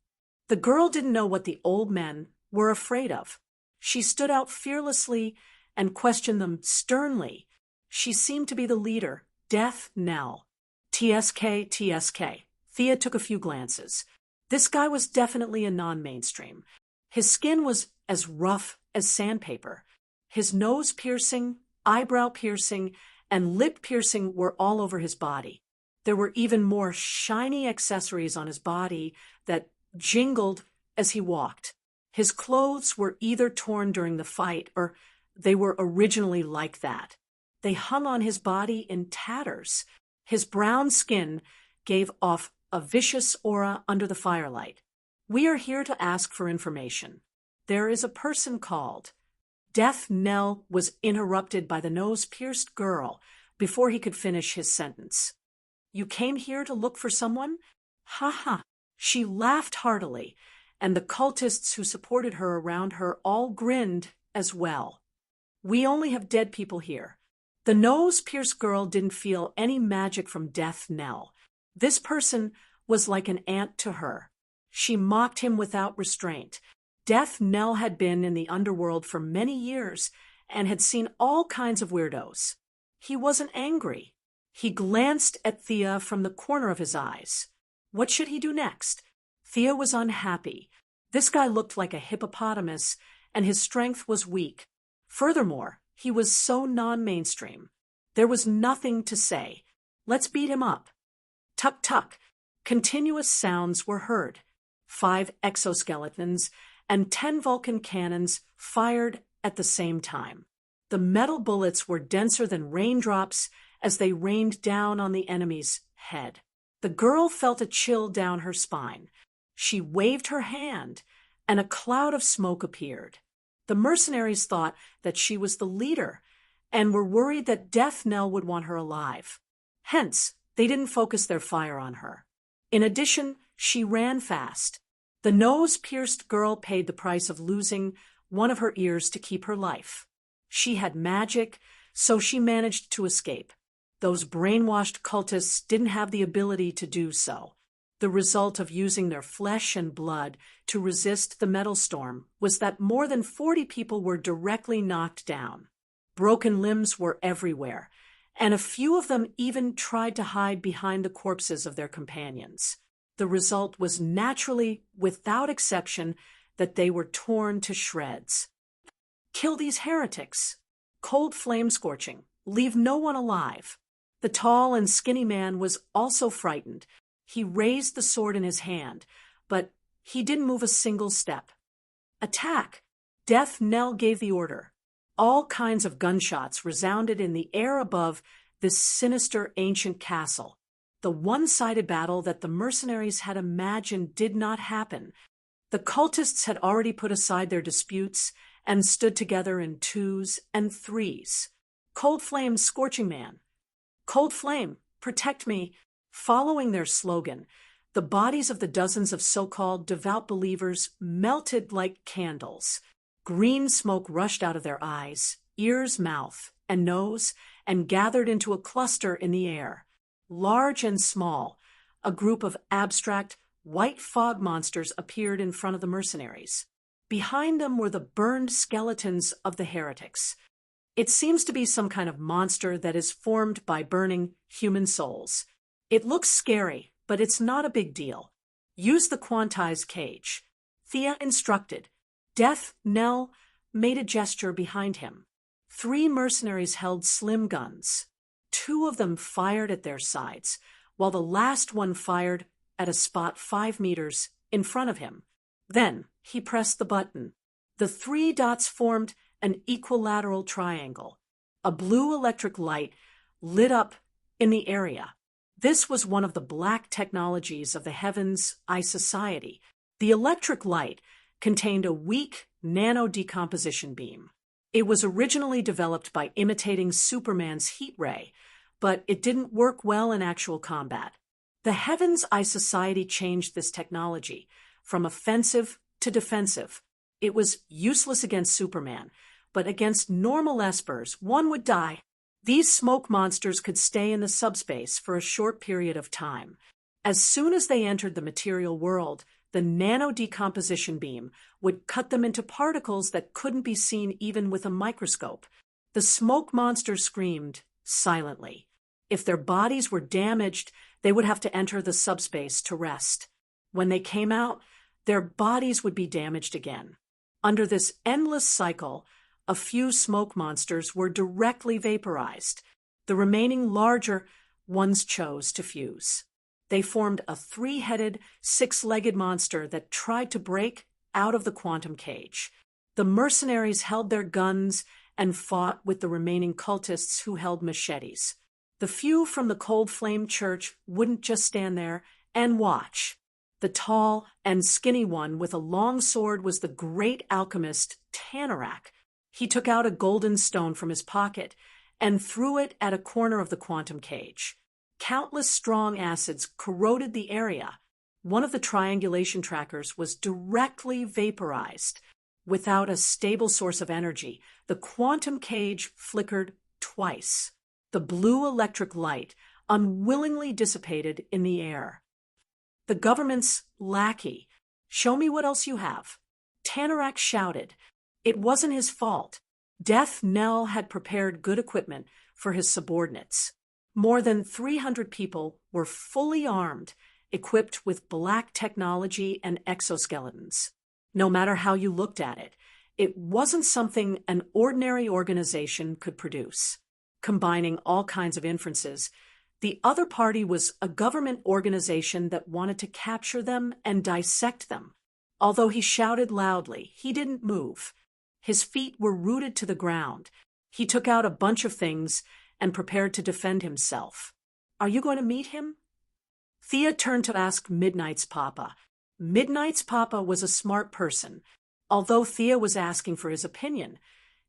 The girl didn't know what the old men were afraid of. She stood out fearlessly and questioned them sternly. She seemed to be the leader, Death Knell. TSK, TSK. Thea took a few glances. This guy was definitely a non-mainstream. His skin was as rough as sandpaper. His nose piercing, eyebrow piercing, and lip piercing were all over his body. There were even more shiny accessories on his body that jingled as he walked. His clothes were either torn during the fight or they were originally like that. They hung on his body in tatters. His brown skin gave off a vicious aura under the firelight. "We are here to ask for information. There is a person called." Death Knell was interrupted by the nose-pierced girl before he could finish his sentence. "You came here to look for someone?" "Ha ha." She laughed heartily, and the cultists who supported her around her all grinned as well. "We only have dead people here." The nose-pierced girl didn't feel any magic from Death Knell. This person was like an aunt to her. She mocked him without restraint. Death Knell had been in the underworld for many years and had seen all kinds of weirdos. He wasn't angry. He glanced at Thea from the corner of his eyes. What should he do next? Thea was unhappy. This guy looked like a hippopotamus, and his strength was weak. Furthermore, he was so non-mainstream. There was nothing to say. Let's beat him up. Tuck tuck. Continuous sounds were heard. 5 exoskeletons and 10 Vulcan cannons fired at the same time. The metal bullets were denser than raindrops as they rained down on the enemy's head. The girl felt a chill down her spine. She waved her hand, and a cloud of smoke appeared. The mercenaries thought that she was the leader and were worried that Death Knell would want her alive. Hence, they didn't focus their fire on her. In addition, she ran fast. The nose-pierced girl paid the price of losing one of her ears to keep her life. She had magic, so she managed to escape. Those brainwashed cultists didn't have the ability to do so. The result of using their flesh and blood to resist the metal storm was that more than 40 people were directly knocked down. Broken limbs were everywhere, and a few of them even tried to hide behind the corpses of their companions. The result was naturally, without exception, that they were torn to shreds. Kill these heretics. Cold flame scorching. Leave no one alive. The tall and skinny man was also frightened. He raised the sword in his hand, but he didn't move a single step. Attack! Death Knell gave the order. All kinds of gunshots resounded in the air above this sinister ancient castle. The one-sided battle that the mercenaries had imagined did not happen. The cultists had already put aside their disputes and stood together in 2s and 3s. Cold Flame, Scorching Man. Cold Flame, protect me. Following their slogan, the bodies of the dozens of so-called devout believers melted like candles. Green smoke rushed out of their eyes, ears, mouth, and nose, and gathered into a cluster in the air. Large and small, a group of abstract, white fog monsters appeared in front of the mercenaries. Behind them were the burned skeletons of the heretics. It seems to be some kind of monster that is formed by burning human souls. It looks scary, but it's not a big deal. Use the quantized cage. Thea instructed. Death Knell made a gesture behind him. 3 mercenaries held slim guns. 2 of them fired at their sides, while the last one fired at a spot 5 meters in front of him. Then he pressed the button. The 3 dots formed an equilateral triangle. A blue electric light lit up in the area. This was one of the black technologies of the Heavens Eye Society. The electric light contained a weak nano-decomposition beam. It was originally developed by imitating Superman's heat ray, but it didn't work well in actual combat. The Heavens Eye Society changed this technology from offensive to defensive. It was useless against Superman, but against normal espers, one would die. These smoke monsters could stay in the subspace for a short period of time. As soon as they entered the material world, the nano-decomposition beam would cut them into particles that couldn't be seen even with a microscope. The smoke monsters screamed silently. If their bodies were damaged, they would have to enter the subspace to rest. When they came out, their bodies would be damaged again. Under this endless cycle, a few smoke monsters were directly vaporized. The remaining larger ones chose to fuse. They formed a 3-headed, 6-legged monster that tried to break out of the quantum cage. The mercenaries held their guns and fought with the remaining cultists who held machetes. The few from the Cold Flame Church wouldn't just stand there and watch. The tall and skinny one with a long sword was the great alchemist Tanarak. He took out a golden stone from his pocket and threw it at a corner of the quantum cage. Countless strong acids corroded the area. One of the triangulation trackers was directly vaporized. Without a stable source of energy, the quantum cage flickered twice. The blue electric light unwillingly dissipated in the air. The government's lackey. Show me what else you have. Tanarak shouted. It wasn't his fault. Death Knell had prepared good equipment for his subordinates. More than 300 people were fully armed, equipped with black technology and exoskeletons. No matter how you looked at it, it wasn't something an ordinary organization could produce. Combining all kinds of inferences, the other party was a government organization that wanted to capture them and dissect them. Although he shouted loudly, he didn't move. His feet were rooted to the ground. He took out a bunch of things and prepared to defend himself. "Are you going to meet him?" Thea turned to ask Midnight's papa. Midnight's papa was a smart person. Although Thea was asking for his opinion,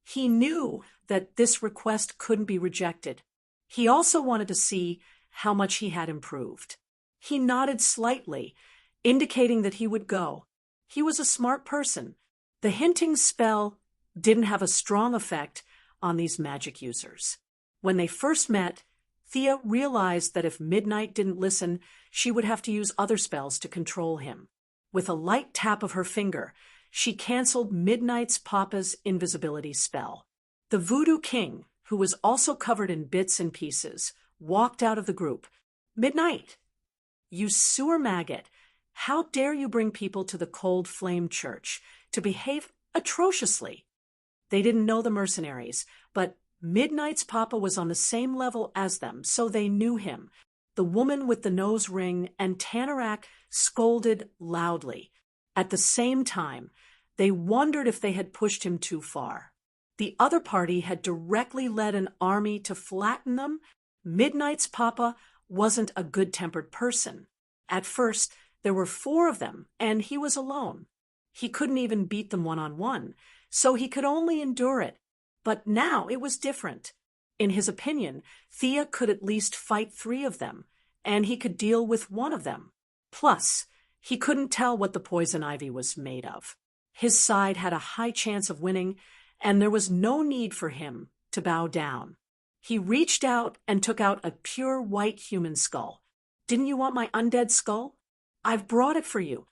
he knew that this request couldn't be rejected. He also wanted to see how much he had improved. He nodded slightly, indicating that he would go. He was a smart person. The hinting spell didn't have a strong effect on these magic users. When they first met, Thea realized that if Midnight didn't listen, she would have to use other spells to control him. With a light tap of her finger, she canceled Midnight's papa's invisibility spell. The Voodoo King, who was also covered in bits and pieces, walked out of the group. "Midnight, you sewer maggot, how dare you bring people to the Cold Flame Church to behave atrociously?" They didn't know the mercenaries, but Midnight's papa was on the same level as them, so they knew him. The woman with the nose ring and Tanarak scolded loudly. At the same time, they wondered if they had pushed him too far. The other party had directly led an army to flatten them. Midnight's papa wasn't a good-tempered person. At first, there were 4 of them, and he was alone. He couldn't even beat them one-on-one, so he could only endure it. But now it was different. In his opinion, Thea could at least fight 3 of them, and he could deal with 1 of them. Plus, he couldn't tell what the poison ivy was made of. His side had a high chance of winning, and there was no need for him to bow down. He reached out and took out a pure white human skull. "Didn't you want my undead skull? I've brought it for you."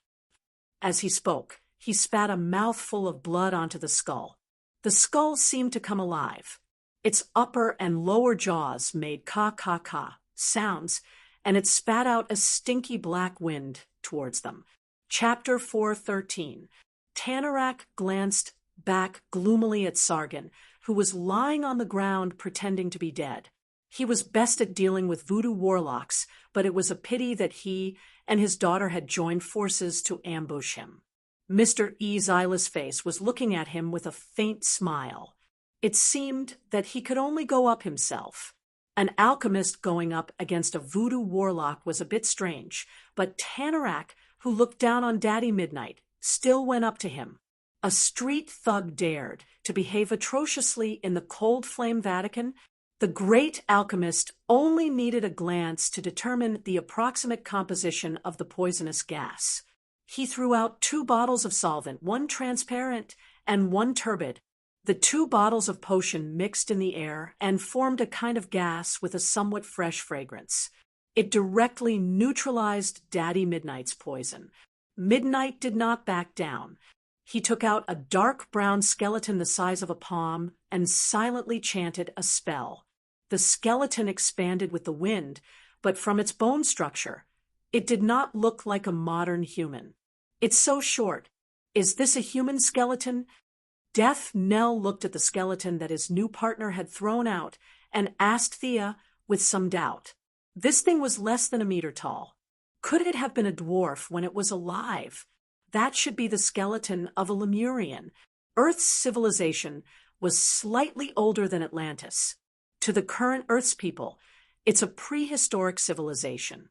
As he spoke, he spat a mouthful of blood onto the skull. The skull seemed to come alive. Its upper and lower jaws made ka-ka-ka sounds, and it spat out a stinky black wind towards them. Chapter 413. Tanarak glanced back gloomily at Sargon, who was lying on the ground pretending to be dead. He was best at dealing with voodoo warlocks, but it was a pity that he and his daughter had joined forces to ambush him. Mr. E. Zyla's face was looking at him with a faint smile. It seemed that he could only go up himself. An alchemist going up against a voodoo warlock was a bit strange, but Tanarak, who looked down on Daddy Midnight, still went up to him. A street thug dared to behave atrociously in the Cold Flame Vatican. The great alchemist only needed a glance to determine the approximate composition of the poisonous gas. He threw out 2 bottles of solvent, 1 transparent and 1 turbid. The 2 bottles of potion mixed in the air and formed a kind of gas with a somewhat fresh fragrance. It directly neutralized Daddy Midnight's poison. Midnight did not back down. He took out a dark brown skeleton the size of a palm and silently chanted a spell. The skeleton expanded with the wind, but from its bone structure, it did not look like a modern human. "It's so short. Is this a human skeleton?" Death Nell looked at the skeleton that his new partner had thrown out and asked Thea with some doubt. This thing was less than a meter tall. Could it have been a dwarf when it was alive? That should be the skeleton of a Lemurian. Earth's civilization was slightly older than Atlantis. To the current Earth's people, it's a prehistoric civilization.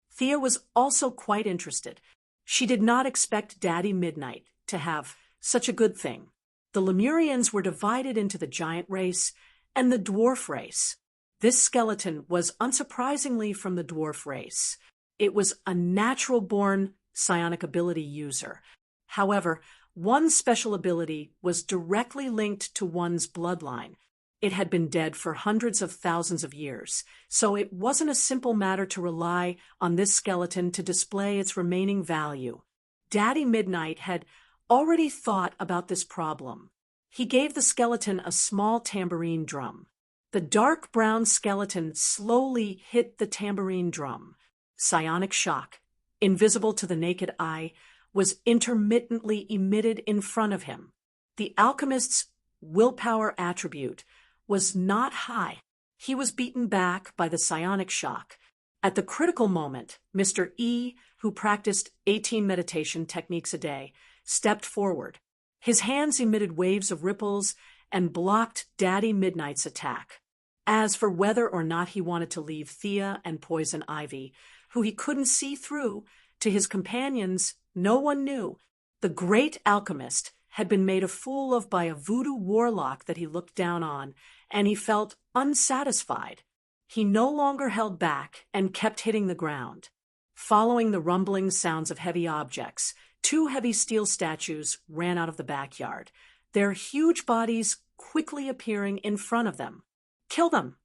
Thea was also quite interested. She did not expect Daddy Midnight to have such a good thing. The Lemurians were divided into the giant race and the dwarf race. This skeleton was unsurprisingly from the dwarf race. It was a natural-born psionic ability user. However, one special ability was directly linked to one's bloodline. It had been dead for hundreds of thousands of years, so it wasn't a simple matter to rely on this skeleton to display its remaining value. Daddy Midnight had already thought about this problem. He gave the skeleton a small tambourine drum. The dark brown skeleton slowly hit the tambourine drum. Psionic shock, invisible to the naked eye, was intermittently emitted in front of him. The alchemist's willpower attribute was not high. He was beaten back by the psionic shock. At the critical moment, Mr. E, who practiced 18 meditation techniques a day, stepped forward. His hands emitted waves of ripples and blocked Daddy Midnight's attack. As for whether or not he wanted to leave Thea and Poison Ivy, who he couldn't see through, to his companions, no one knew. The great alchemist had been made a fool of by a voodoo warlock that he looked down on, and he felt unsatisfied. He no longer held back and kept hitting the ground. Following the rumbling sounds of heavy objects, 2 heavy steel statues ran out of the backyard, their huge bodies quickly appearing in front of them. "Kill them!"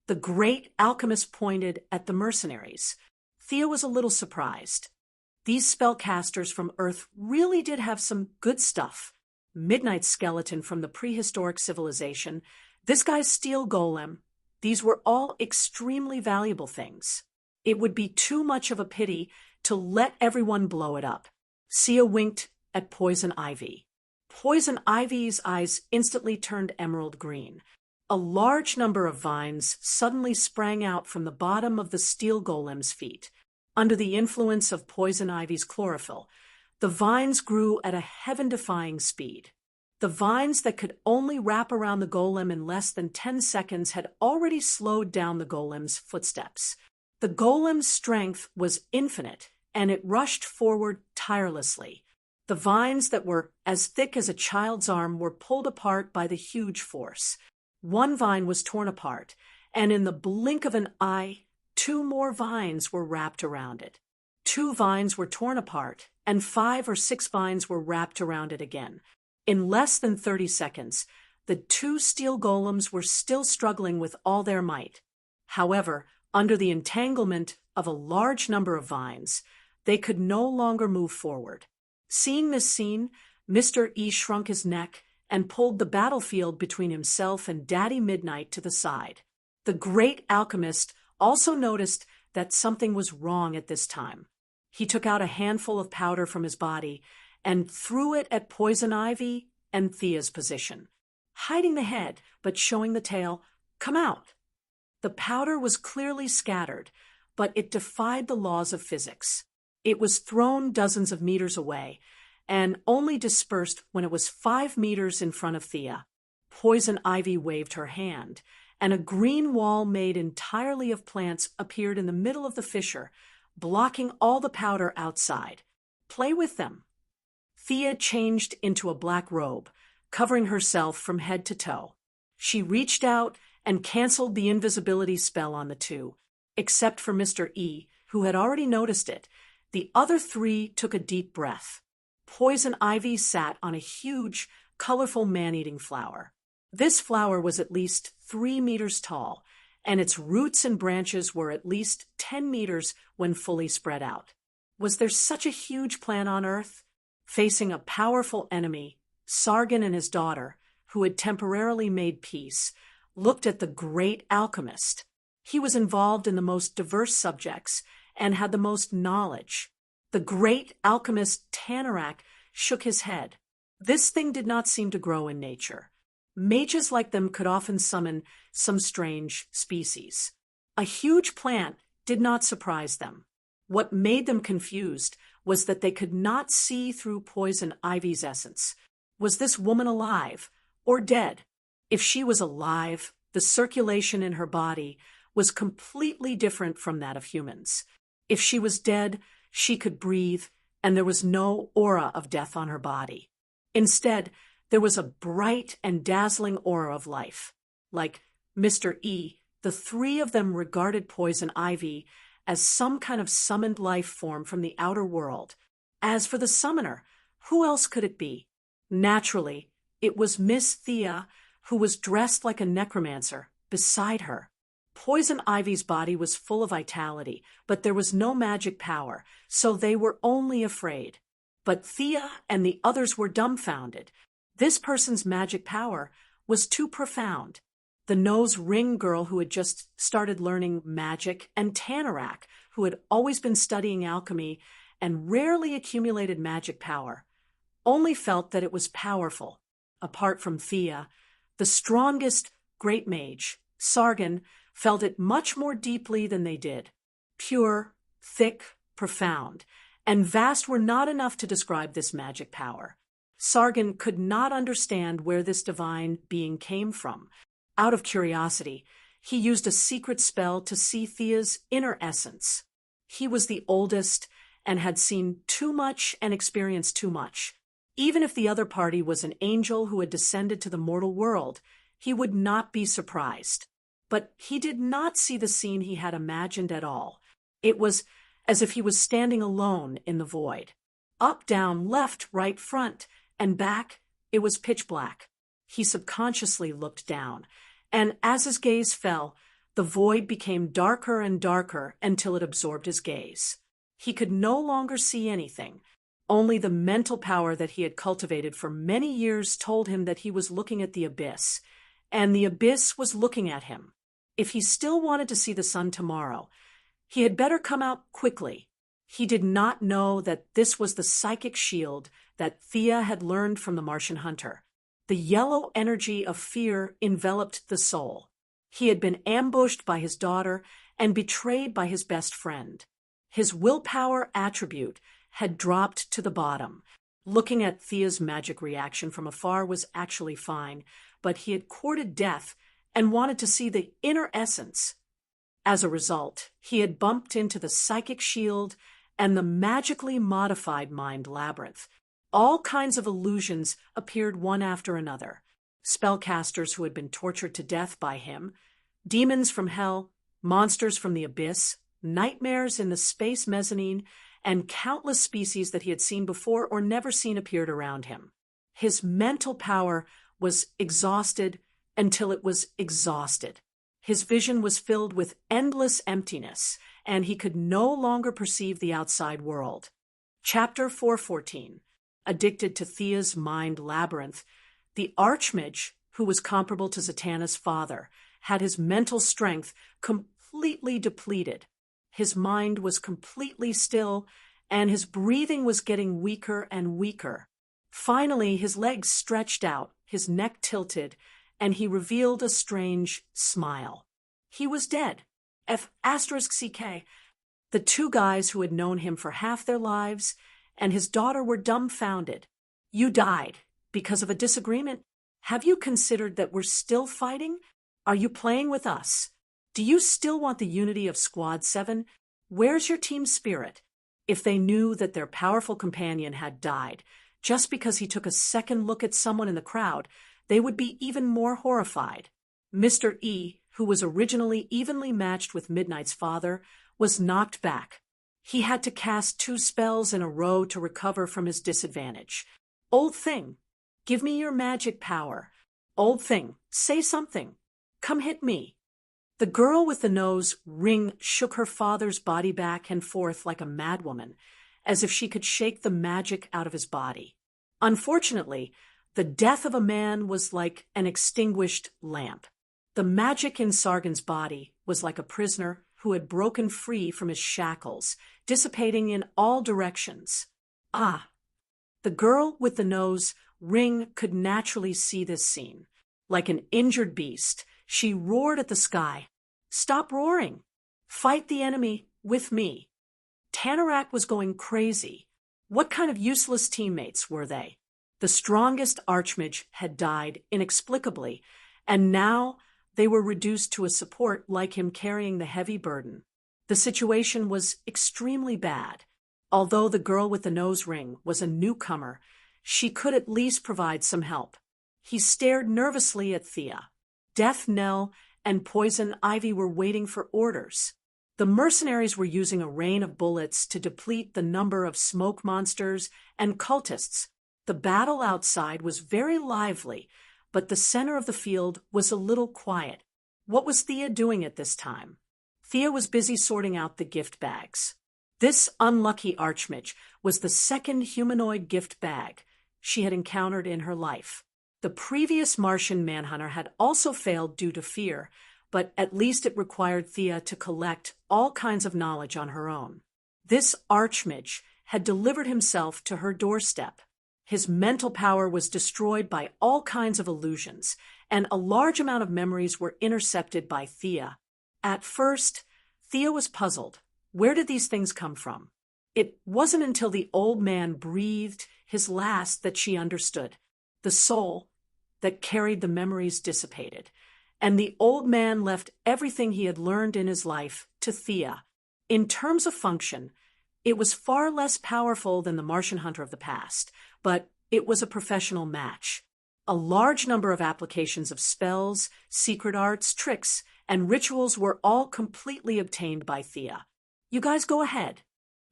The great alchemist pointed at the mercenaries. Thea was a little surprised. These spellcasters from Earth really did have some good stuff. Midnight's skeleton from the prehistoric civilization, this guy's steel golem, these were all extremely valuable things. It would be too much of a pity to let everyone blow it up. Sia winked at Poison Ivy. Poison Ivy's eyes instantly turned emerald green. A large number of vines suddenly sprang out from the bottom of the steel golem's feet. Under the influence of Poison Ivy's chlorophyll, the vines grew at a heaven-defying speed. The vines that could only wrap around the golem in less than 10 seconds had already slowed down the golem's footsteps. The golem's strength was infinite, and it rushed forward tirelessly. The vines that were as thick as a child's arm were pulled apart by the huge force. One vine was torn apart, and in the blink of an eye, 2 more vines were wrapped around it. 2 vines were torn apart, and 5 or 6 vines were wrapped around it again. In less than 30 seconds, the 2 steel golems were still struggling with all their might. However, under the entanglement of a large number of vines, they could no longer move forward. Seeing this scene, Mr. E shrunk his neck and pulled the battlefield between himself and Daddy Midnight to the side. The great alchemist also noticed that something was wrong at this time. He took out a handful of powder from his body and threw it at Poison Ivy and Thea's position. Hiding the head, but showing the tail, "Come out!" The powder was clearly scattered, but it defied the laws of physics. It was thrown dozens of meters away, and only dispersed when it was 5 meters in front of Thea. Poison Ivy waved her hand, and a green wall made entirely of plants appeared in the middle of the fissure, blocking all the powder outside. "Play with them." Thea changed into a black robe, covering herself from head to toe. She reached out and canceled the invisibility spell on the 2, except for Mr. E, who had already noticed it. The other 3 took a deep breath. Poison Ivy sat on a huge, colorful man-eating flower. This flower was at least 3 meters tall, and its roots and branches were at least 10 meters when fully spread out. Was there such a huge plant on Earth? Facing a powerful enemy, Sargon and his daughter, who had temporarily made peace, looked at the great alchemist. He was involved in the most diverse subjects and had the most knowledge. The great alchemist Tanarak shook his head. This thing did not seem to grow in nature. Mages like them could often summon some strange species. A huge plant did not surprise them. What made them confused was that they could not see through Poison Ivy's essence. Was this woman alive or dead? If she was alive, the circulation in her body was completely different from that of humans. If she was dead, she could breathe, and there was no aura of death on her body. Instead, there was a bright and dazzling aura of life. Like Mr. E, the 3 of them regarded Poison Ivy as some kind of summoned life form from the outer world. As for the summoner, who else could it be? Naturally, it was Miss Thea, who was dressed like a necromancer, beside her. Poison Ivy's body was full of vitality, but there was no magic power, so they were only afraid. But Thea and the others were dumbfounded. This person's magic power was too profound. the nose ring girl who had just started learning magic, and Tanarak, who had always been studying alchemy and rarely accumulated magic power, only felt that it was powerful. Apart from Thea, the strongest great mage, Sargon, felt it much more deeply than they did. Pure, thick, profound, and vast were not enough to describe this magic power. Sargon could not understand where this divine being came from. Out of curiosity, he used a secret spell to see Thea's inner essence. He was the oldest and had seen too much and experienced too much. Even if the other party was an angel who had descended to the mortal world, he would not be surprised. But he did not see the scene he had imagined at all. It was as if he was standing alone in the void. Up, down, left, right, front, and back, it was pitch black. He subconsciously looked down, and as his gaze fell, the void became darker and darker until it absorbed his gaze. He could no longer see anything. Only the mental power that he had cultivated for many years told him that he was looking at the abyss, and the abyss was looking at him. If he still wanted to see the sun tomorrow, he had better come out quickly. He did not know that this was the psychic shield that Thea had learned from the Martian hunter. The yellow energy of fear enveloped the soul. He had been ambushed by his daughter and betrayed by his best friend. His willpower attribute had dropped to the bottom. Looking at Thea's magic reaction from afar was actually fine, but he had courted death and wanted to see the inner essence. As a result, he had bumped into the psychic shield and the magically modified mind labyrinth. All kinds of illusions appeared one after another. Spellcasters who had been tortured to death by him, demons from hell, monsters from the abyss, nightmares in the space mezzanine, and countless species that he had seen before or never seen appeared around him. His mental power was exhausted until it was exhausted. His vision was filled with endless emptiness, and he could no longer perceive the outside world. Chapter 414. Addicted to Thea's mind labyrinth, the Archmage, who was comparable to Zatanna's father, had his mental strength completely depleted. His mind was completely still, and his breathing was getting weaker and weaker. Finally, his legs stretched out, his neck tilted, and he revealed a strange smile. He was dead. F***CK. The two guys who had known him for half their lives and his daughter were dumbfounded. You died because of a disagreement? Have you considered that we're still fighting? Are you playing with us? Do you still want the unity of Squad 7? Where's your team spirit? If they knew that their powerful companion had died just because he took a second look at someone in the crowd, they would be even more horrified. Mr. E, who was originally evenly matched with Midnight's father, was knocked back. He had to cast 2 spells in a row to recover from his disadvantage. Old thing, give me your magic power. Old thing, say something. Come hit me. The girl with the nose ring shook her father's body back and forth like a madwoman, as if she could shake the magic out of his body. Unfortunately, the death of a man was like an extinguished lamp. The magic in Sargon's body was like a prisoner who had broken free from his shackles, dissipating in all directions. Ah! The girl with the nose ring could naturally see this scene. Like an injured beast, she roared at the sky. Stop roaring! Fight the enemy with me. Tanarak was going crazy. What kind of useless teammates were they? The strongest Archmage had died inexplicably, and now they were reduced to a support like him carrying the heavy burden. The situation was extremely bad. Although the girl with the nose ring was a newcomer, she could at least provide some help. He stared nervously at Thea. Death Knell and Poison Ivy were waiting for orders. The mercenaries were using a rain of bullets to deplete the number of smoke monsters and cultists. The battle outside was very lively, but the center of the field was a little quiet. What was Thea doing at this time? Thea was busy sorting out the gift bags. This unlucky Archmage was the second humanoid gift bag she had encountered in her life. The previous Martian manhunter had also failed due to fear, but at least it required Thea to collect all kinds of knowledge on her own. This archmage had delivered himself to her doorstep. His mental power was destroyed by all kinds of illusions, and a large amount of memories were intercepted by Thea. At first, Thea was puzzled. Where did these things come from? It wasn't until the old man breathed his last that she understood. The soul that carried the memories dissipated, and the old man left everything he had learned in his life to Thea. In terms of function, it was far less powerful than the Martian hunter of the past, but it was a professional match. A large number of applications of spells, secret arts, tricks, and rituals were all completely obtained by Thea. You guys go ahead.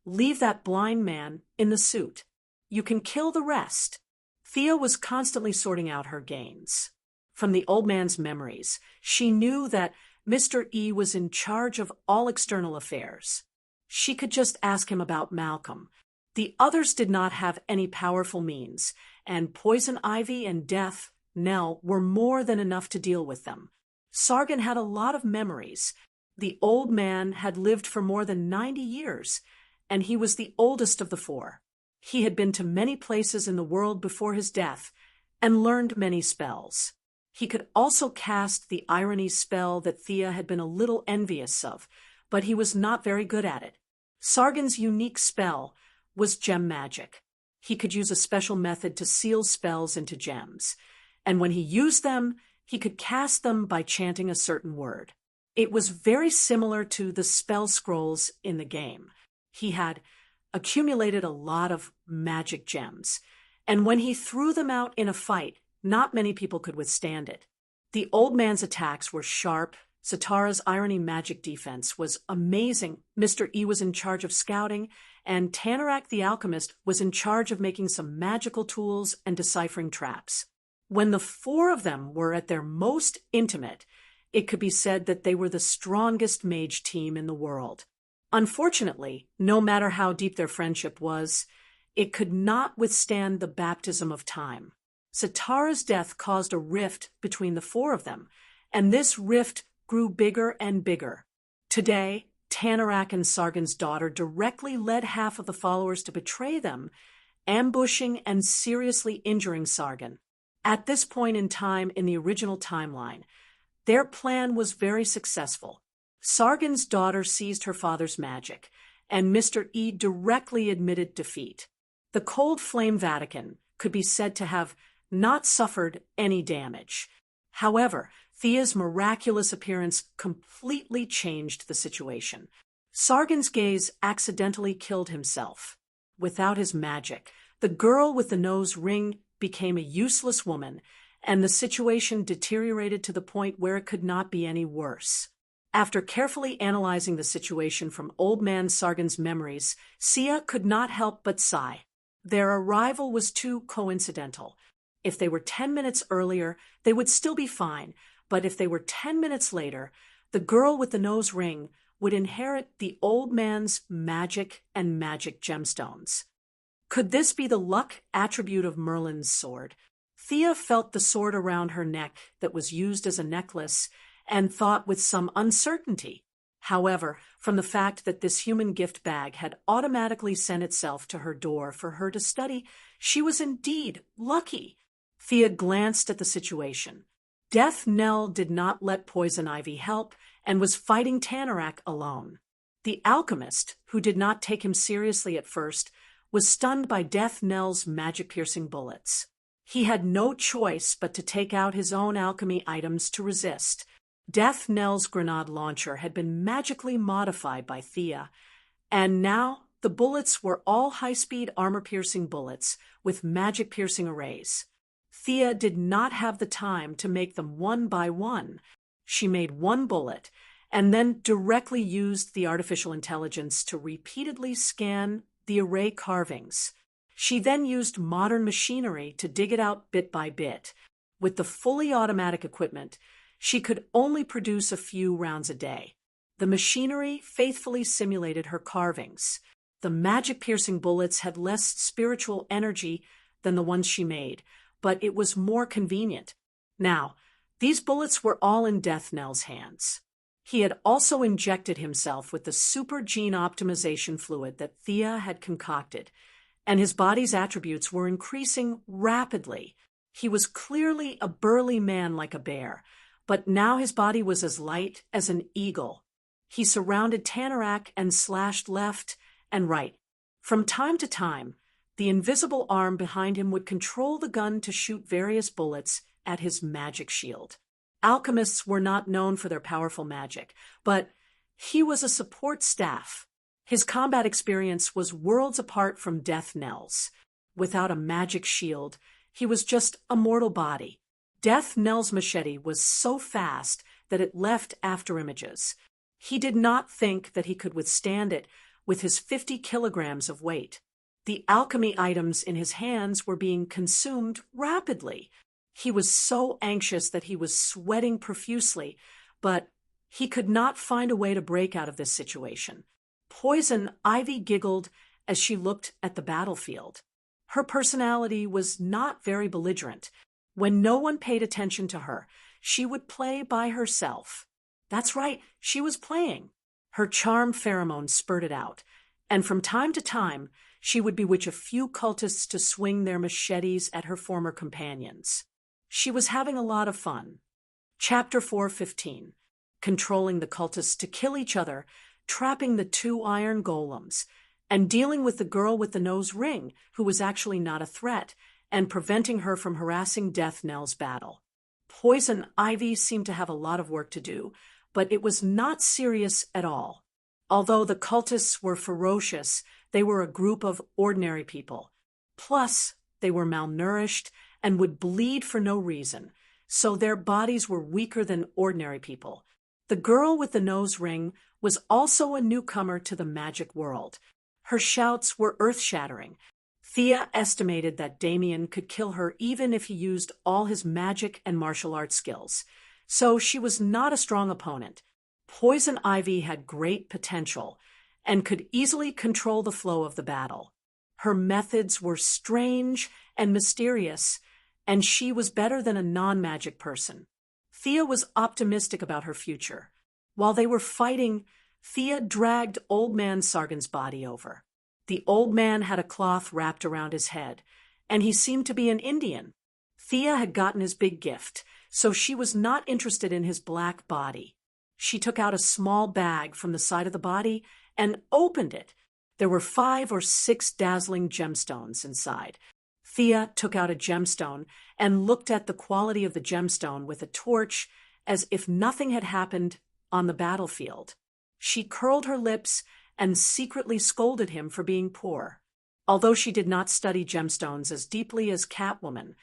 Leave that blind man in the suit. You can kill the rest. Thea was constantly sorting out her gains. From the old man's memories, she knew that Mr. E was in charge of all external affairs. She could just ask him about Malcolm. The others did not have any powerful means, and Poison Ivy and Death, Nell, were more than enough to deal with them. Sargon had a lot of memories. The old man had lived for more than 90 years, and he was the oldest of the four. He had been to many places in the world before his death and learned many spells. He could also cast the irony spell that Thea had been a little envious of, but he was not very good at it. Sargon's unique spell was gem magic. He could use a special method to seal spells into gems, and when he used them, he could cast them by chanting a certain word. It was very similar to the spell scrolls in the game. He had accumulated a lot of magic gems, and when he threw them out in a fight, not many people could withstand it. The old man's attacks were sharp. Zatara's irony magic defense was amazing. Mr. E was in charge of scouting, and Tanarak the alchemist was in charge of making some magical tools and deciphering traps. When the four of them were at their most intimate, it could be said that they were the strongest mage team in the world. Unfortunately, no matter how deep their friendship was, it could not withstand the baptism of time. Zatara's death caused a rift between the four of them, and this rift grew bigger and bigger. Today, Tanarak and Sargon's daughter directly led half of the followers to betray them, ambushing and seriously injuring Sargon. At this point in time in the original timeline, their plan was very successful. Sargon's daughter seized her father's magic, and Mr. E directly admitted defeat. The Cold Flame Vatican could be said to have not suffered any damage. However, Thea's miraculous appearance completely changed the situation. Sargon's gaze accidentally killed himself. Without his magic, the girl with the nose ring became a useless woman, and the situation deteriorated to the point where it could not be any worse. After carefully analyzing the situation from old man Sargon's memories, Sia could not help but sigh. Their arrival was too coincidental. If they were 10 minutes earlier, they would still be fine, but if they were 10 minutes later, the girl with the nose ring would inherit the old man's magic and magic gemstones. Could this be the luck attribute of Merlin's sword? Thea felt the sword around her neck that was used as a necklace and thought with some uncertainty. However, from the fact that this human gift bag had automatically sent itself to her door for her to study, she was indeed lucky. Thea glanced at the situation. Death Nell did not let Poison Ivy help and was fighting Tanarak alone. The alchemist, who did not take him seriously at first, was stunned by Death Nell's magic-piercing bullets. He had no choice but to take out his own alchemy items to resist. Death Nell's grenade launcher had been magically modified by Thea, and now the bullets were all high-speed armor-piercing bullets with magic-piercing arrays. Thea did not have the time to make them one by one. She made one bullet and then directly used the artificial intelligence to repeatedly scan the array carvings. She then used modern machinery to dig it out bit by bit. With the fully automatic equipment, she could only produce a few rounds a day. The machinery faithfully simulated her carvings. The magic-piercing bullets had less spiritual energy than the ones she made, but it was more convenient. Now, these bullets were all in Death Knell's hands. He had also injected himself with the super gene optimization fluid that Thea had concocted, and his body's attributes were increasing rapidly. He was clearly a burly man like a bear, but now his body was as light as an eagle. He surrounded Tanarak and slashed left and right. From time to time, the invisible arm behind him would control the gun to shoot various bullets at his magic shield. Alchemists were not known for their powerful magic, but he was a support staff. His combat experience was worlds apart from Death Knell's. Without a magic shield, he was just a mortal body. Death Knell's machete was so fast that it left afterimages. He did not think that he could withstand it with his 50 kilograms of weight. The alchemy items in his hands were being consumed rapidly. He was so anxious that he was sweating profusely, but he could not find a way to break out of this situation. Poison Ivy giggled as she looked at the battlefield. Her personality was not very belligerent. When no one paid attention to her, she would play by herself. That's right, she was playing. Her charm pheromone spurted out, and from time to time, she would bewitch a few cultists to swing their machetes at her former companions. She was having a lot of fun. Chapter 4:15. Controlling the cultists to kill each other, trapping the 2 iron golems, and dealing with the girl with the nose ring, who was actually not a threat, and preventing her from harassing Death Knell's battle. Poison Ivy seemed to have a lot of work to do, but it was not serious at all. Although the cultists were ferocious, they were a group of ordinary people. Plus, they were malnourished and would bleed for no reason, so their bodies were weaker than ordinary people. The girl with the nose ring was also a newcomer to the magic world. Her shouts were earth-shattering. Thea estimated that Damien could kill her even if he used all his magic and martial arts skills, so she was not a strong opponent. Poison Ivy had great potential and could easily control the flow of the battle. Her methods were strange and mysterious, and she was better than a non-magic person. Thea was optimistic about her future. While they were fighting, Thea dragged Old Man Sargon's body over. The old man had a cloth wrapped around his head, and he seemed to be an Indian. Thea had gotten his big gift, so she was not interested in his black body. She took out a small bag from the side of the body and opened it. There were 5 or 6 dazzling gemstones inside. Thea took out a gemstone and looked at the quality of the gemstone with a torch as if nothing had happened on the battlefield. She curled her lips and secretly scolded him for being poor. Although she did not study gemstones as deeply as Catwoman,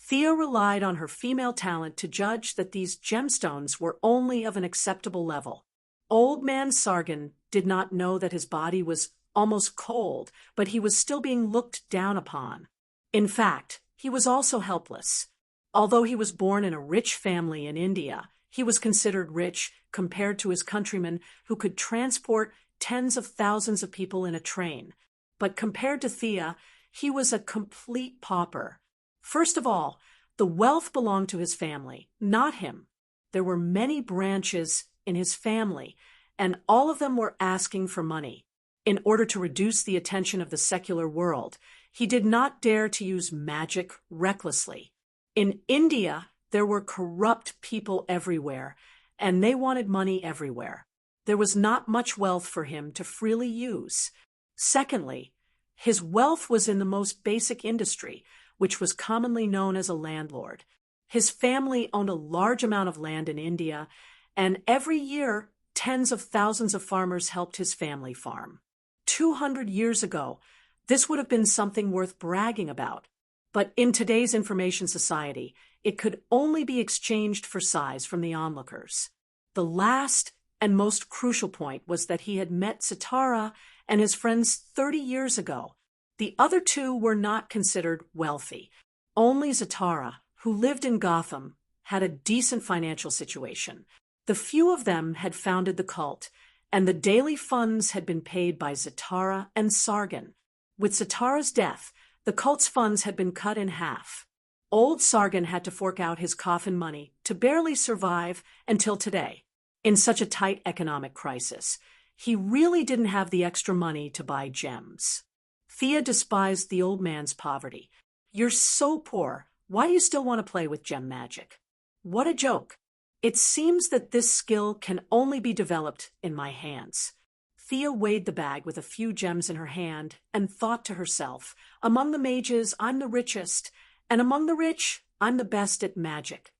Thea relied on her female talent to judge that these gemstones were only of an acceptable level. Old Man Sargon did not know that his body was almost cold, but he was still being looked down upon. In fact, he was also helpless. Although he was born in a rich family in India, he was considered rich compared to his countrymen who could transport tens of thousands of people in a train. But compared to Thea, he was a complete pauper. First of all, the wealth belonged to his family, not him. There were many branches in his family, and all of them were asking for money. In order to reduce the attention of the secular world, he did not dare to use magic recklessly. In India, there were corrupt people everywhere, and they wanted money everywhere. There was not much wealth for him to freely use. Secondly, his wealth was in the most basic industry, which was commonly known as a landlord. His family owned a large amount of land in India, and every year, tens of thousands of farmers helped his family farm. 200 years ago, this would have been something worth bragging about. But in today's information society, it could only be exchanged for size from the onlookers. The last and most crucial point was that he had met Zatara and his friends 30 years ago. The other 2 were not considered wealthy. Only Zatara, who lived in Gotham, had a decent financial situation. The few of them had founded the cult, and the daily funds had been paid by Zatara and Sargon. With Zatara's death, the cult's funds had been cut in half. Old Sargon had to fork out his coffin money to barely survive until today. In such a tight economic crisis, he really didn't have the extra money to buy gems. Thea despised the old man's poverty. "You're so poor. Why do you still want to play with gem magic?" What a joke. "It seems that this skill can only be developed in my hands." Thea weighed the bag with a few gems in her hand and thought to herself, "Among the mages, I'm the richest, and among the rich, I'm the best at magic."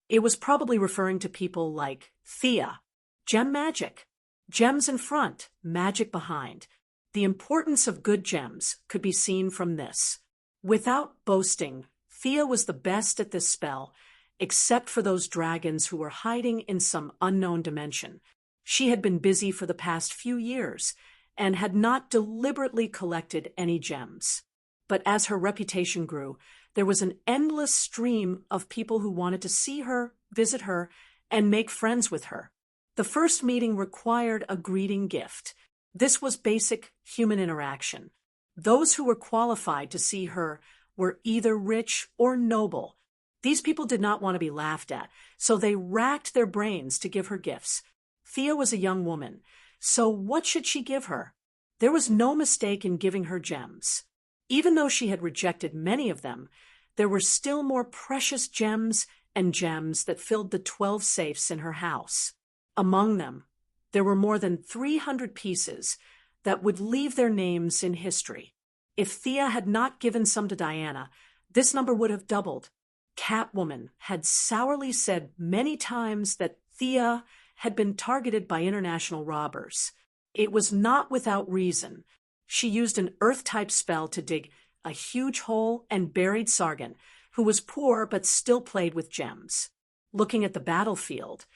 It was probably referring to people like Thea. Gem magic. Gems in front, magic behind. The importance of good gems could be seen from this. Without boasting, Thea was the best at this spell, except for those dragons who were hiding in some unknown dimension. She had been busy for the past few years and had not deliberately collected any gems. But as her reputation grew, there was an endless stream of people who wanted to see her, visit her, and make friends with her. The first meeting required a greeting gift. This was basic human interaction. Those who were qualified to see her were either rich or noble. These people did not want to be laughed at, so they racked their brains to give her gifts. Thea was a young woman, so what should she give her? There was no mistake in giving her gems. Even though she had rejected many of them, there were still more precious gems and gems that filled the 12 safes in her house. Among them, there were more than 300 pieces that would leave their names in history. If Thea had not given some to Diana, this number would have doubled. Catwoman had sourly said many times that Thea had been targeted by international robbers. It was not without reason. She used an earth-type spell to dig a huge hole and buried Sargon, who was poor but still played with gems. Looking at the battlefield,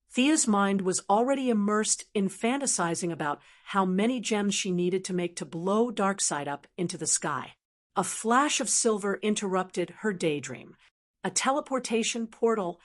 Thea's mind was already immersed in fantasizing about how many gems she needed to make to blow Darkseid up into the sky. A flash of silver interrupted her daydream. A teleportation portal.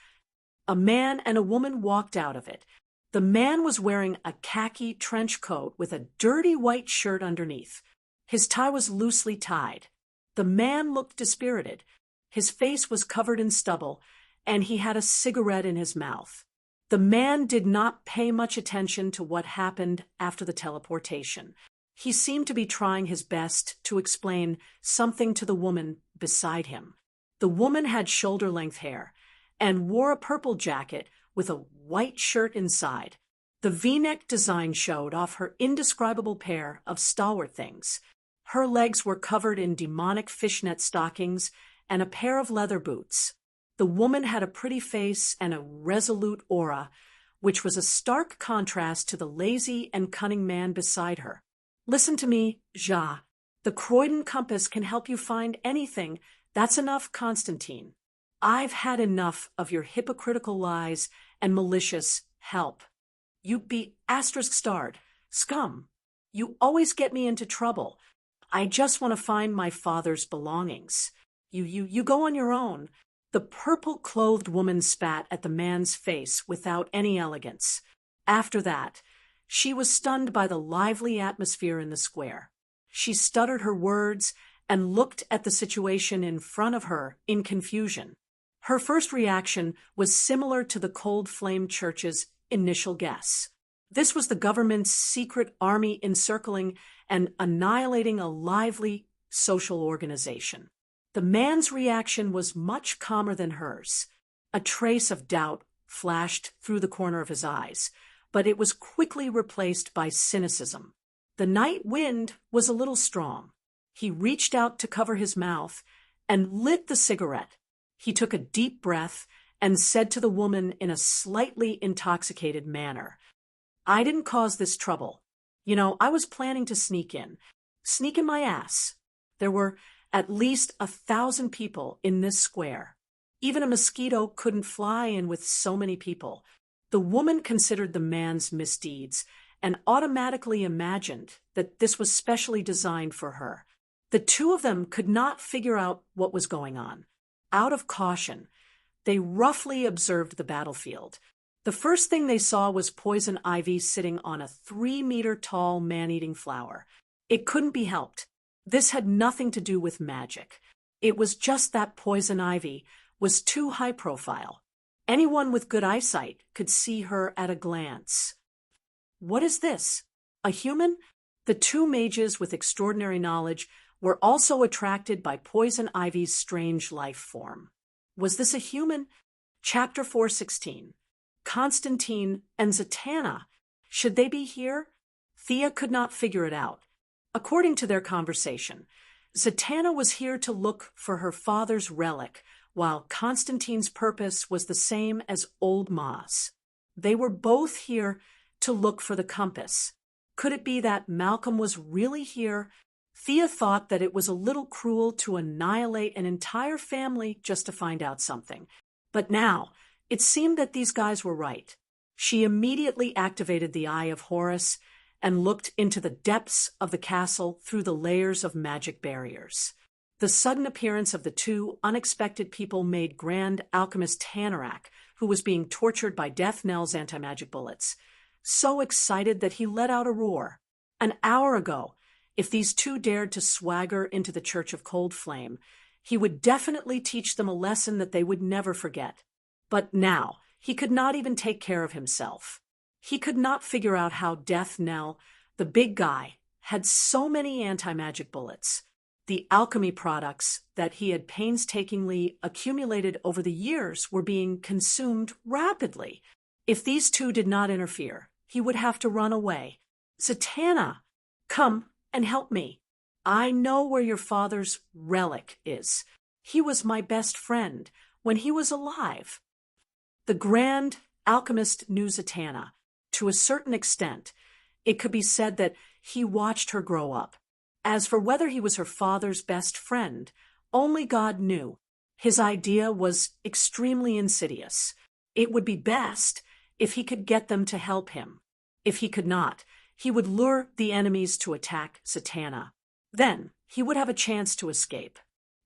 A man and a woman walked out of it. The man was wearing a khaki trench coat with a dirty white shirt underneath. His tie was loosely tied. The man looked dispirited. His face was covered in stubble, and he had a cigarette in his mouth. The man did not pay much attention to what happened after the teleportation. He seemed to be trying his best to explain something to the woman beside him. The woman had shoulder-length hair and wore a purple jacket with a white shirt inside. The V-neck design showed off her indescribable pair of stalwart things. Her legs were covered in demonic fishnet stockings and a pair of leather boots. The woman had a pretty face and a resolute aura, which was a stark contrast to the lazy and cunning man beside her. "Listen to me, Ja. The Croydon compass can help you find anything. That's enough, Constantine. I've had enough of your hypocritical lies and malicious help. You be *starred. Scum. You always get me into trouble. I just want to find my father's belongings. You go on your own." The purple-clothed woman spat at the man's face without any elegance. After that, she was stunned by the lively atmosphere in the square. She stuttered her words and looked at the situation in front of her in confusion. Her first reaction was similar to the Cold Flame Church's initial guess. This was the government's secret army encircling and annihilating a lively social organization. The man's reaction was much calmer than hers. A trace of doubt flashed through the corner of his eyes, but it was quickly replaced by cynicism. The night wind was a little strong. He reached out to cover his mouth and lit the cigarette. He took a deep breath and said to the woman in a slightly intoxicated manner, "I didn't cause this trouble. I was planning to sneak in my ass. There were at least 1,000 people in this square. Even a mosquito couldn't fly in with so many people." The woman considered the man's misdeeds and automatically imagined that this was specially designed for her. The two of them could not figure out what was going on. Out of caution, they roughly observed the battlefield. The first thing they saw was poison ivy sitting on a 3-meter-tall man-eating flower. It couldn't be helped. This had nothing to do with magic. It was just that poison ivy was too high profile. Anyone with good eyesight could see her at a glance. What is this? A human? The two mages with extraordinary knowledge were also attracted by poison ivy's strange life form. Was this a human? Chapter 416. Constantine and Zatanna. Should they be here? Thea could not figure it out. According to their conversation, Zatanna was here to look for her father's relic, while Constantine's purpose was the same as Old Ma's. They were both here to look for the compass. Could it be that Malcolm was really here? Thea thought that it was a little cruel to annihilate an entire family just to find out something. But now, it seemed that these guys were right. She immediately activated the Eye of Horus and looked into the depths of the castle through the layers of magic barriers. The sudden appearance of the two unexpected people made Grand Alchemist Tanarak, who was being tortured by Death Knell's anti-magic bullets, so excited that he let out a roar. An hour ago, if these two dared to swagger into the Church of Cold Flame, he would definitely teach them a lesson that they would never forget. But now, he could not even take care of himself. He could not figure out how Death Knell, the big guy, had so many anti-magic bullets. The alchemy products that he had painstakingly accumulated over the years were being consumed rapidly. If these two did not interfere, he would have to run away. Zatanna, come and help me. I know where your father's relic is. He was my best friend when he was alive. The Grand Alchemist knew Zatanna. To a certain extent, it could be said that he watched her grow up. As for whether he was her father's best friend, only God knew. His idea was extremely insidious. It would be best if he could get them to help him. If he could not, he would lure the enemies to attack Zatanna. Then he would have a chance to escape.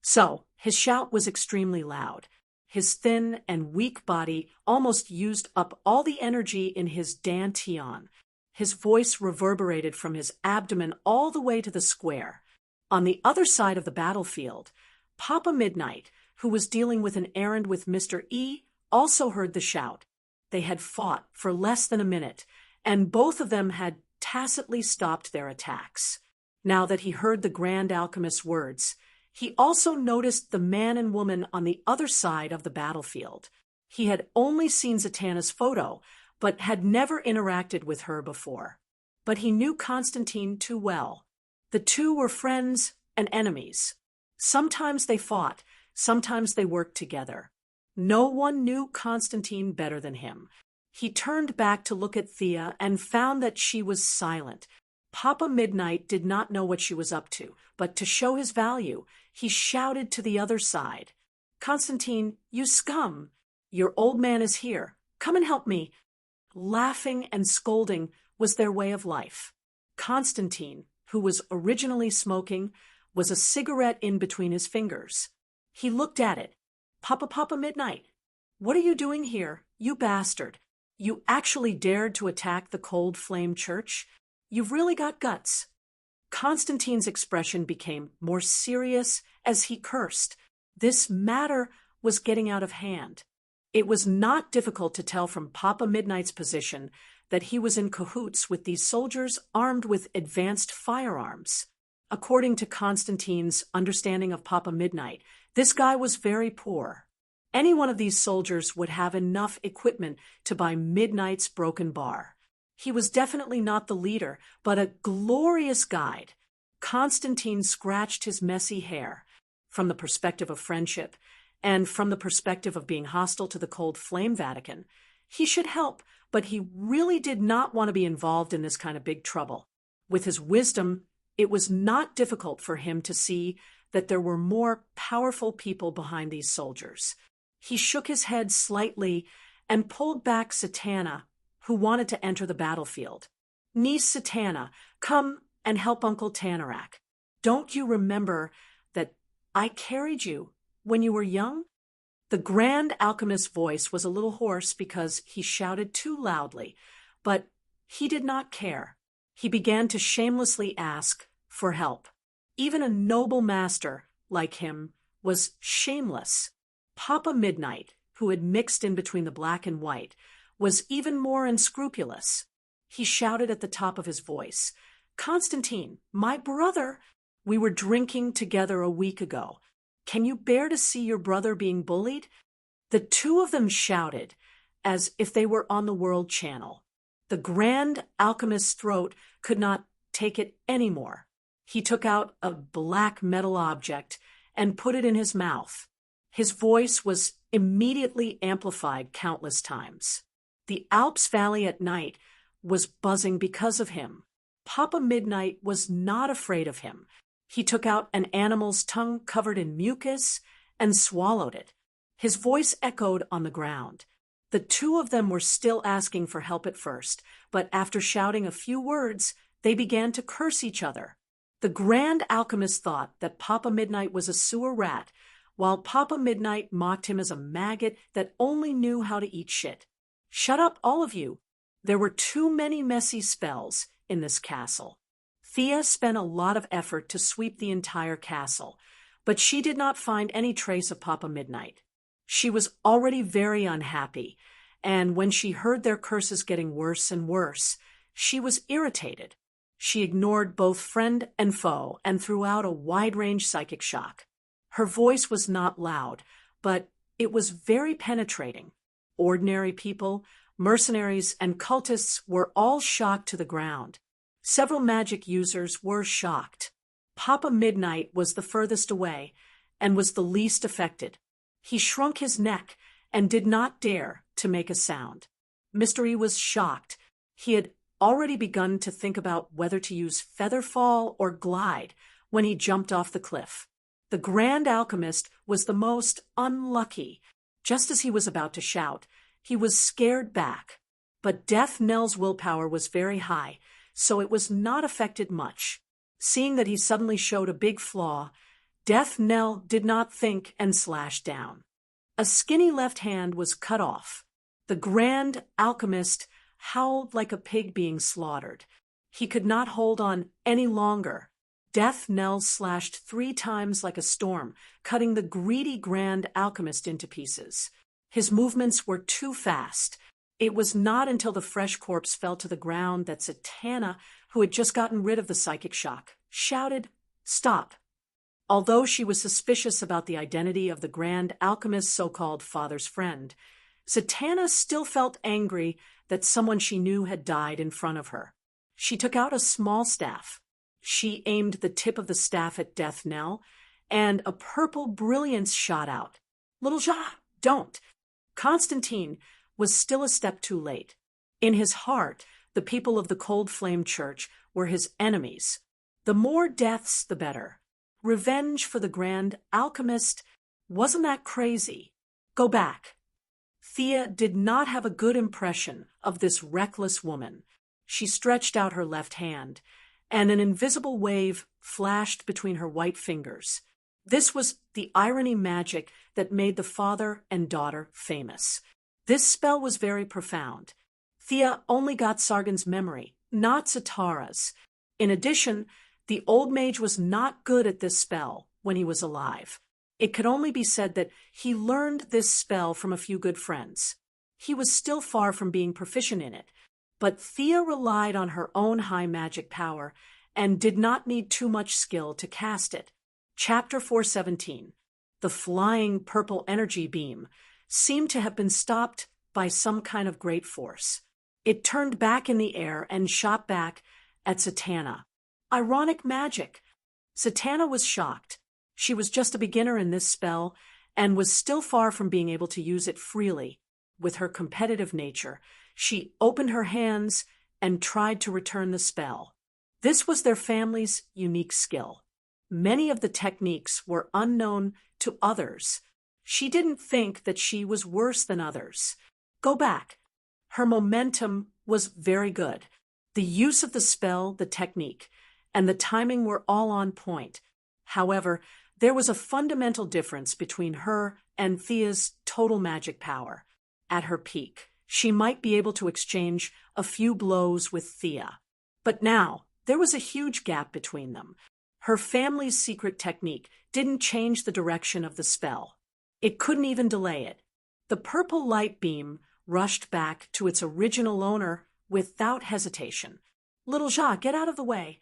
So his shout was extremely loud. His thin and weak body almost used up all the energy in his dantian. His voice reverberated from his abdomen all the way to the square. On the other side of the battlefield, Papa Midnight, who was dealing with an errand with Mr. E, also heard the shout. They had fought for less than a minute, and both of them had tacitly stopped their attacks. Now that he heard the Grand Alchemist's words, he also noticed the man and woman on the other side of the battlefield. He had only seen Zatanna's photo, but had never interacted with her before. But he knew Constantine too well. The two were friends and enemies. Sometimes they fought, sometimes they worked together. No one knew Constantine better than him. He turned back to look at Thea and found that she was silent. Papa Midnight did not know what she was up to, but to show his value, he shouted to the other side. "Constantine, you scum! Your old man is here. Come and help me." Laughing and scolding was their way of life. Constantine, who was originally smoking, was a cigarette in between his fingers. He looked at it. Papa Midnight, what are you doing here, you bastard? You actually dared to attack the Cold Flame Church? You've really got guts." Constantine's expression became more serious as he cursed. This matter was getting out of hand. It was not difficult to tell from Papa Midnight's position that he was in cahoots with these soldiers armed with advanced firearms. According to Constantine's understanding of Papa Midnight, this guy was very poor. Any one of these soldiers would have enough equipment to buy Midnight's broken bar. He was definitely not the leader, but a glorious guide. Constantine scratched his messy hair. From the perspective of friendship, and from the perspective of being hostile to the Cold Flame Vatican, he should help, but he really did not want to be involved in this kind of big trouble. With his wisdom, it was not difficult for him to see that there were more powerful people behind these soldiers. He shook his head slightly and pulled back Zatanna, who wanted to enter the battlefield. "Niece Zatanna, come and help Uncle Tanarak. Don't you remember that I carried you when you were young?" The Grand Alchemist's voice was a little hoarse because he shouted too loudly, but he did not care. He began to shamelessly ask for help. Even a noble master like him was shameless. Papa Midnight, who had mixed in between the black and white, was even more unscrupulous. He shouted at the top of his voice, "Constantine, my brother! We were drinking together a week ago. Can you bear to see your brother being bullied?" The two of them shouted, as if they were on the World Channel. The Grand Alchemist's throat could not take it any more. He took out a black metal object and put it in his mouth. His voice was immediately amplified countless times. The Alps Valley at night was buzzing because of him. Papa Midnight was not afraid of him. He took out an animal's tongue covered in mucus and swallowed it. His voice echoed on the ground. The two of them were still asking for help at first, but after shouting a few words, they began to curse each other. The Grand Alchemist thought that Papa Midnight was a sewer rat, while Papa Midnight mocked him as a maggot that only knew how to eat shit. "Shut up, all of you. There were too many messy spells in this castle." Thea spent a lot of effort to sweep the entire castle, but she did not find any trace of Papa Midnight. She was already very unhappy, and when she heard their curses getting worse and worse, she was irritated. She ignored both friend and foe and threw out a wide-range psychic shock. Her voice was not loud, but it was very penetrating. Ordinary people, mercenaries, and cultists were all shocked to the ground. Several magic users were shocked. Papa Midnight was the furthest away and was the least affected. He shrunk his neck and did not dare to make a sound. Mystery was shocked. He had already begun to think about whether to use Featherfall or Glide when he jumped off the cliff. The Grand Alchemist was the most unlucky. Just as he was about to shout, he was scared back. But Death Knell's willpower was very high, so it was not affected much. Seeing that he suddenly showed a big flaw, Death Knell did not think and slashed down. A skinny left hand was cut off. The Grand Alchemist howled like a pig being slaughtered. He could not hold on any longer. Death Knell slashed 3 times like a storm, cutting the greedy Grand Alchemist into pieces. His movements were too fast. It was not until the fresh corpse fell to the ground that Zatanna, who had just gotten rid of the psychic shock, shouted, "Stop." Although she was suspicious about the identity of the Grand Alchemist's so-called father's friend, Zatanna still felt angry that someone she knew had died in front of her. She took out a small staff. She aimed the tip of the staff at Death Knell, and a purple brilliance shot out. "Little don't." Constantine was still a step too late. In his heart, the people of the Cold Flame Church were his enemies. The more deaths, the better. Revenge for the Grand Alchemist, wasn't that crazy? Go back. Thea did not have a good impression of this reckless woman. She stretched out her left hand, and an invisible wave flashed between her white fingers. This was the irony magic that made the father and daughter famous. This spell was very profound. Thea only got Sargon's memory, not Zatara's. In addition, the old mage was not good at this spell when he was alive. It could only be said that he learned this spell from a few good friends. He was still far from being proficient in it, but Thea relied on her own high magic power and did not need too much skill to cast it. Chapter 417, the flying purple energy beam, seemed to have been stopped by some kind of great force. It turned back in the air and shot back at Zatanna. Ironic magic. Zatanna was shocked. She was just a beginner in this spell and was still far from being able to use it freely. With her competitive nature, she opened her hands and tried to return the spell. This was their family's unique skill. Many of the techniques were unknown to others. She didn't think that she was worse than others. Go back. Her momentum was very good. The use of the spell, the technique, and the timing were all on point. However, there was a fundamental difference between her and Thea's total magic power. At her peak, she might be able to exchange a few blows with Thea. But now, there was a huge gap between them. Her family's secret technique didn't change the direction of the spell. It couldn't even delay it. The purple light beam rushed back to its original owner without hesitation. "Little Jacques, get out of the way."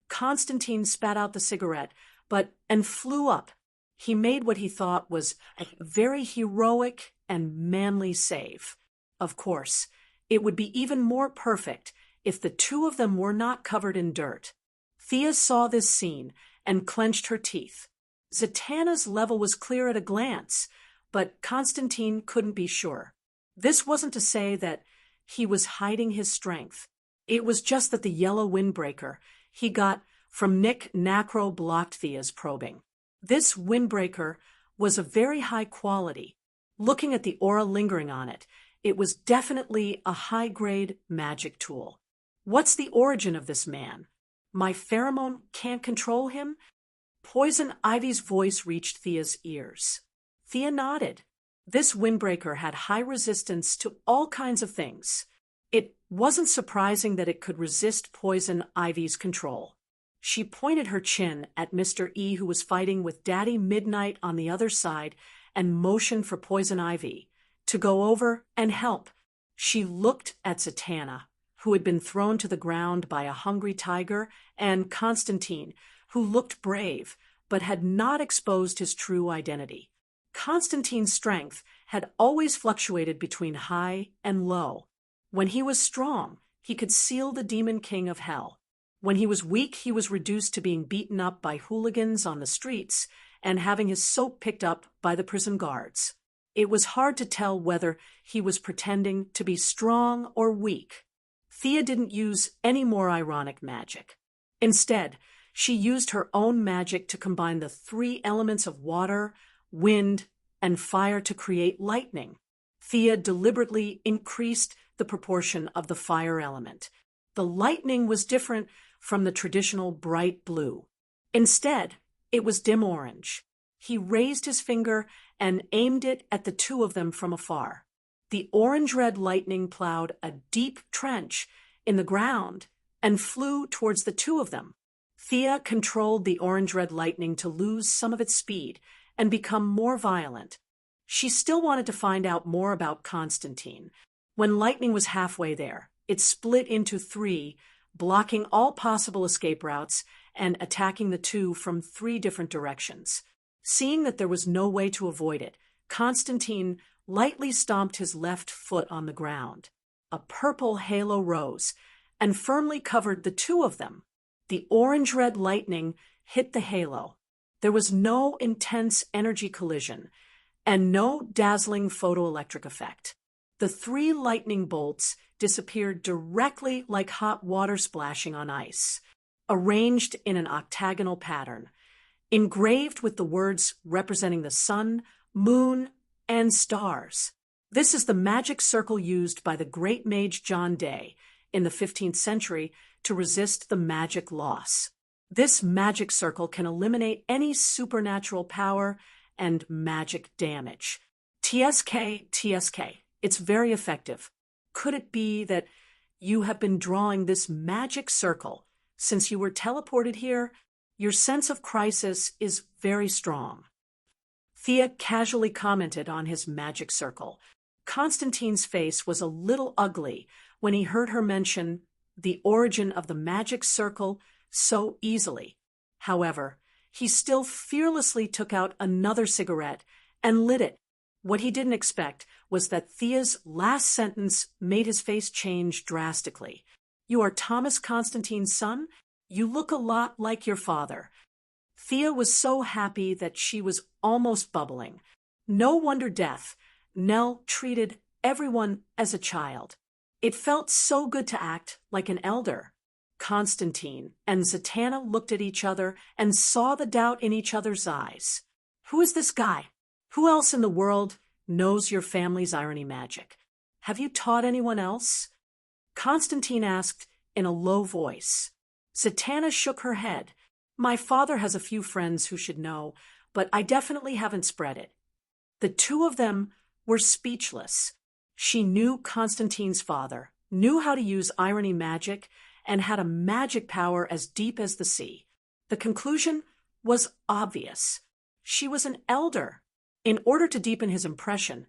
Constantine spat out the cigarette, and flew up. He made what he thought was a very heroic and manly save. Of course, it would be even more perfect if the two of them were not covered in dirt. Thea saw this scene and clenched her teeth. Zatanna's level was clear at a glance, but Constantine couldn't be sure. This wasn't to say that he was hiding his strength. It was just that the yellow windbreaker he got from Nick Nacro blocked Thea's probing. This windbreaker was of very high quality. Looking at the aura lingering on it, it was definitely a high-grade magic tool. What's the origin of this man? My pheromone can't control him? Poison Ivy's voice reached Thea's ears. Thea nodded. This windbreaker had high resistance to all kinds of things. It wasn't surprising that it could resist Poison Ivy's control. She pointed her chin at Mr. E, who was fighting with Daddy Midnight on the other side, and motioned for Poison Ivy to go over and help. She looked at Zatanna, who had been thrown to the ground by a hungry tiger, and Constantine, who looked brave but had not exposed his true identity. Constantine's strength had always fluctuated between high and low. When he was strong, he could seal the Demon King of Hell. When he was weak, he was reduced to being beaten up by hooligans on the streets and having his soap picked up by the prison guards. It was hard to tell whether he was pretending to be strong or weak. Thea didn't use any more ironic magic. Instead, she used her own magic to combine the three elements of water, wind, and fire to create lightning. Thea deliberately increased the proportion of the fire element. The lightning was different from the traditional bright blue. Instead, it was dim orange. He raised his finger and aimed it at the two of them from afar. The orange-red lightning plowed a deep trench in the ground and flew towards the two of them. Thea controlled the orange-red lightning to lose some of its speed and become more violent. She still wanted to find out more about Constantine. When lightning was halfway there, it split into three, blocking all possible escape routes and attacking the two from three different directions. Seeing that there was no way to avoid it, Constantine lightly stomped his left foot on the ground. A purple halo rose and firmly covered the two of them. The orange-red lightning hit the halo. There was no intense energy collision and no dazzling photoelectric effect. The three lightning bolts disappeared directly like hot water splashing on ice, arranged in an octagonal pattern, engraved with the words representing the sun, moon, and stars. This is the magic circle used by the great mage John Day in the 15th century to resist the magic loss. This magic circle can eliminate any supernatural power and magic damage. TSK. It's very effective. Could it be that you have been drawing this magic circle since you were teleported here? Your sense of crisis is very strong. Thea casually commented on his magic circle. Constantine's face was a little ugly when he heard her mention the origin of the magic circle so easily. However, he still fearlessly took out another cigarette and lit it. What he didn't expect was that Thea's last sentence made his face change drastically. "You are Thomas Constantine's son? You look a lot like your father." Thea was so happy that she was almost bubbling. No wonder death. Nell treated everyone as a child. It felt so good to act like an elder. Constantine and Zatanna looked at each other and saw the doubt in each other's eyes. "Who is this guy? Who else in the world knows your family's irony magic? Have you taught anyone else?" Constantine asked in a low voice. Zatanna shook her head. "My father has a few friends who should know, but I definitely haven't spread it." The two of them were speechless. She knew Constantine's father, knew how to use irony magic, and had a magic power as deep as the sea. The conclusion was obvious. She was an elder. In order to deepen his impression,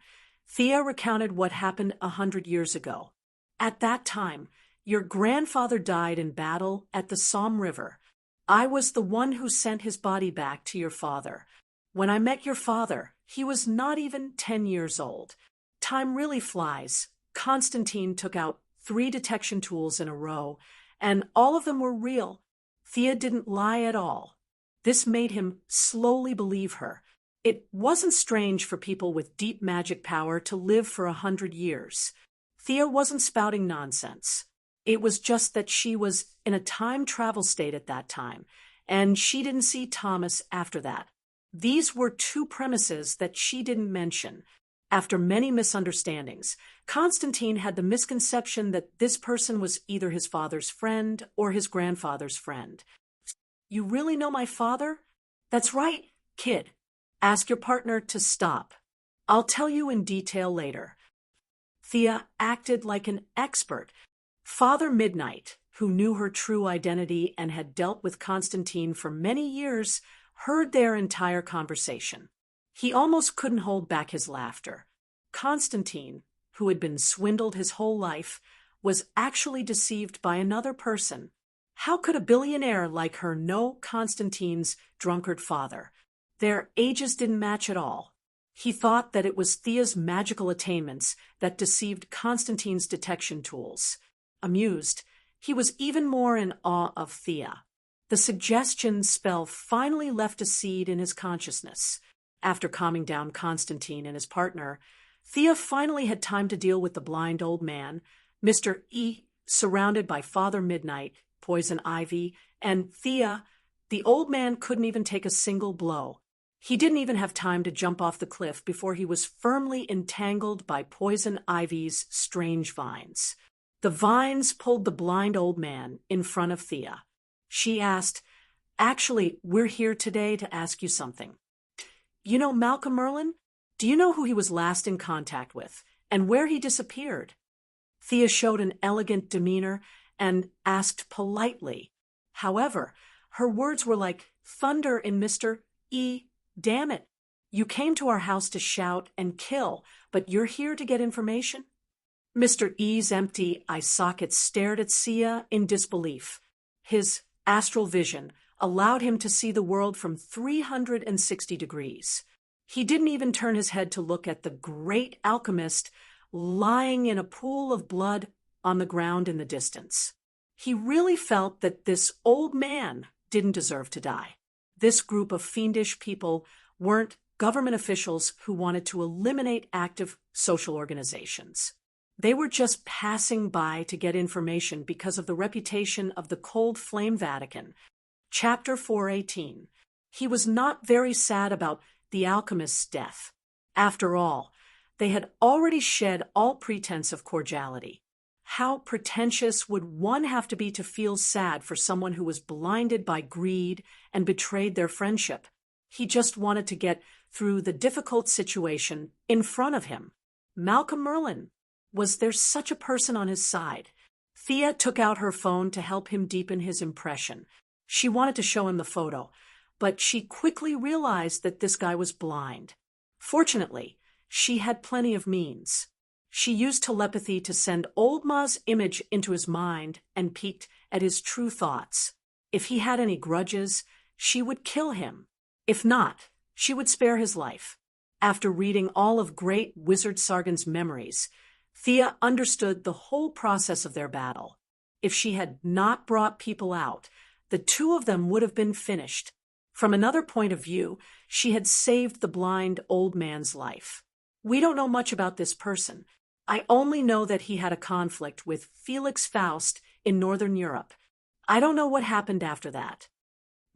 Thea recounted what happened 100 years ago. At that time, your grandfather died in battle at the Somme River. I was the one who sent his body back to your father. When I met your father, he was not even 10 years old. Time really flies. Constantine took out 3 detection tools in a row, and all of them were real. Thea didn't lie at all. This made him slowly believe her. It wasn't strange for people with deep magic power to live for 100 years. Thea wasn't spouting nonsense. It was just that she was in a time travel state at that time, and she didn't see Thomas after that. These were 2 premises that she didn't mention. After many misunderstandings, Constantine had the misconception that this person was either his father's friend or his grandfather's friend. You really know my father? That's right, kid. Ask your partner to stop. I'll tell you in detail later. Thea acted like an expert. Father Midnight, who knew her true identity and had dealt with Constantine for many years, heard their entire conversation. He almost couldn't hold back his laughter. Constantine, who had been swindled his whole life, was actually deceived by another person. How could a billionaire like her know Constantine's drunkard father? Their ages didn't match at all. He thought that it was Thea's magical attainments that deceived Constantine's detection tools. Amused, he was even more in awe of Thea. The suggestion spell finally left a seed in his consciousness. After calming down Constantine and his partner, Thea finally had time to deal with the blind old man, Mr. E, surrounded by Father Midnight, Poison Ivy, and Thea. The old man couldn't even take a single blow. He didn't even have time to jump off the cliff before he was firmly entangled by Poison Ivy's strange vines. The vines pulled the blind old man in front of Thea. She asked, "Actually, we're here today to ask you something. You know Malcolm Merlin? Do you know who he was last in contact with, and where he disappeared?" Thea showed an elegant demeanor and asked politely. However, her words were like thunder in Mr. E. Damn it. You came to our house to shout and kill, but you're here to get information? Mr. E's empty eye sockets stared at Sia in disbelief. His astral vision allowed him to see the world from 360 degrees. He didn't even turn his head to look at the great alchemist lying in a pool of blood on the ground in the distance. He really felt that this old man didn't deserve to die. This group of fiendish people weren't government officials who wanted to eliminate active social organizations. They were just passing by to get information because of the reputation of the Cold Flame Vatican. Chapter 418. He was not very sad about the alchemist's death. After all, they had already shed all pretense of cordiality. How pretentious would one have to be to feel sad for someone who was blinded by greed and betrayed their friendship? He just wanted to get through the difficult situation in front of him. Malcolm Merlin. Was there such a person on his side? Thea took out her phone to help him deepen his impression. She wanted to show him the photo, but she quickly realized that this guy was blind. Fortunately, she had plenty of means. She used telepathy to send Old Ma's image into his mind and peeked at his true thoughts. If he had any grudges, she would kill him. If not, she would spare his life. After reading all of Great Wizard Sargon's memories, Thea understood the whole process of their battle. If she had not brought people out, the 2 of them would have been finished. From another point of view, she had saved the blind old man's life. We don't know much about this person. I only know that he had a conflict with Felix Faust in Northern Europe. I don't know what happened after that.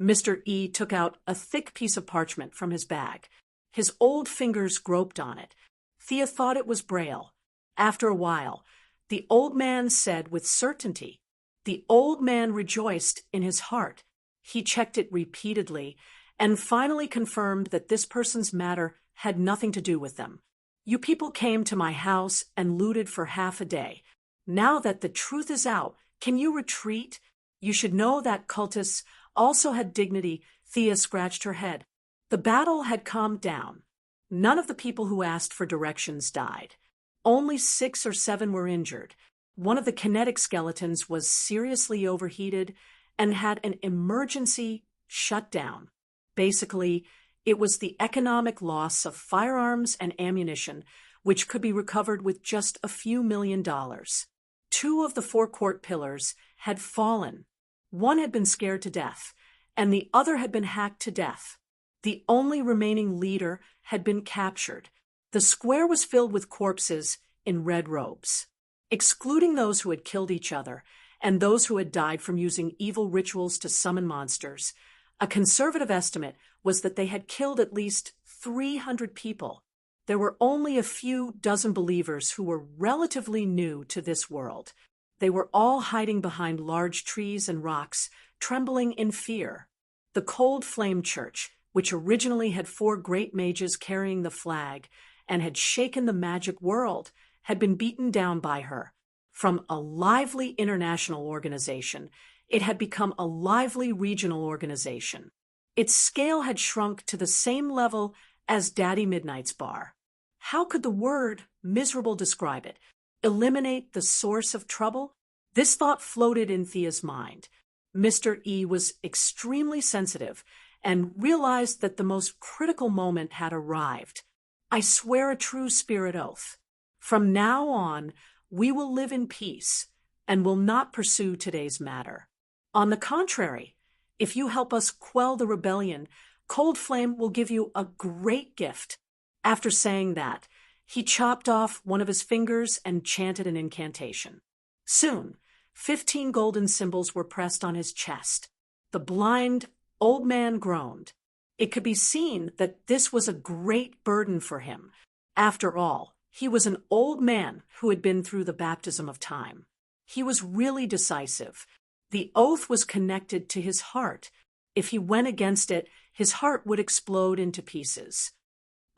Mr. E took out a thick piece of parchment from his bag. His old fingers groped on it. Thea thought it was Braille. After a while, the old man said with certainty. The old man rejoiced in his heart. He checked it repeatedly and finally confirmed that this person's matter had nothing to do with them. You people came to my house and looted for half a day. Now that the truth is out, can you retreat? You should know that cultists also had dignity. Thea scratched her head. The battle had calmed down. None of the people who asked for directions died. Only 6 or 7 were injured. One of the kinetic skeletons was seriously overheated and had an emergency shutdown. Basically, it was the economic loss of firearms and ammunition, which could be recovered with just a few $1,000,000. 2 of the 4 court pillars had fallen. One had been scared to death, and the other had been hacked to death. The only remaining leader had been captured. The square was filled with corpses in red robes. Excluding those who had killed each other and those who had died from using evil rituals to summon monsters, a conservative estimate was that they had killed at least 300 people. There were only a few dozen believers who were relatively new to this world. They were all hiding behind large trees and rocks, trembling in fear. The Cold Flame Church, which originally had 4 great mages carrying the flag and had shaken the magic world, had been beaten down by her. From a lively international organization, it had become a lively regional organization. Its scale had shrunk to the same level as Daddy Midnight's bar. How could the word miserable describe it? Eliminate the source of trouble? This thought floated in Thea's mind. Mr. E was extremely sensitive and realized that the most critical moment had arrived. I swear a true spirit oath. From now on, we will live in peace and will not pursue today's matter. On the contrary, if you help us quell the rebellion, Cold Flame will give you a great gift. After saying that, he chopped off one of his fingers and chanted an incantation. Soon, 15 golden symbols were pressed on his chest. The blind old man groaned. It could be seen that this was a great burden for him. After all, he was an old man who had been through the baptism of time. He was really decisive. The oath was connected to his heart. If he went against it, his heart would explode into pieces.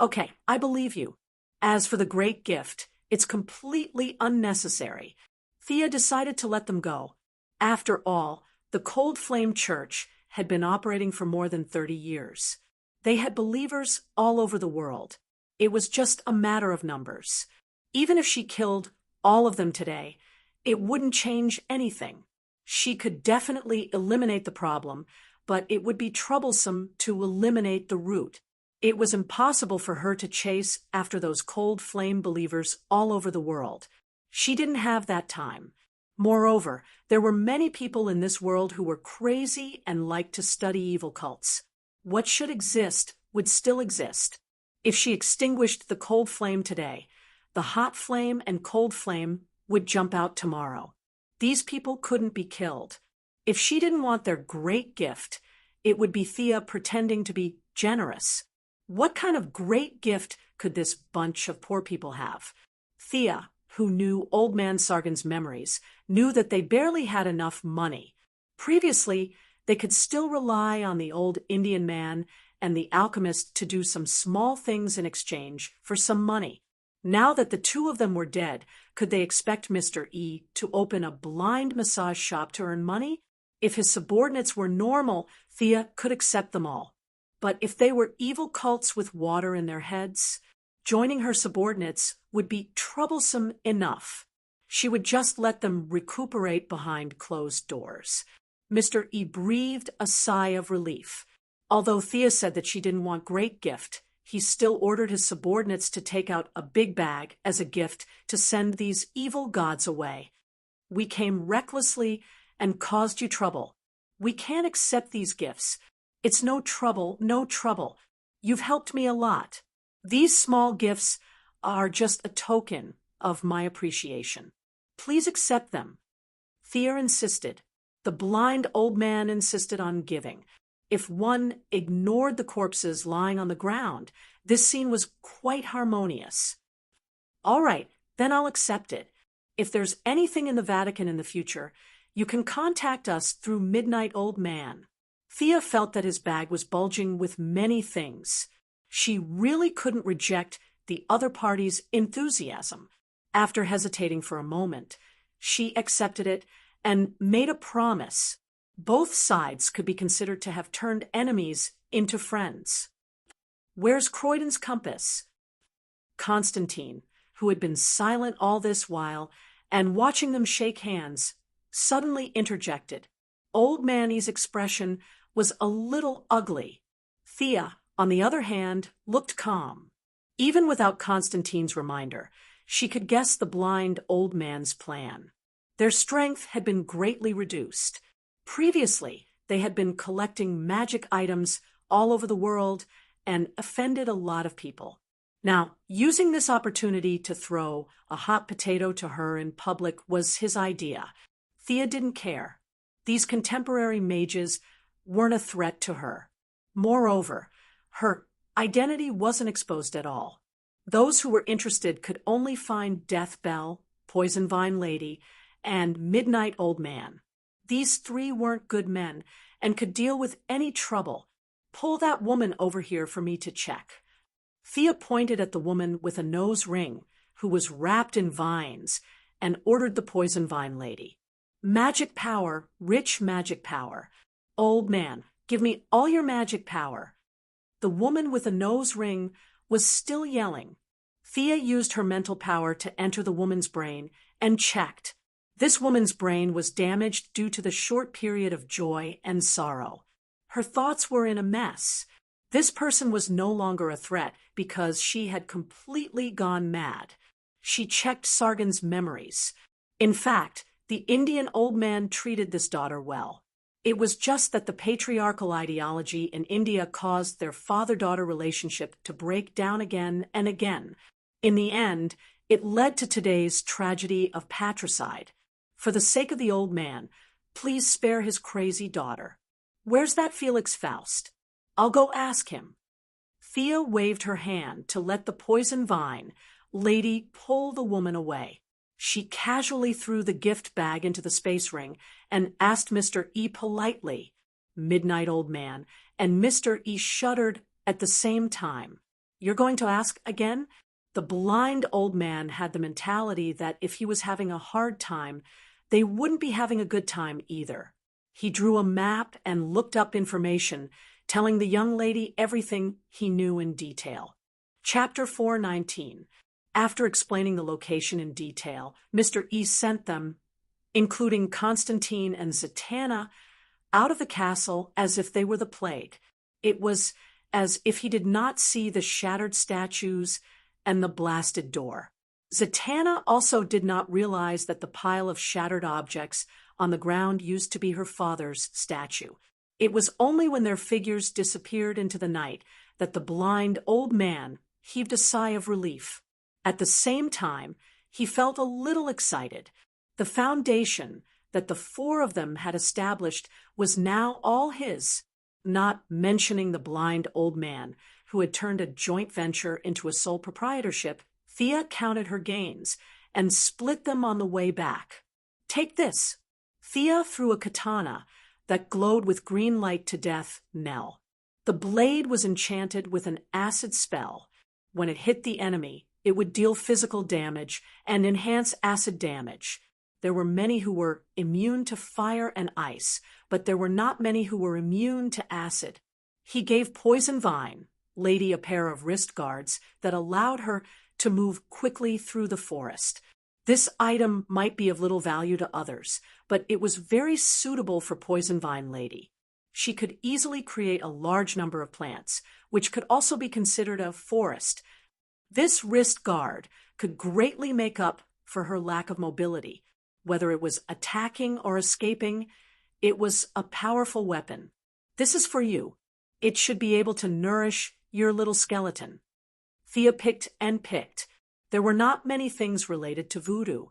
Okay, I believe you. As for the great gift, it's completely unnecessary. Thea decided to let them go. After all, the Cold Flame Church had been operating for more than 30 years. They had believers all over the world. It was just a matter of numbers. Even if she killed all of them today, it wouldn't change anything. She could definitely eliminate the problem, but it would be troublesome to eliminate the root. It was impossible for her to chase after those Cold Flame believers all over the world. She didn't have that time. Moreover, there were many people in this world who were crazy and liked to study evil cults. What should exist would still exist. If she extinguished the Cold Flame today, the Hot Flame and Cold Flame would jump out tomorrow. These people couldn't be killed. If she didn't want their great gift, it would be Thea pretending to be generous. What kind of great gift could this bunch of poor people have? Thea, who knew Old Man Sargon's memories, knew that they barely had enough money. Previously, they could still rely on the old Indian man and the alchemist to do some small things in exchange for some money. Now that the 2 of them were dead, could they expect Mr. E to open a blind massage shop to earn money? If his subordinates were normal, Thea could accept them all. But if they were evil cults with water in their heads, joining her subordinates would be troublesome enough. She would just let them recuperate behind closed doors. Mr. E breathed a sigh of relief. Although Thea said that she didn't want great gift, he still ordered his subordinates to take out a big bag as a gift to send these evil gods away. We came recklessly and caused you trouble. We can't accept these gifts. It's no trouble, no trouble. You've helped me a lot. These small gifts are just a token of my appreciation. Please accept them. Thea insisted. The blind old man insisted on giving. If one ignored the corpses lying on the ground, this scene was quite harmonious. All right, then I'll accept it. If there's anything in the Vatican in the future, you can contact us through Midnight Old Man. Thea felt that his bag was bulging with many things. She really couldn't reject the other party's enthusiasm. After hesitating for a moment, she accepted it and made a promise. Both sides could be considered to have turned enemies into friends. Where's Croydon's compass? Constantine, who had been silent all this while and watching them shake hands, suddenly interjected. Old Manny's expression was a little ugly. Thea, on the other hand, looked calm. Even without Constantine's reminder, she could guess the blind old man's plan. Their strength had been greatly reduced. Previously, they had been collecting magic items all over the world and offended a lot of people. Now, using this opportunity to throw a hot potato to her in public was his idea. Thea didn't care. These contemporary mages weren't a threat to her. Moreover, her identity wasn't exposed at all. Those who were interested could only find Death Bell, Poison Vine Lady, and Midnight Old Man. These three weren't good men and could deal with any trouble. Pull that woman over here for me to check. Thea pointed at the woman with a nose ring, who was wrapped in vines, and ordered the Poison Vine Lady. Magic power, rich magic power. Old man, give me all your magic power. The woman with a nose ring was still yelling. Thea used her mental power to enter the woman's brain and checked. This woman's brain was damaged due to the short period of joy and sorrow. Her thoughts were in a mess. This person was no longer a threat because she had completely gone mad. She checked Sargon's memories. In fact, the Indian old man treated this daughter well. It was just that the patriarchal ideology in India caused their father-daughter relationship to break down again and again. In the end, it led to today's tragedy of patricide. For the sake of the old man, please spare his crazy daughter. Where's that Felix Faust? I'll go ask him. Thea waved her hand to let the Poison Vine Lady pull the woman away. She casually threw the gift bag into the space ring and asked Mr. E politely, Midnight Old Man, and Mr. E shuddered at the same time. You're going to ask again? The blind old man had the mentality that if he was having a hard time, they wouldn't be having a good time either. He drew a map and looked up information, telling the young lady everything he knew in detail. Chapter 419. After explaining the location in detail, Mr. E sent them, including Constantine and Zatanna, out of the castle as if they were the plague. It was as if he did not see the shattered statues and the blasted door. Zatanna also did not realize that the pile of shattered objects on the ground used to be her father's statue. It was only when their figures disappeared into the night that the blind old man heaved a sigh of relief. At the same time, he felt a little excited. The foundation that the four of them had established was now all his, not mentioning the blind old man who had turned a joint venture into a sole proprietorship. Thea counted her gains and split them on the way back. Take this. Thea threw a katana that glowed with green light to Death Nell. The blade was enchanted with an acid spell. When it hit the enemy, it would deal physical damage and enhance acid damage. There were many who were immune to fire and ice, but there were not many who were immune to acid. He gave Poison Vine Lady a pair of wrist guards that allowed her to move quickly through the forest. This item might be of little value to others, but it was very suitable for Poison Vine Lady. She could easily create a large number of plants, which could also be considered a forest. This wrist guard could greatly make up for her lack of mobility. Whether it was attacking or escaping, it was a powerful weapon. This is for you. It should be able to nourish your little skeleton. Thea picked and picked. There were not many things related to voodoo.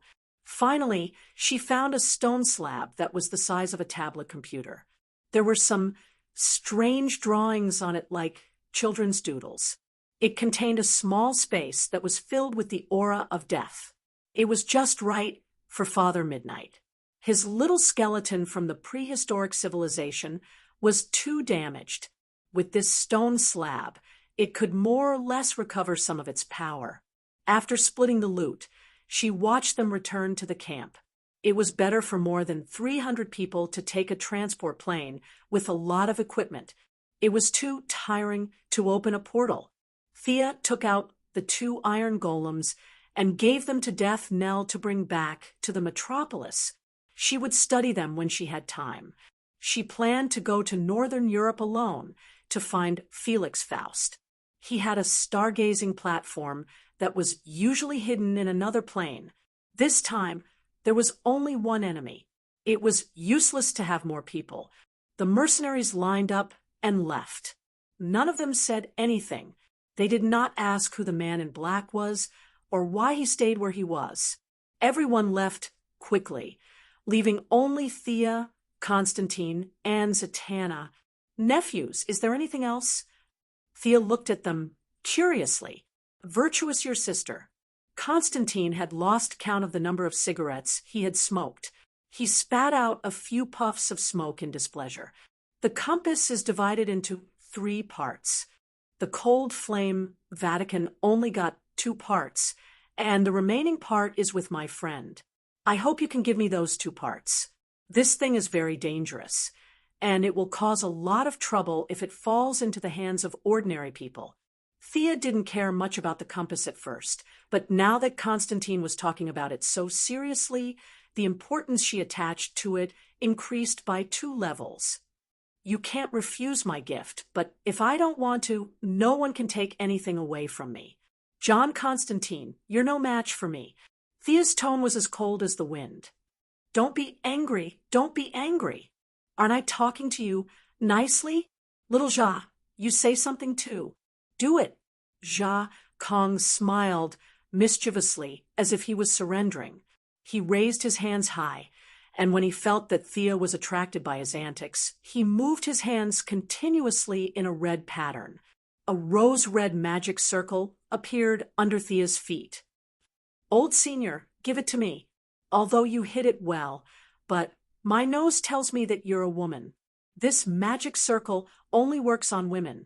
Finally, she found a stone slab that was the size of a tablet computer. There were some strange drawings on it like children's doodles. It contained a small space that was filled with the aura of death. It was just right for Father Midnight. His little skeleton from the prehistoric civilization was too damaged. With this stone slab, it could more or less recover some of its power. After splitting the loot, she watched them return to the camp. It was better for more than 300 people to take a transport plane with a lot of equipment. It was too tiring to open a portal. Thea took out the 2 iron golems and gave them to Death Knell to bring back to the metropolis. She would study them when she had time. She planned to go to Northern Europe alone to find Felix Faust. He had a stargazing platform that was usually hidden in another plane. This time, there was only one enemy. It was useless to have more people. The mercenaries lined up and left. None of them said anything. They did not ask who the man in black was or why he stayed where he was. Everyone left quickly, leaving only Thea, Constantine, and Zatanna. Nephews, is there anything else? Thea looked at them curiously. Virtuous your sister. Constantine had lost count of the number of cigarettes he had smoked. He spat out a few puffs of smoke in displeasure. The compass is divided into 3 parts. The cold flame Vatican only got 2 parts, and the remaining part is with my friend. I hope you can give me those 2 parts. This thing is very dangerous, and it will cause a lot of trouble if it falls into the hands of ordinary people. Thea didn't care much about the compass at first, but now that Constantine was talking about it so seriously, the importance she attached to it increased by 2 levels. You can't refuse my gift, but if I don't want to, no one can take anything away from me. John Constantine, you're no match for me. Thea's tone was as cold as the wind. Don't be angry. Don't be angry. Aren't I talking to you nicely? Little Ja, you say something too. Do it. Ja Kong smiled mischievously as if he was surrendering. He raised his hands high, and when he felt that Thea was attracted by his antics, he moved his hands continuously in a red pattern. A rose-red magic circle appeared under Thea's feet. Old Senior, give it to me. Although you hit it well, but my nose tells me that you're a woman. This magic circle only works on women.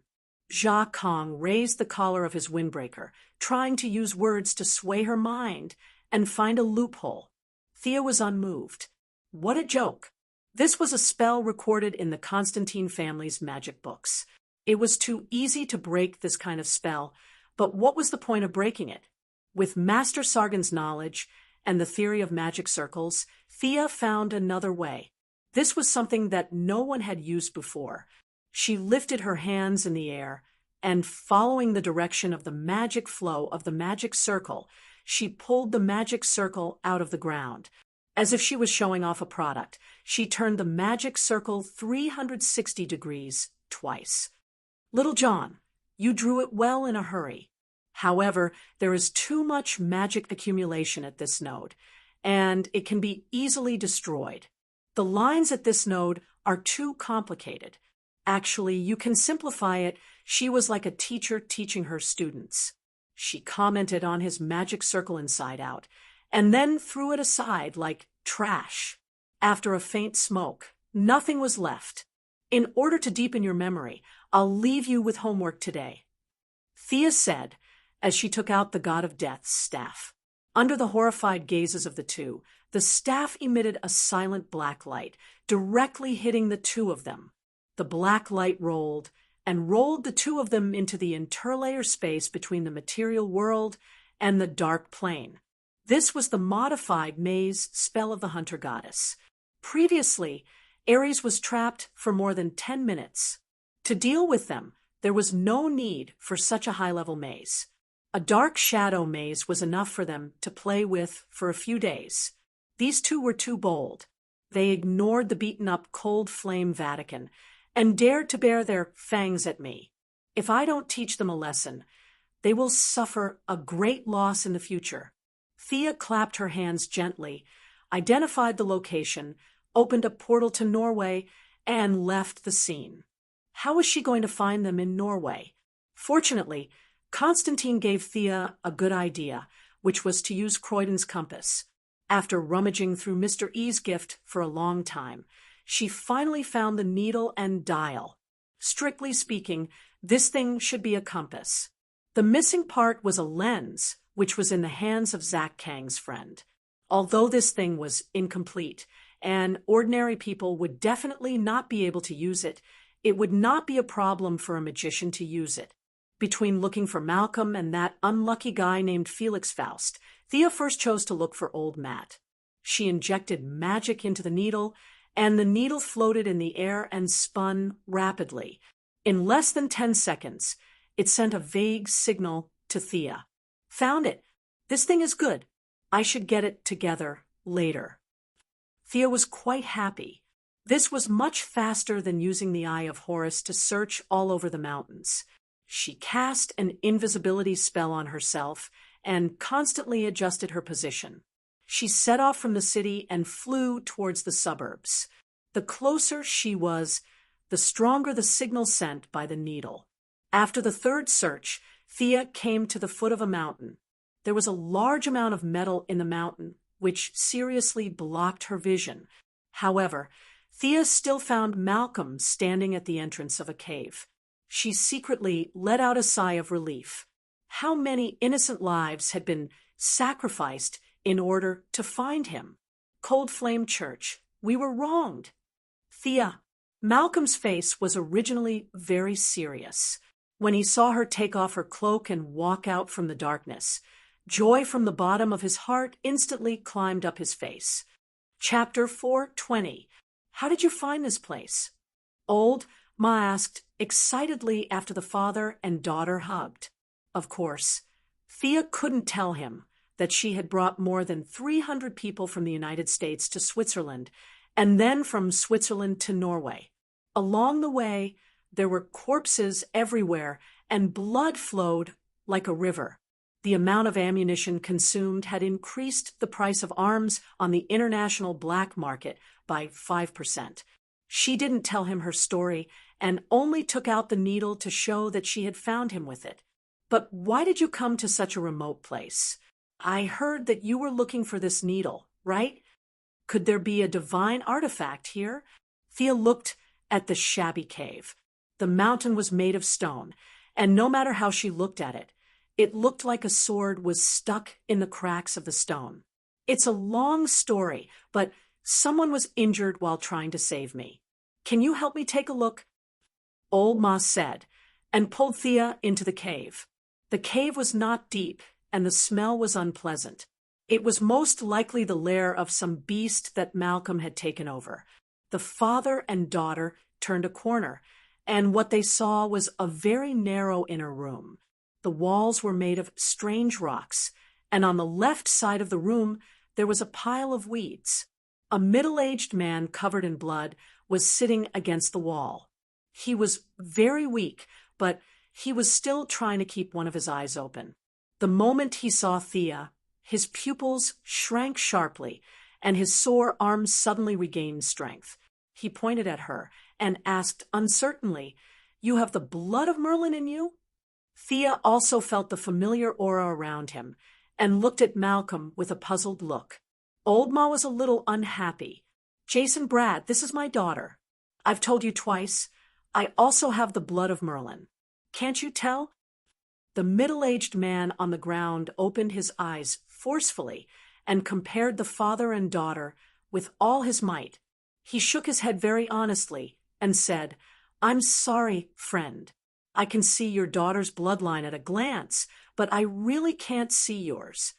Ja Kong raised the collar of his windbreaker, trying to use words to sway her mind and find a loophole. Thea was unmoved. What a joke! This was a spell recorded in the Constantine family's magic books. It was too easy to break this kind of spell, but what was the point of breaking it? With Master Sargon's knowledge and the theory of magic circles, Thea found another way. This was something that no one had used before. She lifted her hands in the air, and following the direction of the magic flow of the magic circle, she pulled the magic circle out of the ground. As if she was showing off a product, she turned the magic circle 360 degrees twice. Little John, you drew it well in a hurry. However, there is too much magic accumulation at this node, and it can be easily destroyed. The lines at this node are too complicated. Actually, you can simplify it. She was like a teacher teaching her students. She commented on his magic circle inside out, and then threw it aside like trash. After a faint smoke, nothing was left. In order to deepen your memory, I'll leave you with homework today. Thea said, as she took out the God of Death's staff. Under the horrified gazes of the two, the staff emitted a silent black light, directly hitting the 2 of them. The black light rolled, and rolled the 2 of them into the interlayer space between the material world and the dark plane. This was the modified maze spell of the hunter goddess. Previously, Ares was trapped for more than 10 minutes. To deal with them, there was no need for such a high-level maze. A dark shadow maze was enough for them to play with for a few days. These 2 were too bold. They ignored the beaten-up cold flame Vatican and dared to bare their fangs at me. If I don't teach them a lesson, they will suffer a great loss in the future. Thea clapped her hands gently, identified the location, opened a portal to Norway, and left the scene. How was she going to find them in Norway? Fortunately, Constantine gave Thea a good idea, which was to use Croydon's compass. After rummaging through Mr. E's gift for a long time, she finally found the needle and dial. Strictly speaking, this thing should be a compass. The missing part was a lens, which was in the hands of Zack Kang's friend. Although this thing was incomplete, and ordinary people would definitely not be able to use it, it would not be a problem for a magician to use it. Between looking for Malcolm and that unlucky guy named Felix Faust, Thea first chose to look for old Matt. She injected magic into the needle, and the needle floated in the air and spun rapidly. In less than 10 seconds, it sent a vague signal to Thea. Found it. This thing is good. I should get it together later. Thea was quite happy. This was much faster than using the Eye of Horus to search all over the mountains. She cast an invisibility spell on herself and constantly adjusted her position. She set off from the city and flew towards the suburbs. The closer she was, the stronger the signal sent by the needle. After the third search, Thea came to the foot of a mountain. There was a large amount of metal in the mountain, which seriously blocked her vision. However, Thea still found Malcolm standing at the entrance of a cave. She secretly let out a sigh of relief. How many innocent lives had been sacrificed in order to find him? Cold Flame Church, we were wronged. Thea, Malcolm's face was originally very serious. When he saw her take off her cloak and walk out from the darkness, joy from the bottom of his heart instantly climbed up his face. Chapter 420. How did you find this place? Old Ma asked excitedly after the father and daughter hugged. Of course, Thea couldn't tell him that she had brought more than 300 people from the United States to Switzerland, and then from Switzerland to Norway. Along the way, there were corpses everywhere, and blood flowed like a river. The amount of ammunition consumed had increased the price of arms on the international black market by 5%. She didn't tell him her story and only took out the needle to show that she had found him with it. But why did you come to such a remote place? I heard that you were looking for this needle, right? Could there be a divine artifact here? Thea looked at the shabby cave. The mountain was made of stone, and no matter how she looked at it, it looked like a sword was stuck in the cracks of the stone. It's a long story, but someone was injured while trying to save me. Can you help me take a look? Old Ma said, and pulled Thea into the cave. The cave was not deep, and the smell was unpleasant. It was most likely the lair of some beast that Malcolm had taken over. The father and daughter turned a corner, and what they saw was a very narrow inner room. The walls were made of strange rocks, and on the left side of the room there was a pile of weeds. A middle-aged man covered in blood was sitting against the wall. He was very weak, but he was still trying to keep one of his eyes open. The moment he saw Thea, his pupils shrank sharply, and his sore arms suddenly regained strength. He pointed at her and asked uncertainly, "You have the blood of Merlin in you?" Thea also felt the familiar aura around him and looked at Malcolm with a puzzled look. Old Ma was a little unhappy. "Jason Brad, this is my daughter. I've told you twice. I also have the blood of Merlin. Can't you tell?" The middle-aged man on the ground opened his eyes forcefully and compared the father and daughter with all his might. He shook his head very honestly and said, "I'm sorry, friend. I can see your daughter's bloodline at a glance, but I really can't see yours."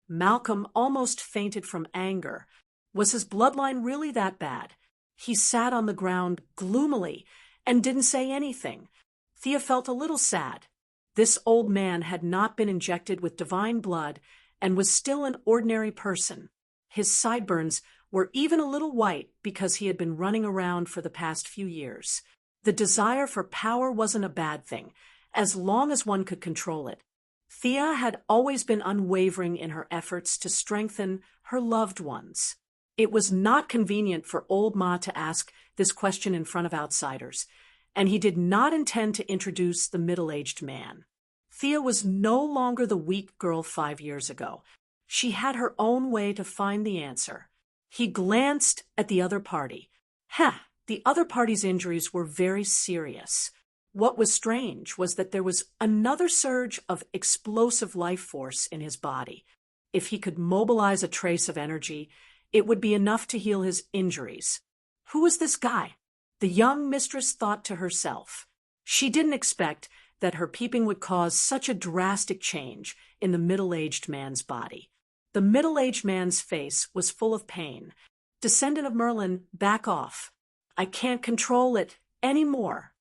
Malcolm almost fainted from anger. Was his bloodline really that bad? He sat on the ground gloomily and didn't say anything. Thea felt a little sad. This old man had not been injected with divine blood and was still an ordinary person. His sideburns were even a little white because he had been running around for the past few years. The desire for power wasn't a bad thing, as long as one could control it. Thea had always been unwavering in her efforts to strengthen her loved ones. It was not convenient for old Ma to ask this question in front of outsiders, and he did not intend to introduce the middle-aged man. Thea was no longer the weak girl 5 years ago. She had her own way to find the answer. He glanced at the other party. The other party's injuries were very serious. What was strange was that there was another surge of explosive life force in his body. if he could mobilize a trace of energy, it would be enough to heal his injuries. Who was this guy? The young mistress thought to herself. She didn't expect that her peeping would cause such a drastic change in the middle-aged man's body. The middle-aged man's face was full of pain. Descendant of Merlin, back off. I can't control it anymore.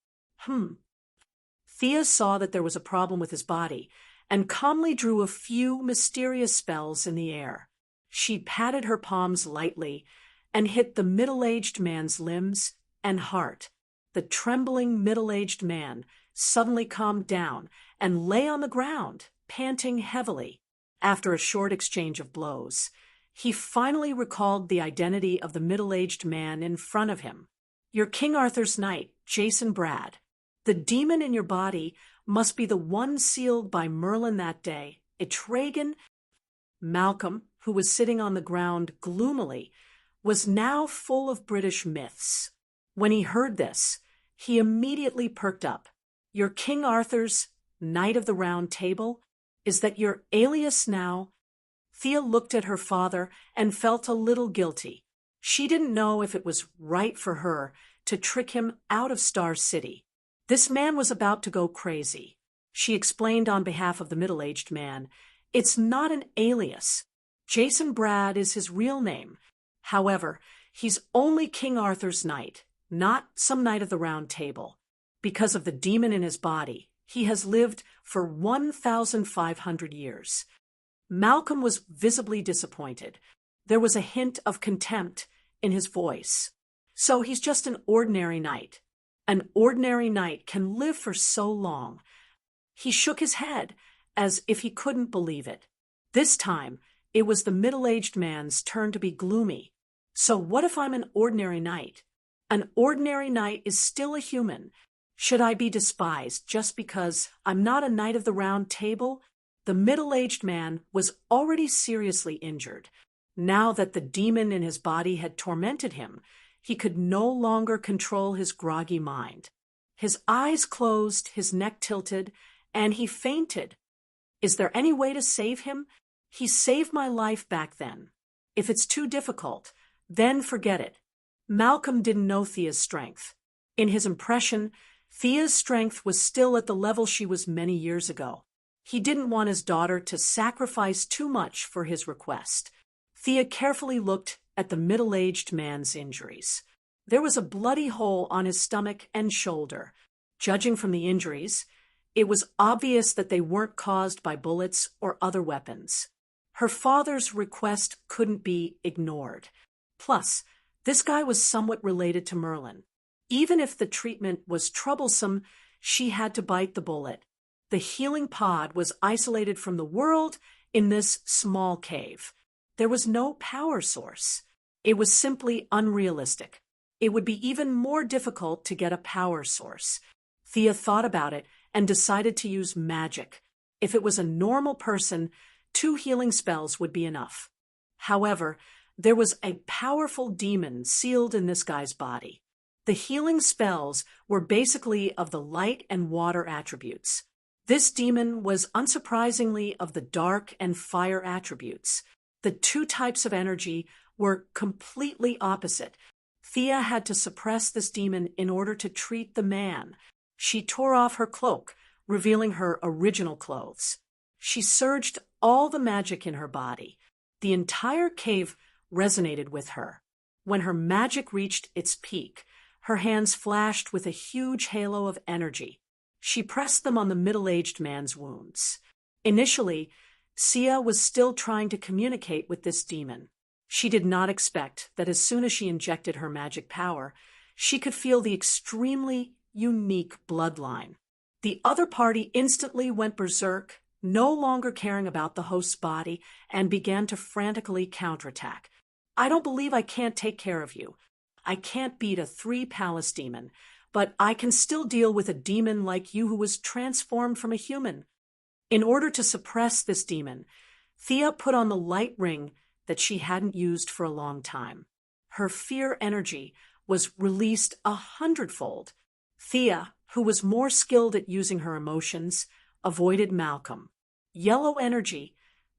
Thea saw that there was a problem with his body and calmly drew a few mysterious spells in the air. She patted her palms lightly and hit the middle-aged man's limbs and heart. The trembling middle-aged man suddenly calmed down and lay on the ground, panting heavily. After a short exchange of blows, he finally recalled the identity of the middle-aged man in front of him. You're King Arthur's knight, Jason Brad. The demon in your body must be the one sealed by Merlin that day. Etragan. Malcolm, who was sitting on the ground gloomily, was now full of British myths. When he heard this, he immediately perked up. You're King Arthur's Knight of the Round Table? Is that your alias now? Thea looked at her father and felt a little guilty. She didn't know if it was right for her to trick him out of Star City. This man was about to go crazy. She explained on behalf of the middle-aged man, it's not an alias. Jason Brad is his real name. However, he's only King Arthur's knight, not some knight of the Round Table. Because of the demon in his body, he has lived for 1,500 years. Malcolm was visibly disappointed. There was a hint of contempt in his voice. So he's just an ordinary knight. An ordinary knight can live for so long. He shook his head as if he couldn't believe it. This time, it was the middle-aged man's turn to be gloomy. So what if I'm an ordinary knight? An ordinary knight is still a human. Should I be despised just because I'm not a knight of the Round Table? The middle-aged man was already seriously injured. Now that the demon in his body had tormented him, he could no longer control his groggy mind. His eyes closed, his neck tilted, and he fainted. Is there any way to save him? He saved my life back then. If it's too difficult, then forget it. Malcolm didn't know Thea's strength. In his impression, Thea's strength was still at the level she was many years ago. He didn't want his daughter to sacrifice too much for his request. Thea carefully looked at the middle-aged man's injuries. There was a bloody hole on his stomach and shoulder. Judging from the injuries, it was obvious that they weren't caused by bullets or other weapons. Her father's request couldn't be ignored. Plus, this guy was somewhat related to Merlin. Even if the treatment was troublesome, she had to bite the bullet. The healing pod was isolated from the world in this small cave. There was no power source. It was simply unrealistic. It would be even more difficult to get a power source. Thea thought about it and decided to use magic. If it was a normal person, 2 healing spells would be enough. However, there was a powerful demon sealed in this guy's body. The healing spells were basically of the light and water attributes. This demon was unsurprisingly of the dark and fire attributes. The 2 types of energy were completely opposite. Thea had to suppress this demon in order to treat the man. She tore off her cloak, revealing her original clothes. She surged all the magic in her body. The entire cave resonated with her. When her magic reached its peak, her hands flashed with a huge halo of energy. She pressed them on the middle-aged man's wounds. Initially, Sia was still trying to communicate with this demon. She did not expect that as soon as she injected her magic power, she could feel the extremely unique bloodline. The other party instantly went berserk, no longer caring about the host's body, and began to frantically counterattack. I don't believe I can't take care of you. I can't beat a 3-palace demon, but I can still deal with a demon like you who was transformed from a human. In order to suppress this demon, Thea put on the light ring that she hadn't used for a long time. Her fear energy was released 100-fold. Thea, who was more skilled at using her emotions, avoided Malcolm. Yellow energy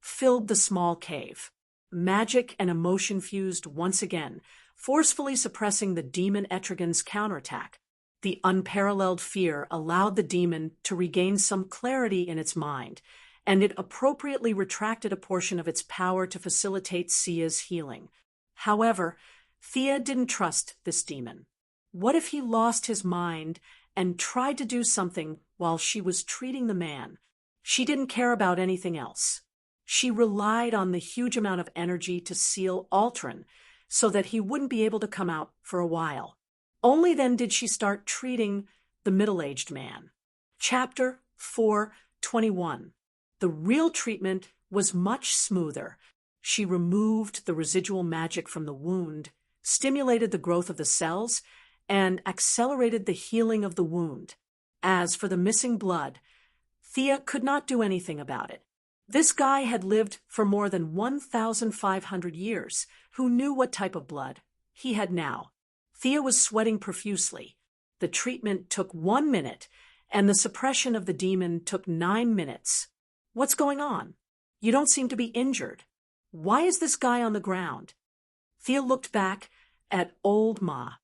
filled the small cave. Magic and emotion fused once again, forcefully suppressing the demon Etrigan's counterattack. The unparalleled fear allowed the demon to regain some clarity in its mind, and it appropriately retracted a portion of its power to facilitate Sia's healing. However, Thea didn't trust this demon. What if he lost his mind and tried to do something while she was treating the man? She didn't care about anything else. She relied on the huge amount of energy to seal Altrin so that he wouldn't be able to come out for a while. Only then did she start treating the middle-aged man. Chapter 4:21. The real treatment was much smoother. She removed the residual magic from the wound, stimulated the growth of the cells, and accelerated the healing of the wound. As for the missing blood, Thea could not do anything about it. This guy had lived for more than 1,500 years. Who knew what type of blood he had now? Thea was sweating profusely. The treatment took 1 minute, and the suppression of the demon took 9 minutes. What's going on? You don't seem to be injured. Why is this guy on the ground? Thea looked back at Old Ma.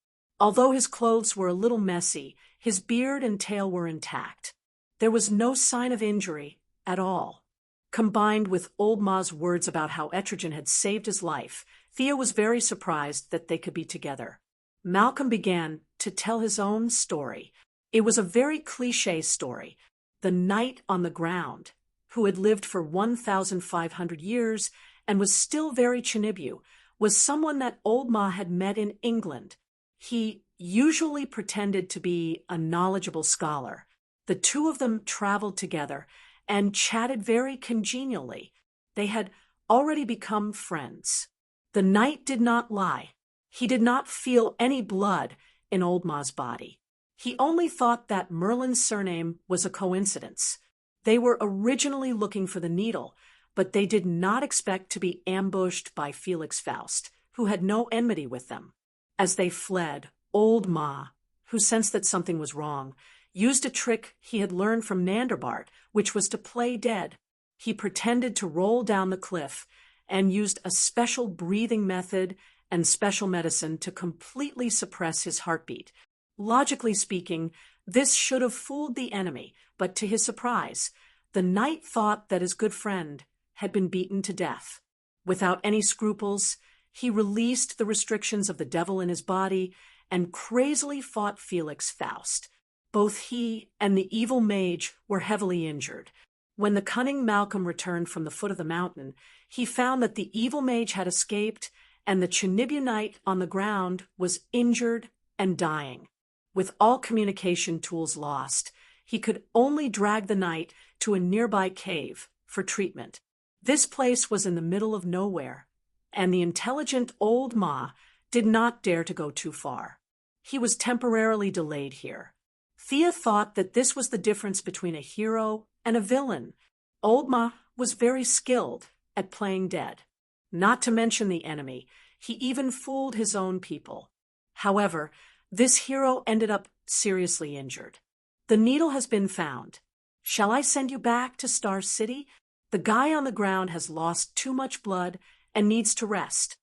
Although his clothes were a little messy, his beard and tail were intact. There was no sign of injury at all. Combined with Old Ma's words about how Etrigan had saved his life, Thea was very surprised that they could be together. Malcolm began to tell his own story. It was a very cliché story. The knight on the ground, who had lived for 1,500 years and was still very Chinibu, was someone that Old Ma had met in England. He usually pretended to be a knowledgeable scholar. The two of them traveled together and chatted very congenially. They had already become friends. The knight did not lie. He did not feel any blood in Old Ma's body. He only thought that Merlin's surname was a coincidence. They were originally looking for the needle, but they did not expect to be ambushed by Felix Faust, who had no enmity with them. As they fled, Old Ma, who sensed that something was wrong, used a trick he had learned from Nanderbart, which was to play dead. He pretended to roll down the cliff and used a special breathing method and special medicine to completely suppress his heartbeat. Logically speaking, this should have fooled the enemy, but to his surprise, the knight thought that his good friend had been beaten to death. Without any scruples, he released the restrictions of the devil in his body and crazily fought Felix Faust. Both he and the evil mage were heavily injured. When the cunning Malcolm returned from the foot of the mountain, he found that the evil mage had escaped and the Chinibu knight on the ground was injured and dying. With all communication tools lost, he could only drag the knight to a nearby cave for treatment. This place was in the middle of nowhere, and the intelligent Old Ma did not dare to go too far. He was temporarily delayed here. Thea thought that this was the difference between a hero and a villain. Old Ma was very skilled at playing dead. Not to mention the enemy, he even fooled his own people. However, this hero ended up seriously injured. The needle has been found. Shall I send you back to Star City? The guy on the ground has lost too much blood and needs to rest.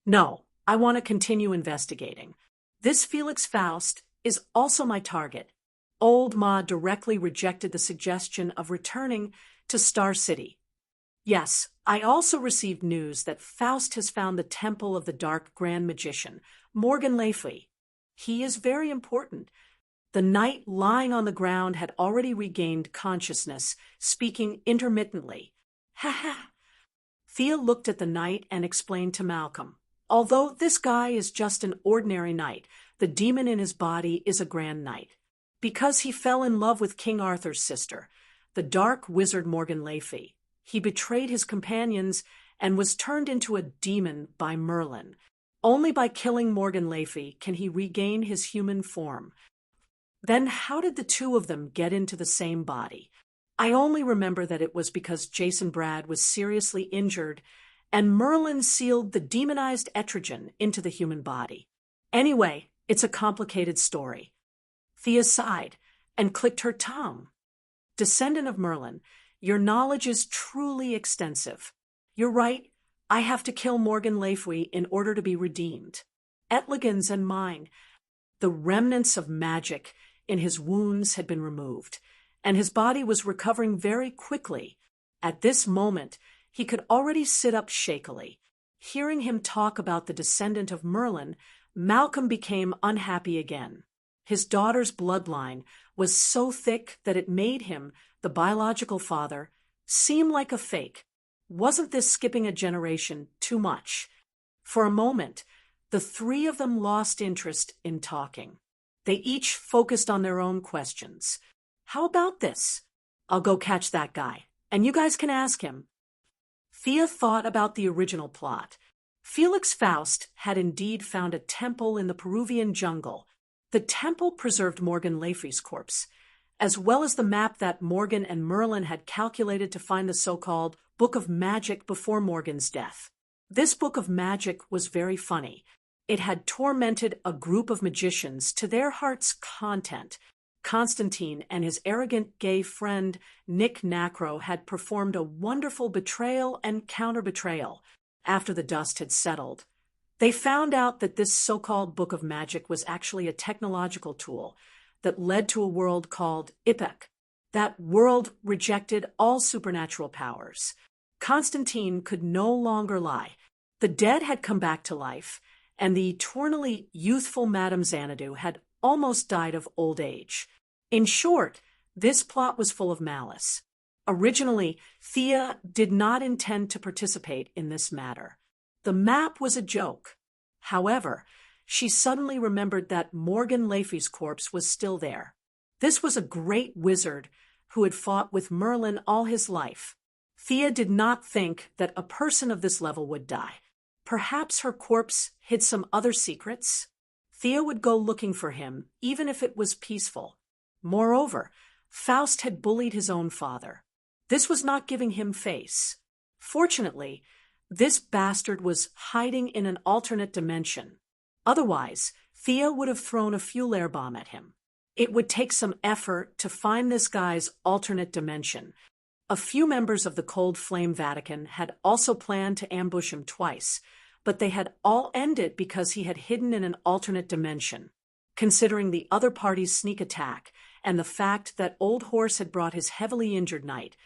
No, I want to continue investigating. This Felix Faust is also my target. Old Ma directly rejected the suggestion of returning to Star City. Yes, I also received news that Faust has found the temple of the Dark Grand Magician, Morgan Le Fay. He is very important. The knight lying on the ground had already regained consciousness, speaking intermittently. Ha ha! Thea looked at the knight and explained to Malcolm. Although this guy is just an ordinary knight, the demon in his body is a grand knight. Because he fell in love with King Arthur's sister, the dark wizard Morgan Le Fay, he betrayed his companions and was turned into a demon by Merlin. Only by killing Morgan Le Fay can he regain his human form. Then how did the two of them get into the same body? I only remember that it was because Jason Brad was seriously injured and Merlin sealed the demonized Etrigan into the human body. Anyway, it's a complicated story. Thea sighed and clicked her tongue. Descendant of Merlin, Your knowledge is truly extensive. You're right, I have to kill Morgan Lafwy in order to be redeemed. Etligan's and mine. The remnants of magic in his wounds had been removed, and his body was recovering very quickly. At this moment, he could already sit up shakily. Hearing him talk about the descendant of Merlin, Malcolm became unhappy again. His daughter's bloodline was so thick that it made him, the biological father, seem like a fake. Wasn't this skipping a generation too much? For a moment, the three of them lost interest in talking. They each focused on their own questions. How about this? I'll go catch that guy, and you guys can ask him. Thea thought about the original plot. Felix Faust had indeed found a temple in the Peruvian jungle. The temple preserved Morgan Lafwy's corpse, as well as the map that Morgan and Merlin had calculated to find the so-called Book of Magic before Morgan's death. This Book of Magic was very funny. It had tormented a group of magicians to their heart's content. Constantine and his arrogant gay friend Nick Nacro had performed a wonderful betrayal and counter-betrayal. After the dust had settled, they found out that this so-called Book of Magic was actually a technological tool that led to a world called Ipek. That world rejected all supernatural powers. Constantine could no longer lie. The dead had come back to life, and the eternally youthful Madame Xanadu had almost died of old age. In short, this plot was full of malice. Originally, Thea did not intend to participate in this matter. The map was a joke. However, she suddenly remembered that Morgan Lafwy's corpse was still there. This was a great wizard who had fought with Merlin all his life. Thea did not think that a person of this level would die. Perhaps her corpse hid some other secrets? Thea would go looking for him, even if it was peaceful. Moreover, Faust had bullied his own father. This was not giving him face. Fortunately, this bastard was hiding in an alternate dimension. Otherwise, Thea would have thrown a fuel air bomb at him. It would take some effort to find this guy's alternate dimension. A few members of the Cold Flame Vatican had also planned to ambush him twice, but they had all ended because he had hidden in an alternate dimension. Considering the other party's sneak attack and the fact that Old Horse had brought his heavily injured knight,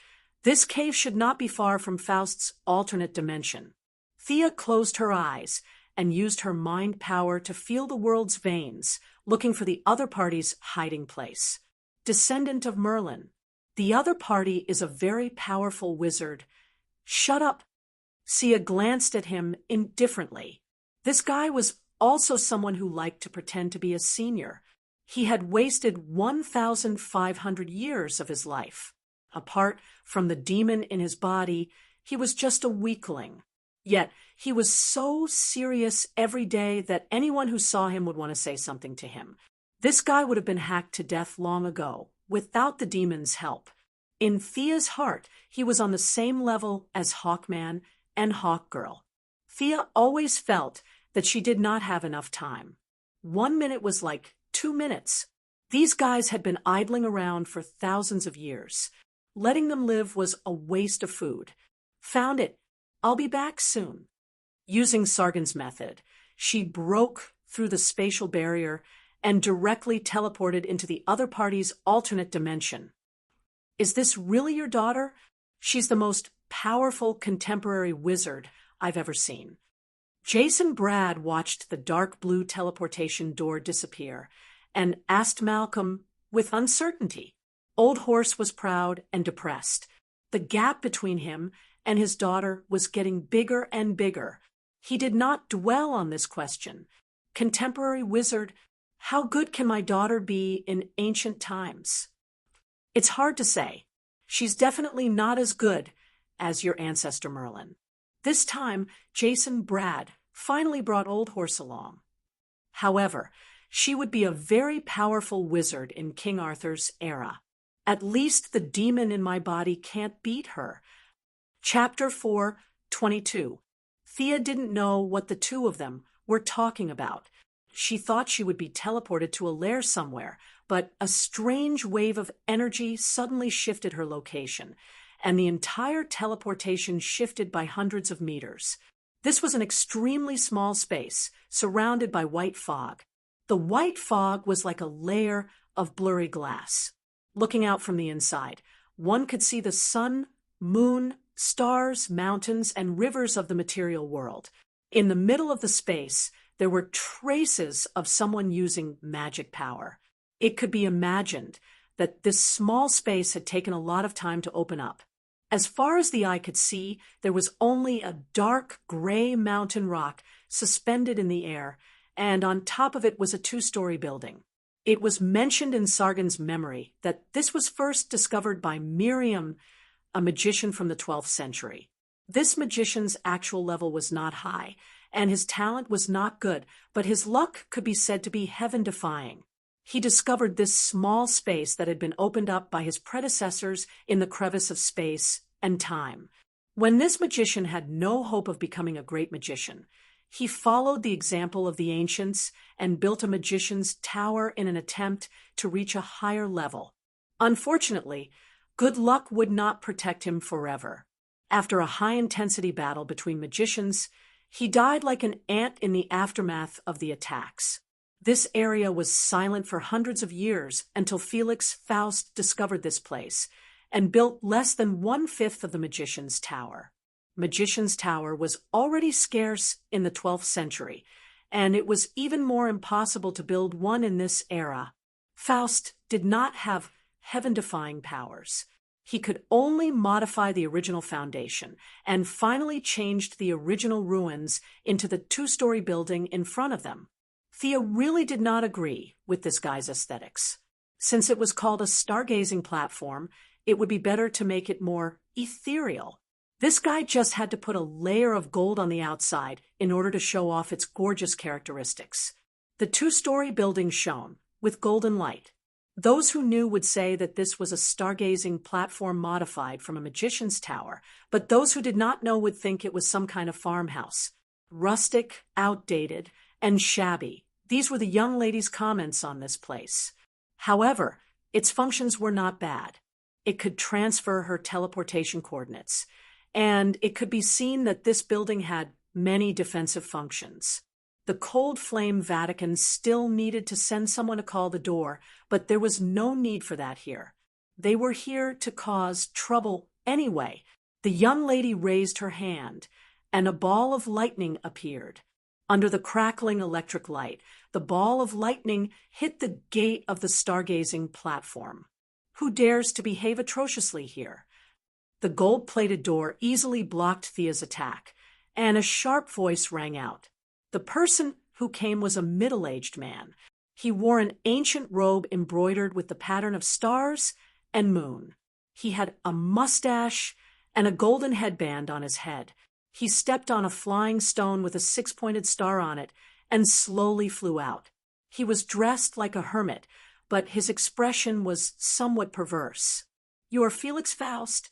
this cave should not be far from Faust's alternate dimension. Thea closed her eyes and used her mind power to feel the world's veins, looking for the other party's hiding place. Descendant of Merlin. The other party is a very powerful wizard. Shut up. Sia glanced at him indifferently. This guy was also someone who liked to pretend to be a senior. He had wasted 1,500 years of his life. Apart from the demon in his body, he was just a weakling. Yet he was so serious every day that anyone who saw him would want to say something to him. This guy would have been hacked to death long ago, without the demon's help. In Thea's heart, he was on the same level as Hawkman and Hawkgirl. Thea always felt that she did not have enough time. 1 minute was like 2 minutes. These guys had been idling around for thousands of years. Letting them live was a waste of food. Found it. I'll be back soon. Using Sargon's method, she broke through the spatial barrier and directly teleported into the other party's alternate dimension. Is this really your daughter? She's the most powerful contemporary wizard I've ever seen. Jason Brad watched the dark blue teleportation door disappear and asked Malcolm with uncertainty. Old Horse was proud and depressed. The gap between him and his daughter was getting bigger and bigger. He did not dwell on this question. Contemporary wizard, how good can my daughter be in ancient times? It's hard to say. She's definitely not as good as your ancestor Merlin. This time, Jason Brad finally brought Old Horse along. However, she would be a very powerful wizard in King Arthur's era. At least the demon in my body can't beat her. Chapter 4:22. Thea didn't know what the two of them were talking about. She thought she would be teleported to a lair somewhere, but a strange wave of energy suddenly shifted her location, and the entire teleportation shifted by hundreds of meters. This was an extremely small space, surrounded by white fog. The white fog was like a layer of blurry glass. Looking out from the inside, one could see the sun, moon, stars, mountains, and rivers of the material world. In the middle of the space, there were traces of someone using magic power. It could be imagined that this small space had taken a lot of time to open up. As far as the eye could see, there was only a dark gray mountain rock suspended in the air, and on top of it was a two-story building. It was mentioned in Sargon's memory that this was first discovered by Miriam, a magician from the 12th century. This magician's actual level was not high, and his talent was not good, but his luck could be said to be heaven-defying. He discovered this small space that had been opened up by his predecessors in the crevice of space and time. When this magician had no hope of becoming a great magician, he followed the example of the ancients and built a magician's tower in an attempt to reach a higher level. Unfortunately, good luck would not protect him forever. After a high-intensity battle between magicians, he died like an ant in the aftermath of the attacks. This area was silent for hundreds of years until Felix Faust discovered this place and built less than 1/5 of the magician's tower. Magician's tower was already scarce in the 12th century, and it was even more impossible to build one in this era. Faust did not have heaven-defying powers. He could only modify the original foundation and finally changed the original ruins into the two-story building in front of them. Thea really did not agree with this guy's aesthetics. Since it was called a stargazing platform, it would be better to make it more ethereal. This guy just had to put a layer of gold on the outside in order to show off its gorgeous characteristics. The two-story building shone with golden light. Those who knew would say that this was a stargazing platform modified from a magician's tower, but those who did not know would think it was some kind of farmhouse. Rustic, outdated, and shabby. These were the young lady's comments on this place. However, its functions were not bad. It could transfer her teleportation coordinates, and it could be seen that this building had many defensive functions. The cold flame Vatican still needed to send someone to call the door, but there was no need for that here. They were here to cause trouble anyway. The young lady raised her hand, and a ball of lightning appeared. Under the crackling electric light, the ball of lightning hit the gate of the stargazing platform. Who dares to behave atrociously here? The gold-plated door easily blocked Thea's attack, and a sharp voice rang out. The person who came was a middle-aged man. He wore an ancient robe embroidered with the pattern of stars and moon. He had a mustache and a golden headband on his head. He stepped on a flying stone with a 6-pointed star on it and slowly flew out. He was dressed like a hermit, but his expression was somewhat perverse. "You are Felix Faust?"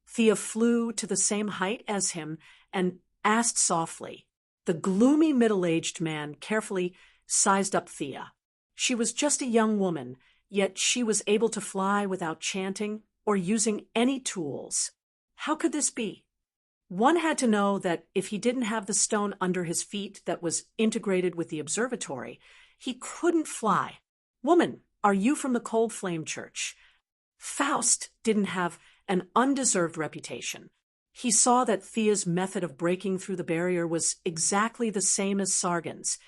Thea flew to the same height as him and asked softly. The gloomy middle-aged man carefully sized up Thea. She was just a young woman, yet she was able to fly without chanting or using any tools. How could this be? One had to know that if he didn't have the stone under his feet that was integrated with the observatory, he couldn't fly. "Woman, are you from the Cold Flame Church?" Faust didn't have an undeserved reputation. He saw that Thea's method of breaking through the barrier was exactly the same as Sargon's,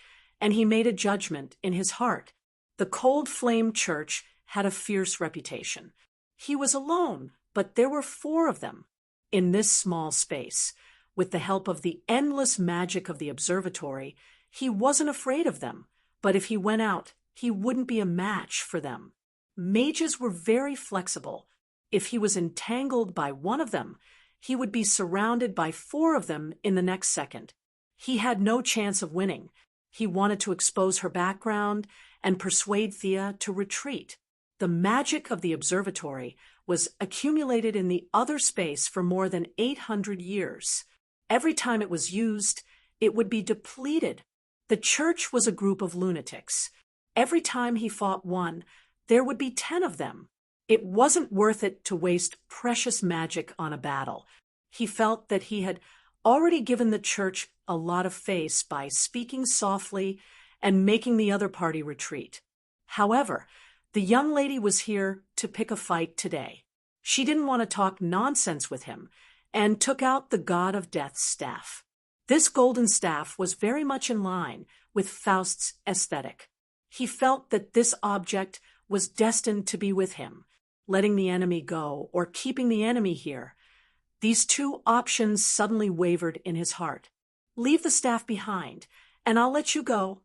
and he made a judgment in his heart. The Cold Flame Church had a fierce reputation. He was alone, but there were 4 of them. In this small space, with the help of the endless magic of the observatory, he wasn't afraid of them, but if he went out, he wouldn't be a match for them. Mages were very flexible. If he was entangled by one of them, he would be surrounded by 4 of them in the next second. He had no chance of winning. He wanted to expose her background and persuade Thea to retreat. The magic of the observatory was accumulated in the other space for more than 800 years. Every time it was used, it would be depleted. The church was a group of lunatics. Every time he fought one, there would be 10 of them. It wasn't worth it to waste precious magic on a battle. He felt that he had already given the church a lot of face by speaking softly and making the other party retreat. However, the young lady was here to pick a fight today. She didn't want to talk nonsense with him and took out the God of Death's staff. This golden staff was very much in line with Faust's aesthetic. He felt that this object was destined to be with him, letting the enemy go or keeping the enemy here. These two options suddenly wavered in his heart. Leave the staff behind, and I'll let you go.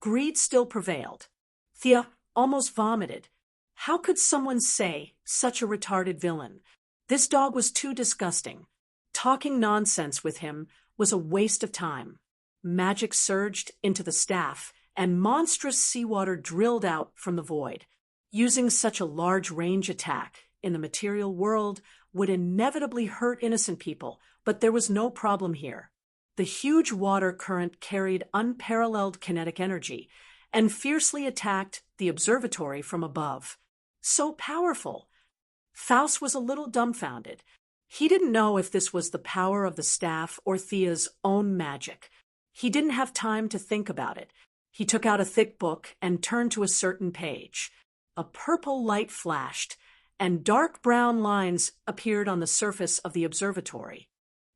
Greed still prevailed. Thea almost vomited. How could someone say such a retarded villain? This dog was too disgusting. Talking nonsense with him was a waste of time. Magic surged into the staff, and monstrous seawater drilled out from the void. Using such a large range attack in the material world would inevitably hurt innocent people, but there was no problem here. The huge water current carried unparalleled kinetic energy and fiercely attacked the observatory from above. So powerful! Faust was a little dumbfounded. He didn't know if this was the power of the staff or Thea's own magic. He didn't have time to think about it. He took out a thick book and turned to a certain page. A purple light flashed, and dark brown lines appeared on the surface of the observatory.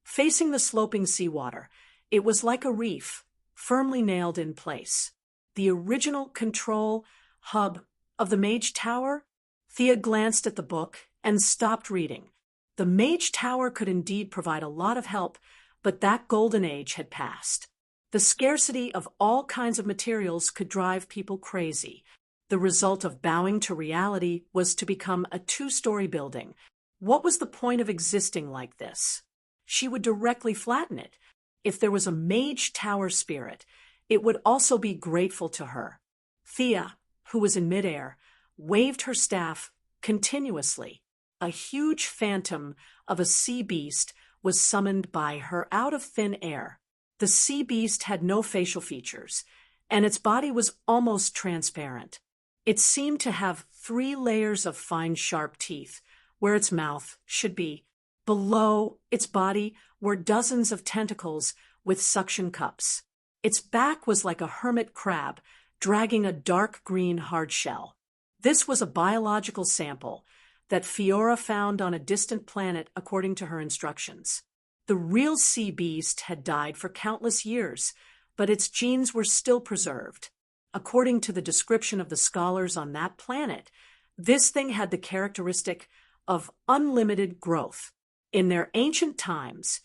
Facing the sloping seawater, it was like a reef, firmly nailed in place. The original control hub of the Mage Tower? Thea glanced at the book and stopped reading. The Mage Tower could indeed provide a lot of help, but that golden age had passed. The scarcity of all kinds of materials could drive people crazy. The result of bowing to reality was to become a 2-story building. What was the point of existing like this? She would directly flatten it. If there was a Mage Tower spirit, it would also be grateful to her. Thea, who was in midair, waved her staff continuously. A huge phantom of a sea beast was summoned by her out of thin air. The sea beast had no facial features, and its body was almost transparent. It seemed to have 3 layers of fine, sharp teeth, where its mouth should be. Below its body were dozens of tentacles with suction cups. Its back was like a hermit crab, dragging a dark green hard shell. This was a biological sample that Fiora found on a distant planet according to her instructions. The real sea beast had died for countless years, but its genes were still preserved. According to the description of the scholars on that planet, this thing had the characteristic of unlimited growth. In their ancient times,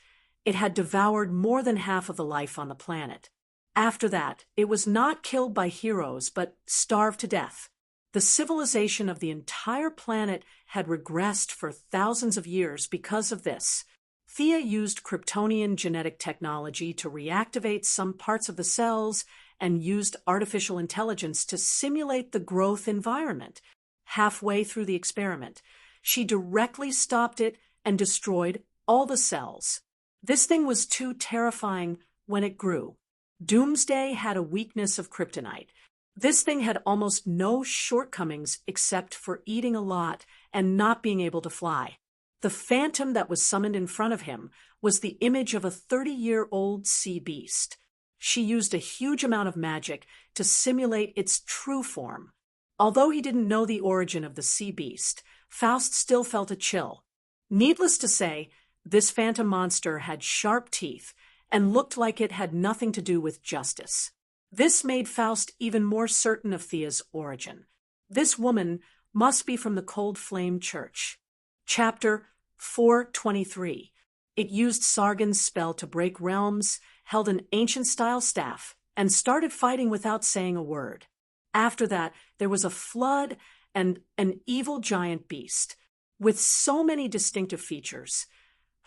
it had devoured more than half of the life on the planet. After that, it was not killed by heroes, but starved to death. The civilization of the entire planet had regressed for thousands of years because of this. Thea used Kryptonian genetic technology to reactivate some parts of the cells and used artificial intelligence to simulate the growth environment. Halfway through the experiment, she directly stopped it and destroyed all the cells. This thing was too terrifying when it grew. Doomsday had a weakness of kryptonite. This thing had almost no shortcomings except for eating a lot and not being able to fly. The phantom that was summoned in front of him was the image of a 30-year-old sea beast. She used a huge amount of magic to simulate its true form. Although he didn't know the origin of the sea beast, Faust still felt a chill. Needless to say, this phantom monster had sharp teeth and looked like it had nothing to do with justice. This made Faust even more certain of Thea's origin. This woman must be from the Cold Flame Church. Chapter 423. It used Sargon's spell to break realms, held an ancient-style staff, and started fighting without saying a word. After that, there was a flood and an evil giant beast, with so many distinctive features.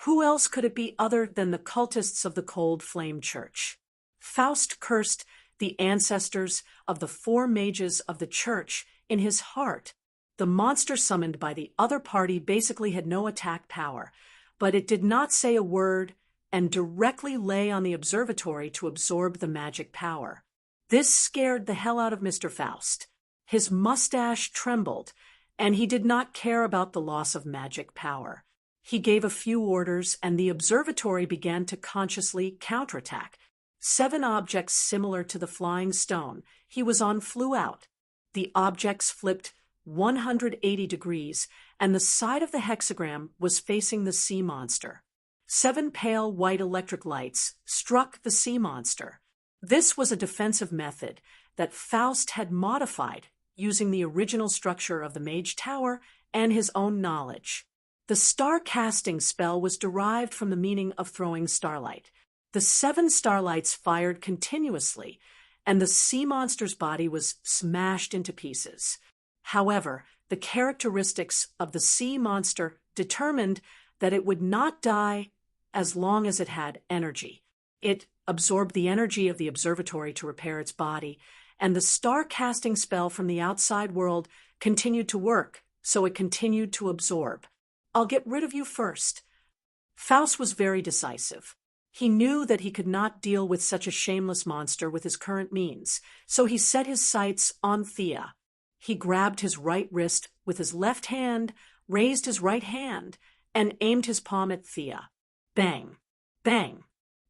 Who else could it be other than the cultists of the Cold Flame Church? Faust cursed the ancestors of the 4 mages of the church in his heart. The monster summoned by the other party basically had no attack power, but it did not say a word and directly lay on the observatory to absorb the magic power. This scared the hell out of Mr. Faust. His mustache trembled, and he did not care about the loss of magic power. He gave a few orders, and the observatory began to consciously counterattack. 7 objects similar to the flying stone he was on flew out. The objects flipped 180 degrees, and the side of the hexagram was facing the sea monster. 7 pale white electric lights struck the sea monster. This was a defensive method that Faust had modified using the original structure of the Mage Tower and his own knowledge. The star casting spell was derived from the meaning of throwing starlight. The 7 starlights fired continuously, and the sea monster's body was smashed into pieces. However, the characteristics of the sea monster determined that it would not die as long as it had energy. It absorbed the energy of the observatory to repair its body, and the star-casting spell from the outside world continued to work, so it continued to absorb. "I'll get rid of you first." Faust was very decisive. He knew that he could not deal with such a shameless monster with his current means, so he set his sights on Thea. He grabbed his right wrist with his left hand, raised his right hand, and aimed his palm at Thea. Bang, bang,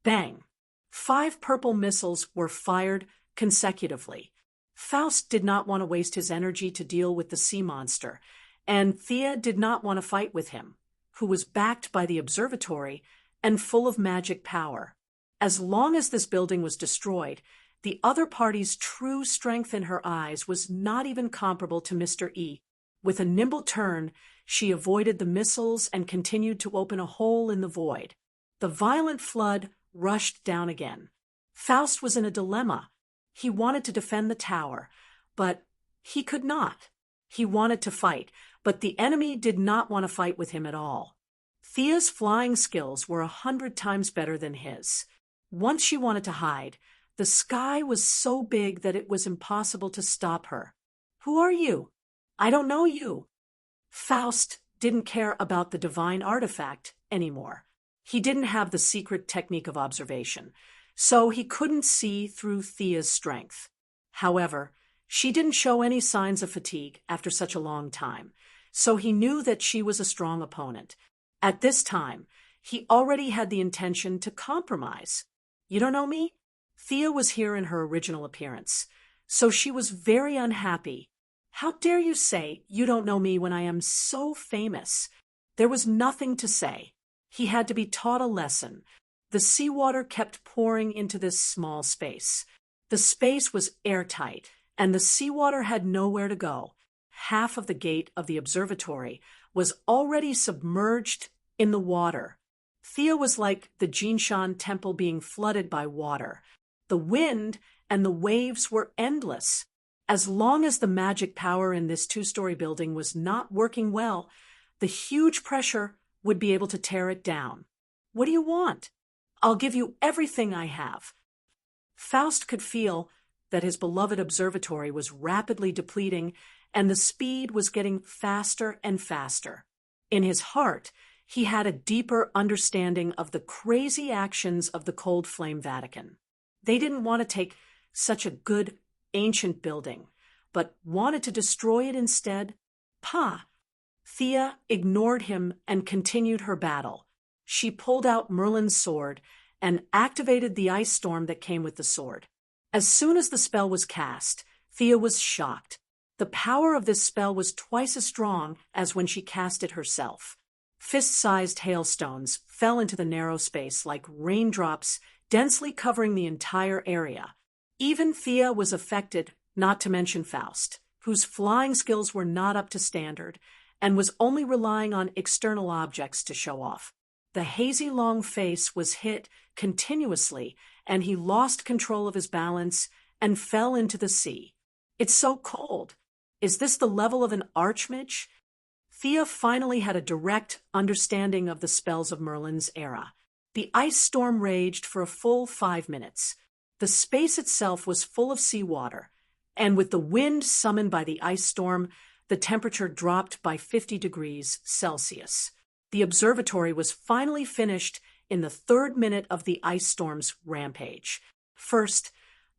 bang. 5 purple missiles were fired consecutively. Faust did not want to waste his energy to deal with the sea monster, and Thea did not want to fight with him, who was backed by the observatory and full of magic power. As long as this building was destroyed, the other party's true strength in her eyes was not even comparable to Mr. E. With a nimble turn, she avoided the missiles and continued to open a hole in the void. The violent flood rushed down again. Faust was in a dilemma. He wanted to defend the tower, but he could not. He wanted to fight, but the enemy did not want to fight with him at all. Thea's flying skills were 100 times better than his. Once she wanted to hide, the sky was so big that it was impossible to stop her. "Who are you?" "I don't know you." Faust didn't care about the divine artifact anymore. He didn't have the secret technique of observation, so he couldn't see through Thea's strength. However, she didn't show any signs of fatigue after such a long time, so he knew that she was a strong opponent. At this time, he already had the intention to compromise. "You don't know me?" Thea was here in her original appearance, so she was very unhappy. "How dare you say you don't know me when I am so famous?" There was nothing to say. He had to be taught a lesson. The seawater kept pouring into this small space. The space was airtight, and the seawater had nowhere to go. Half of the gate of the observatory was already submerged in the water. Thea was like the Jinshan temple being flooded by water. The wind and the waves were endless. As long as the magic power in this 2-story building was not working well, the huge pressure would be able to tear it down. "What do you want?" "I'll give you everything I have." Faust could feel that his beloved observatory was rapidly depleting, and the speed was getting faster and faster. In his heart, he had a deeper understanding of the crazy actions of the Cold Flame Vatican. They didn't want to take such a good, ancient building, but wanted to destroy it instead. Thea ignored him and continued her battle. She pulled out Merlin's sword and activated the ice storm that came with the sword. As soon as the spell was cast, Thea was shocked. The power of this spell was twice as strong as when she cast it herself. Fist-sized hailstones fell into the narrow space like raindrops, densely covering the entire area. Even Thea was affected, not to mention Faust, whose flying skills were not up to standard and was only relying on external objects to show off. The hazy long face was hit continuously, and he lost control of his balance and fell into the sea. "It's so cold. Is this the level of an archmage?" Thea finally had a direct understanding of the spells of Merlin's era. The ice storm raged for a full 5 minutes. The space itself was full of seawater, and with the wind summoned by the ice storm, the temperature dropped by 50 degrees Celsius. The observatory was finally finished in the 3rd minute of the ice storm's rampage. First,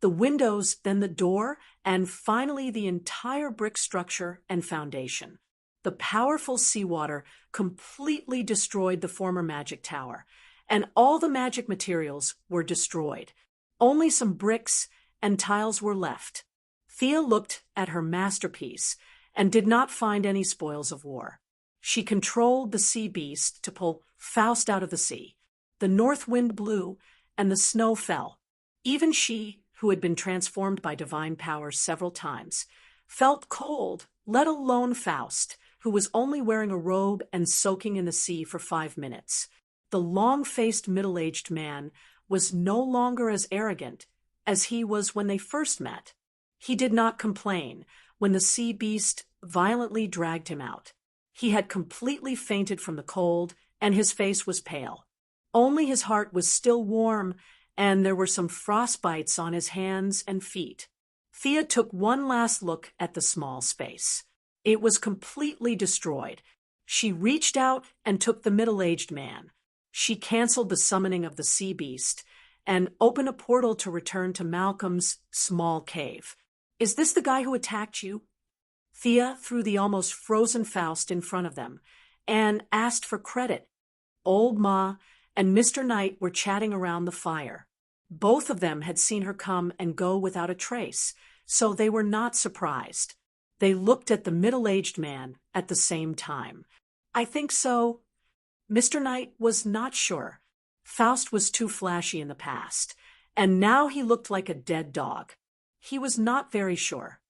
the windows, then the door, and finally the entire brick structure and foundation. The powerful seawater completely destroyed the former magic tower, and all the magic materials were destroyed. Only some bricks and tiles were left. Thea looked at her masterpiece and did not find any spoils of war. She controlled the sea beast to pull Faust out of the sea. The north wind blew, and the snow fell. Even she, who had been transformed by divine power several times, felt cold, let alone Faust, who was only wearing a robe and soaking in the sea for 5 minutes. The long-faced middle-aged man was no longer as arrogant as he was when they first met. He did not complain when the sea beast violently dragged him out. He had completely fainted from the cold, and his face was pale. Only his heart was still warm, and there were some frostbites on his hands and feet. Thea took one last look at the small space. It was completely destroyed. She reached out and took the middle-aged man. She canceled the summoning of the sea beast and opened a portal to return to Malcolm's small cave. "Is this the guy who attacked you?" Thea threw the almost frozen Faust in front of them and asked for credit. Old Ma and Mr. Knight were chatting around the fire. Both of them had seen her come and go without a trace, so they were not surprised. They looked at the middle-aged man at the same time. "I think so." Mr. Knight was not sure. Faust was too flashy in the past, and now he looked like a dead dog. He was not very sure.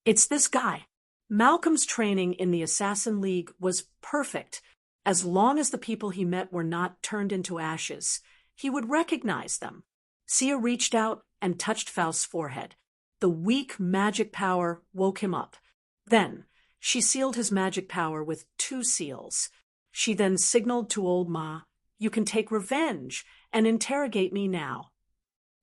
"It's this guy." Malcolm's training in the Assassin League was perfect. As long as the people he met were not turned into ashes, he would recognize them. Sia reached out and touched Faust's forehead. The weak magic power woke him up. Then, she sealed his magic power with 2 seals. She then signaled to Old Ma, "You can take revenge and interrogate me now."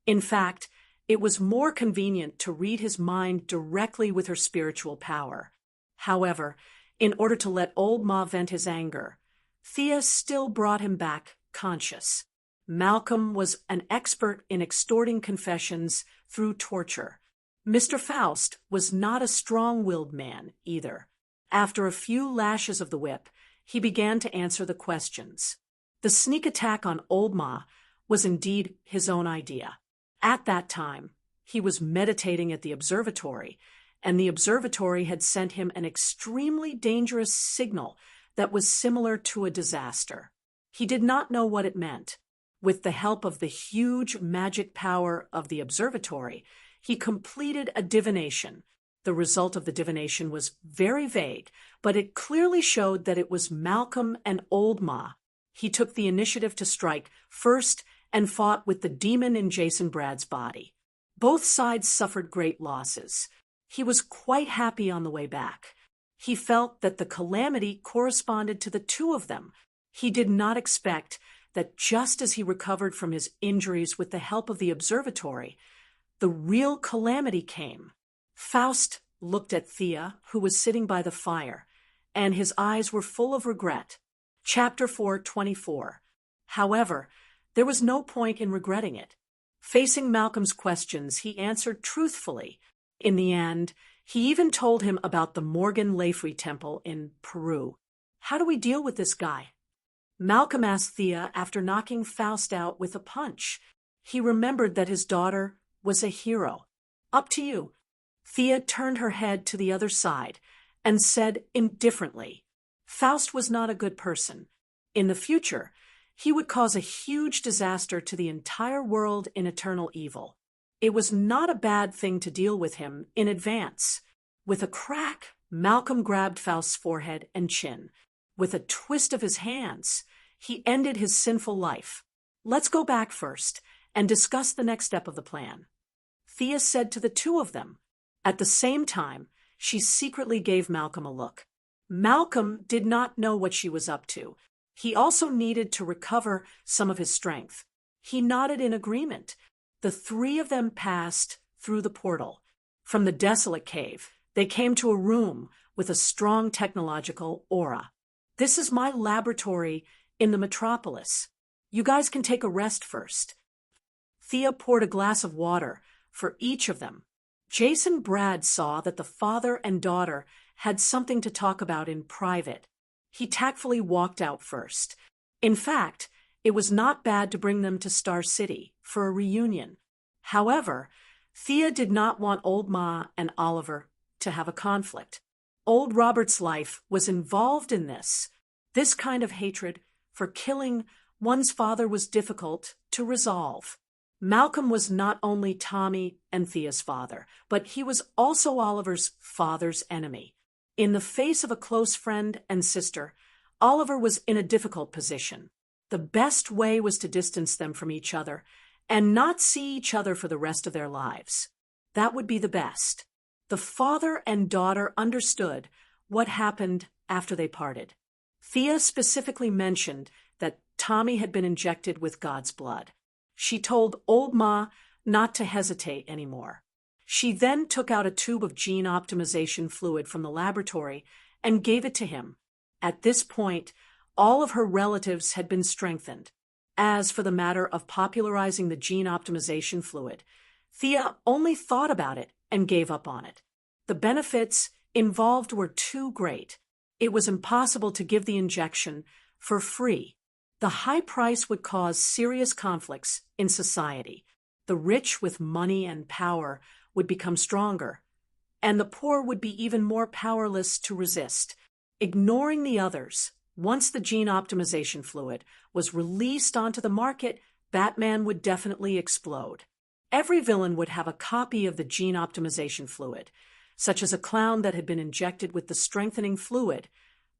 In fact, it was more convenient to read his mind directly with her spiritual power. However, in order to let Old Ma vent his anger, Thea still brought him back conscious. Malcolm was an expert in extorting confessions through torture. Mr. Faust was not a strong-willed man, either. After a few lashes of the whip, he began to answer the questions. The sneak attack on Old Ma was indeed his own idea. At that time, he was meditating at the observatory, and the observatory had sent him an extremely dangerous signal that was similar to a disaster. He did not know what it meant. With the help of the huge magic power of the observatory, he completed a divination. The result of the divination was very vague, but it clearly showed that it was Malcolm and Old Ma. He took the initiative to strike first and fought with the demon in Jason Brad's body. Both sides suffered great losses. He was quite happy on the way back. He felt that the calamity corresponded to the 2 of them. He did not expect that just as he recovered from his injuries with the help of the observatory, the real calamity came. Faust looked at Thea, who was sitting by the fire, and his eyes were full of regret. Chapter 4:24. However, there was no point in regretting it. Facing Malcolm's questions, he answered truthfully. In the end, he even told him about the Morgan Layfrey Temple in Peru. "How do we deal with this guy?" Malcolm asked Thea after knocking Faust out with a punch. He remembered that his daughter was a hero. "Up to you." Thea turned her head to the other side and said indifferently, "Faust was not a good person. In the future, he would cause a huge disaster to the entire world in eternal evil. It was not a bad thing to deal with him in advance." With a crack, Malcolm grabbed Faust's forehead and chin. With a twist of his hands, he ended his sinful life. "Let's go back first and discuss the next step of the plan," Thea said to the 2 of them. At the same time, she secretly gave Malcolm a look. Malcolm did not know what she was up to. He also needed to recover some of his strength. He nodded in agreement. The 3 of them passed through the portal. From the desolate cave, they came to a room with a strong technological aura. "This is my laboratory in the metropolis. You guys can take a rest first." Thea poured a glass of water for each of them. Jason Brad saw that the father and daughter had something to talk about in private. He tactfully walked out first. In fact, it was not bad to bring them to Star City for a reunion. However, Thea did not want Old Ma and Oliver to have a conflict. Old Robert's life was involved in this. This kind of hatred for killing one's father was difficult to resolve. Malcolm was not only Tommy and Thea's father, but he was also Oliver's father's enemy. In the face of a close friend and sister, Oliver was in a difficult position. The best way was to distance them from each other and not see each other for the rest of their lives. That would be the best. The father and daughter understood what happened after they parted. Thea specifically mentioned that Tommy had been injected with God's blood. She told Old Ma not to hesitate anymore. She then took out a tube of gene optimization fluid from the laboratory and gave it to him. At this point, all of her relatives had been strengthened. As for the matter of popularizing the gene optimization fluid, Thea only thought about it and gave up on it. The benefits involved were too great. It was impossible to give the injection for free. The high price would cause serious conflicts in society. The rich with money and power would become stronger, and the poor would be even more powerless to resist. Ignoring the others, once the gene optimization fluid was released onto the market, Batman would definitely explode. Every villain would have a copy of the gene optimization fluid, such as a clown that had been injected with the strengthening fluid,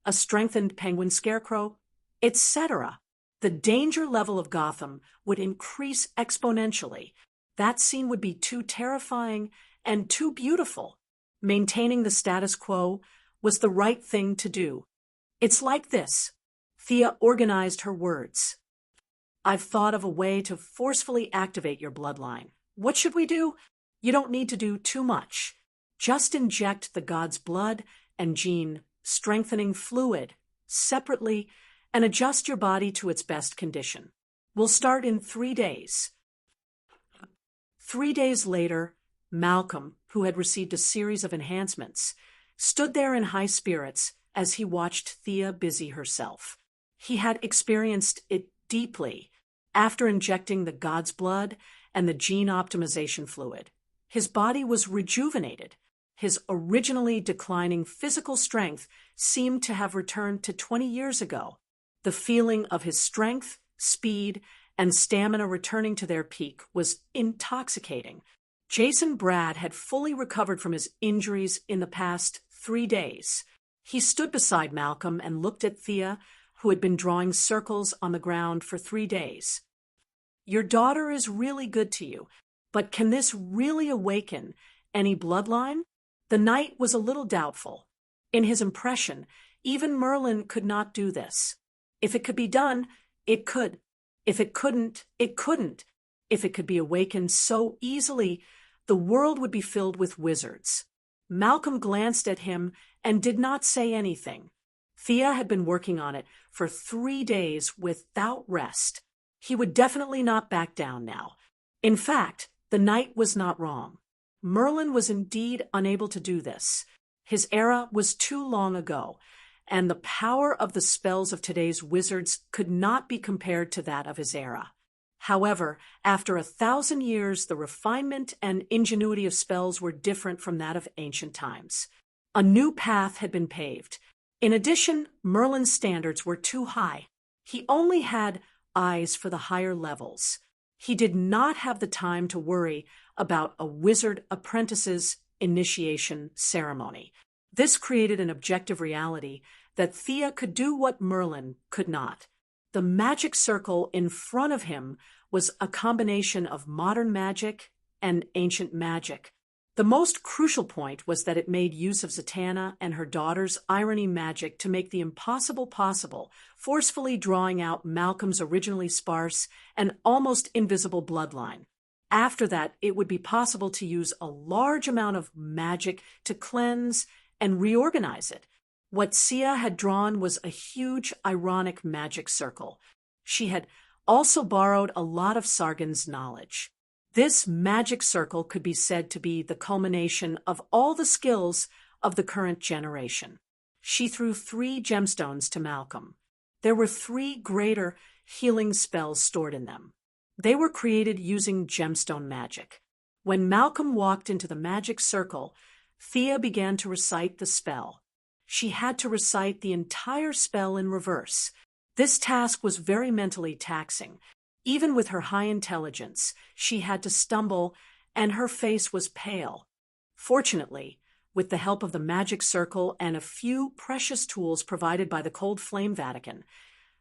a strengthened penguin scarecrow, etc. The danger level of Gotham would increase exponentially. That scene would be too terrifying and too beautiful. Maintaining the status quo was the right thing to do. It's like this. Thea organized her words. I've thought of a way to forcefully activate your bloodline. What should we do? You don't need to do too much. Just inject the God's blood and gene strengthening fluid separately and adjust your body to its best condition. We'll start in 3 days. 3 days later, Malcolm, who had received a series of enhancements, stood there in high spirits as he watched Thea busy herself. He had experienced it deeply after injecting the God's blood and the gene optimization fluid. His body was rejuvenated. His originally declining physical strength seemed to have returned to 20 years ago. The feeling of his strength, speed, and stamina returning to their peak was intoxicating. Jason Brad had fully recovered from his injuries in the past 3 days. He stood beside Malcolm and looked at Thea, who had been drawing circles on the ground for 3 days. Your daughter is really good to you, but can this really awaken any bloodline? The knight was a little doubtful. In his impression, even Merlin could not do this. If it could be done, it could. If it couldn't, it couldn't. If it could be awakened so easily, the world would be filled with wizards. Malcolm glanced at him and did not say anything. Thea had been working on it for 3 days without rest. He would definitely not back down now. In fact, the knight was not wrong. Merlin was indeed unable to do this. His era was too long ago, and the power of the spells of today's wizards could not be compared to that of his era. However, after 1,000 years, the refinement and ingenuity of spells were different from that of ancient times. A new path had been paved. In addition, Merlin's standards were too high. He only had eyes for the higher levels. He did not have the time to worry about a wizard apprentice's initiation ceremony. This created an objective reality that Thea could do what Merlin could not. The magic circle in front of him was a combination of modern magic and ancient magic. The most crucial point was that it made use of Zatanna and her daughter's irony magic to make the impossible possible, forcefully drawing out Malcolm's originally sparse and almost invisible bloodline. After that, it would be possible to use a large amount of magic to cleanse and reorganize it. What Sia had drawn was a huge ironic magic circle. She had also borrowed a lot of Sargon's knowledge. This magic circle could be said to be the culmination of all the skills of the current generation. She threw 3 gemstones to Malcolm. There were 3 greater healing spells stored in them. They were created using gemstone magic. When Malcolm walked into the magic circle, Thea began to recite the spell. She had to recite the entire spell in reverse. This task was very mentally taxing. Even with her high intelligence, she had to stumble, and her face was pale. Fortunately, with the help of the magic circle and a few precious tools provided by the Cold Flame Vatican,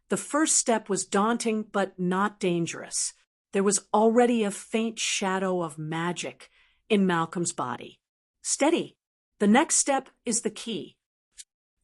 the first step was daunting but not dangerous. There was already a faint shadow of magic in Malcolm's body. Steady! The next step is the key.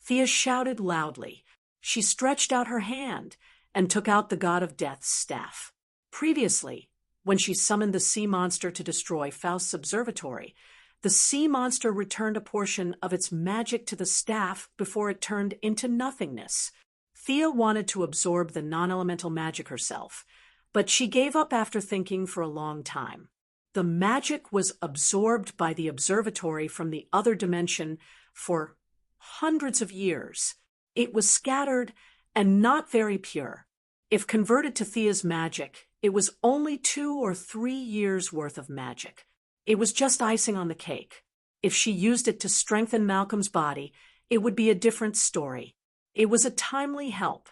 Thea shouted loudly. She stretched out her hand and took out the God of Death's staff. Previously, when she summoned the sea monster to destroy Faust's observatory, the sea monster returned a portion of its magic to the staff before it turned into nothingness. Thea wanted to absorb the non-elemental magic herself, but she gave up after thinking for a long time. The magic was absorbed by the observatory from the other dimension for hundreds of years. It was scattered and not very pure. If converted to Thea's magic, it was only 2 or 3 years' worth of magic. It was just icing on the cake. If she used it to strengthen Malcolm's body, it would be a different story. It was a timely help.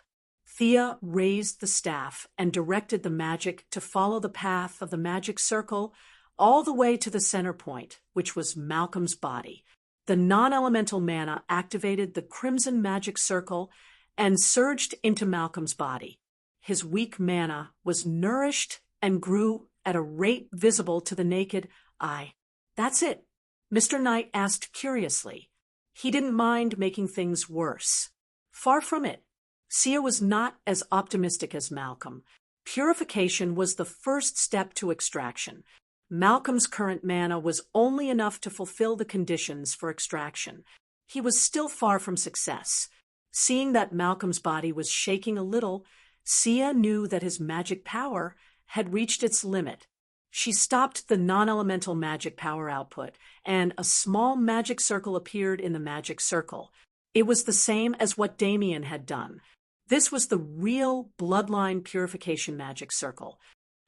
Thea raised the staff and directed the magic to follow the path of the magic circle all the way to the center point, which was Malcolm's body. The non-elemental mana activated the crimson magic circle and surged into Malcolm's body. His weak mana was nourished and grew at a rate visible to the naked eye. "That's it?" Mr. Knight asked curiously. He didn't mind making things worse. Far from it. Sia was not as optimistic as Malcolm. Purification was the first step to extraction. Malcolm's current mana was only enough to fulfill the conditions for extraction. He was still far from success. Seeing that Malcolm's body was shaking a little, Sia knew that his magic power had reached its limit. She stopped the non-elemental magic power output, and a small magic circle appeared in the magic circle. It was the same as what Damien had done. This was the real bloodline purification magic circle.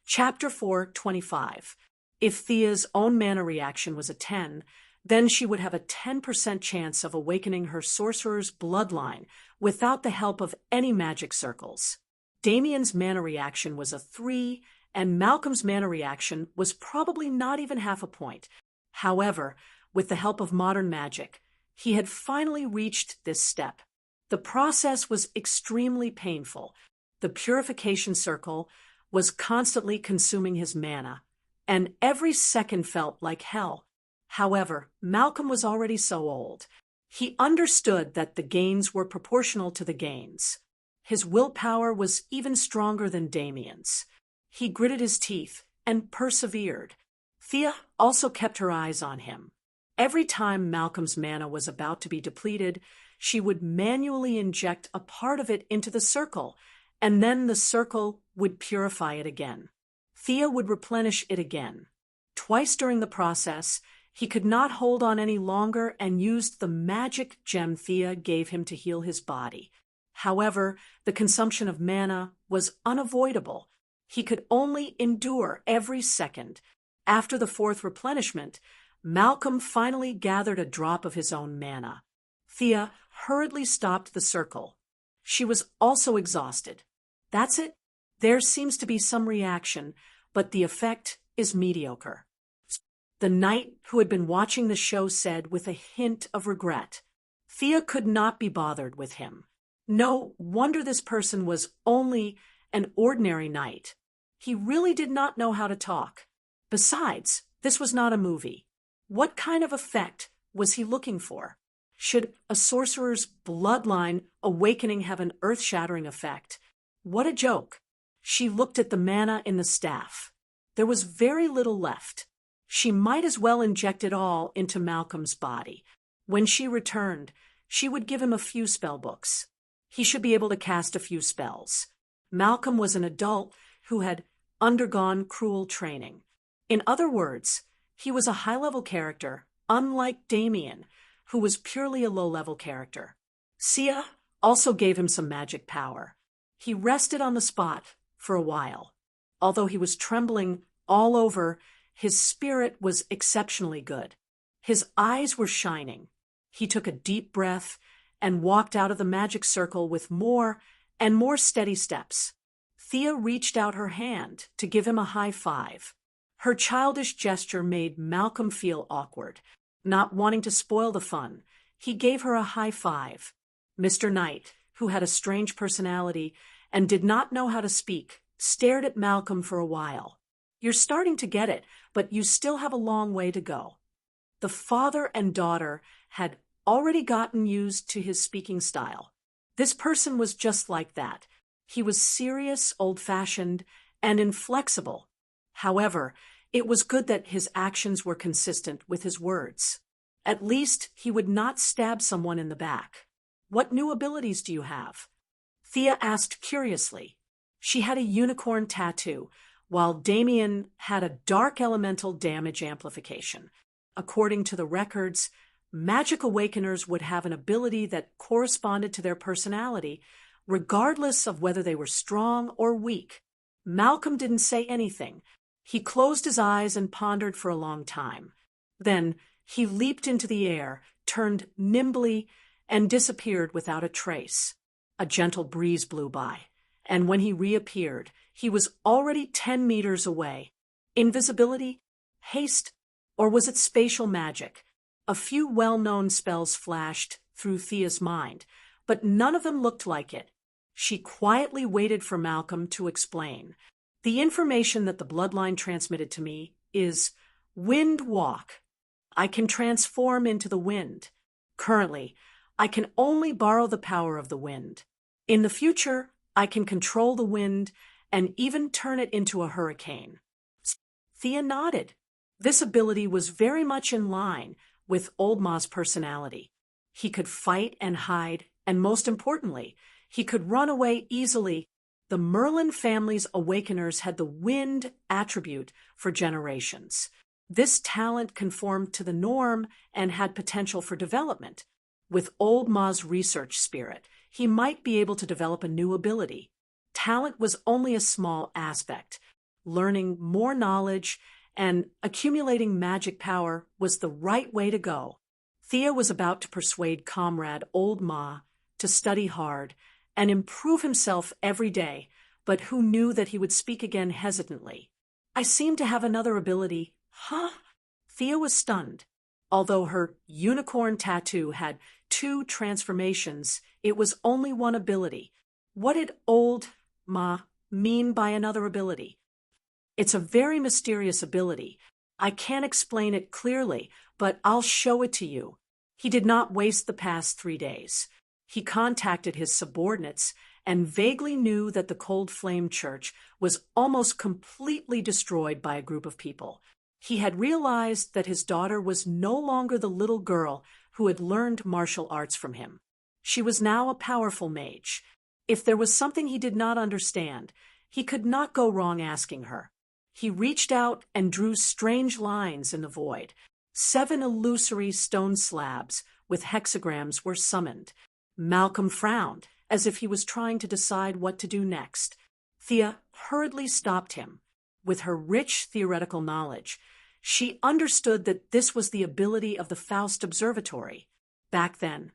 Chapter 4:25. If Thea's own mana reaction was a 10, then she would have a 10% chance of awakening her sorcerer's bloodline without the help of any magic circles. Damien's mana reaction was a 3, and Malcolm's mana reaction was probably not even half a point. However, with the help of modern magic, he had finally reached this step. The process was extremely painful. The purification circle was constantly consuming his mana, and every second felt like hell. However, Malcolm was already so old. He understood that the gains were proportional to the gains. His willpower was even stronger than Damien's. He gritted his teeth and persevered. Thea also kept her eyes on him. Every time Malcolm's mana was about to be depleted, she would manually inject a part of it into the circle, and then the circle would purify it again. Thea would replenish it again. Twice during the process, he could not hold on any longer and used the magic gem Thea gave him to heal his body. However, the consumption of mana was unavoidable. He could only endure every second. After the 4th replenishment, Malcolm finally gathered a drop of his own mana. Thea hurriedly stopped the circle. She was also exhausted. "That's it? There seems to be some reaction, but the effect is mediocre." The knight who had been watching the show said with a hint of regret. Thea could not be bothered with him. No wonder this person was only an ordinary knight. He really did not know how to talk. Besides, this was not a movie. What kind of effect was he looking for? Should a sorcerer's bloodline awakening have an earth-shattering effect? What a joke. She looked at the mana in the staff. There was very little left. She might as well inject it all into Malcolm's body. When she returned, she would give him a few spell books. He should be able to cast a few spells. Malcolm was an adult who had undergone cruel training. In other words, he was a high-level character, unlike Damien, who was purely a low-level character. Sia also gave him some magic power. He rested on the spot for a while. Although he was trembling all over, his spirit was exceptionally good. His eyes were shining. He took a deep breath and walked out of the magic circle with more and more steady steps. Thea reached out her hand to give him a high five. Her childish gesture made Malcolm feel awkward. Not wanting to spoil the fun, he gave her a high five. Mr. Knight, who had a strange personality and did not know how to speak, stared at Malcolm for a while. "You're starting to get it, but you still have a long way to go." The father and daughter had already gotten used to his speaking style. This person was just like that. He was serious, old-fashioned, and inflexible. However, it was good that his actions were consistent with his words. At least he would not stab someone in the back. "What new abilities do you have?" Thea asked curiously. She had a unicorn tattoo, while Damien had a dark elemental damage amplification. According to the records, magic awakeners would have an ability that corresponded to their personality, regardless of whether they were strong or weak. Malcolm didn't say anything. He closed his eyes and pondered for a long time. Then he leaped into the air, turned nimbly, and disappeared without a trace. A gentle breeze blew by, and when he reappeared, he was already 10 meters away. Invisibility? Haste? Or was it spatial magic? A few well-known spells flashed through Thea's mind, but none of them looked like it. She quietly waited for Malcolm to explain. "The information that the bloodline transmitted to me is wind walk. I can transform into the wind. Currently, I can only borrow the power of the wind. In the future, I can control the wind and even turn it into a hurricane." Thea nodded. This ability was very much in line with Old Ma's personality. He could fight and hide, and most importantly, he could run away easily. The Merlin family's awakeners had the wind attribute for generations. This talent conformed to the norm and had potential for development. With Old Ma's research spirit, he might be able to develop a new ability. Talent was only a small aspect. Learning more knowledge and accumulating magic power was the right way to go. Thea was about to persuade comrade Old Ma to study hard and improve himself every day, but who knew that he would speak again hesitantly. "I seem to have another ability." "Huh?" Thea was stunned. Although her unicorn tattoo had 2 transformations, it was only one ability. What did Old Ma mean by another ability? "It's a very mysterious ability. I can't explain it clearly, but I'll show it to you." He did not waste the past 3 days. He contacted his subordinates and vaguely knew that the Cold Flame Church was almost completely destroyed by a group of people. He had realized that his daughter was no longer the little girl who had learned martial arts from him. She was now a powerful mage. If there was something he did not understand, he could not go wrong asking her. He reached out and drew strange lines in the void. 7 illusory stone slabs with hexagrams were summoned. Malcolm frowned, as if he was trying to decide what to do next. Thea hurriedly stopped him. With her rich theoretical knowledge, she understood that this was the ability of the Faust Observatory. Back then,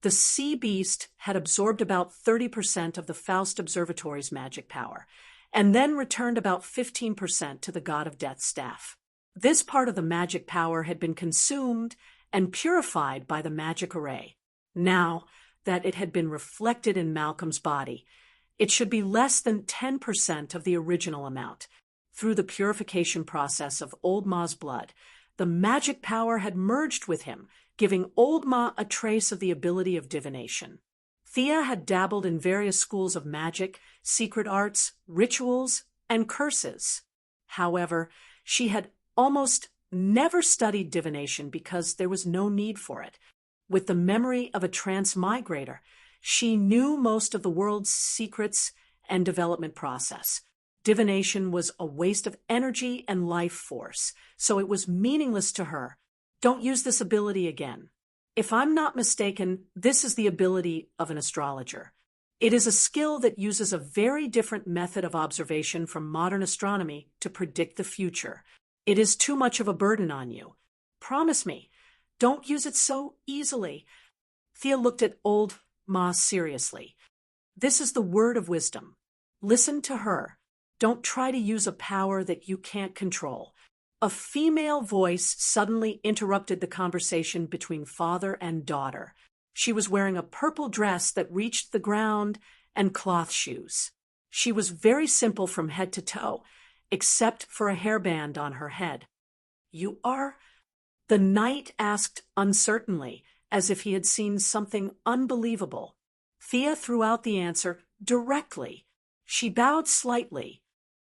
the sea beast had absorbed about 30% of the Faust Observatory's magic power, and then returned about 15% to the God of Death's staff. This part of the magic power had been consumed and purified by the magic array. Now that it had been reflected in Malcolm's body, it should be less than 10% of the original amount. Through the purification process of Old Ma's blood, the magic power had merged with him, giving Old Ma a trace of the ability of divination. Thea had dabbled in various schools of magic, secret arts, rituals, and curses. However, she had almost never studied divination because there was no need for it. With the memory of a transmigrator, she knew most of the world's secrets and development process. Divination was a waste of energy and life force, so it was meaningless to her. "Don't use this ability again." If I'm not mistaken, this is the ability of an astrologer. It is a skill that uses a very different method of observation from modern astronomy to predict the future. It is too much of a burden on you. Promise me, don't use it so easily. Thea looked at old Ma seriously. This is the word of wisdom. Listen to her. Don't try to use a power that you can't control. A female voice suddenly interrupted the conversation between father and daughter. She was wearing a purple dress that reached the ground and cloth shoes. She was very simple from head to toe, except for a hairband on her head. "You are?" the knight asked uncertainly, as if he had seen something unbelievable. Thea threw out the answer directly. She bowed slightly.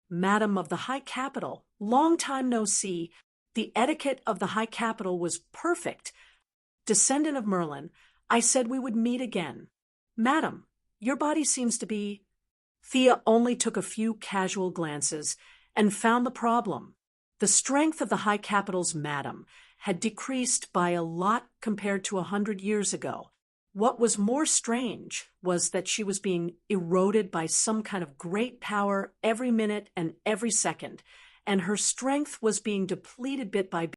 "Madam of the High Capital, long time no see. The etiquette of the High Capital was perfect. Descendant of Merlin, I said we would meet again. Madam, your body seems to be—" Thea only took a few casual glances and found the problem. The strength of the High Capital's madam had decreased by a lot compared to 100 years ago. What was more strange was that she was being eroded by some kind of great power every minute and every second, and her strength was being depleted bit by bit.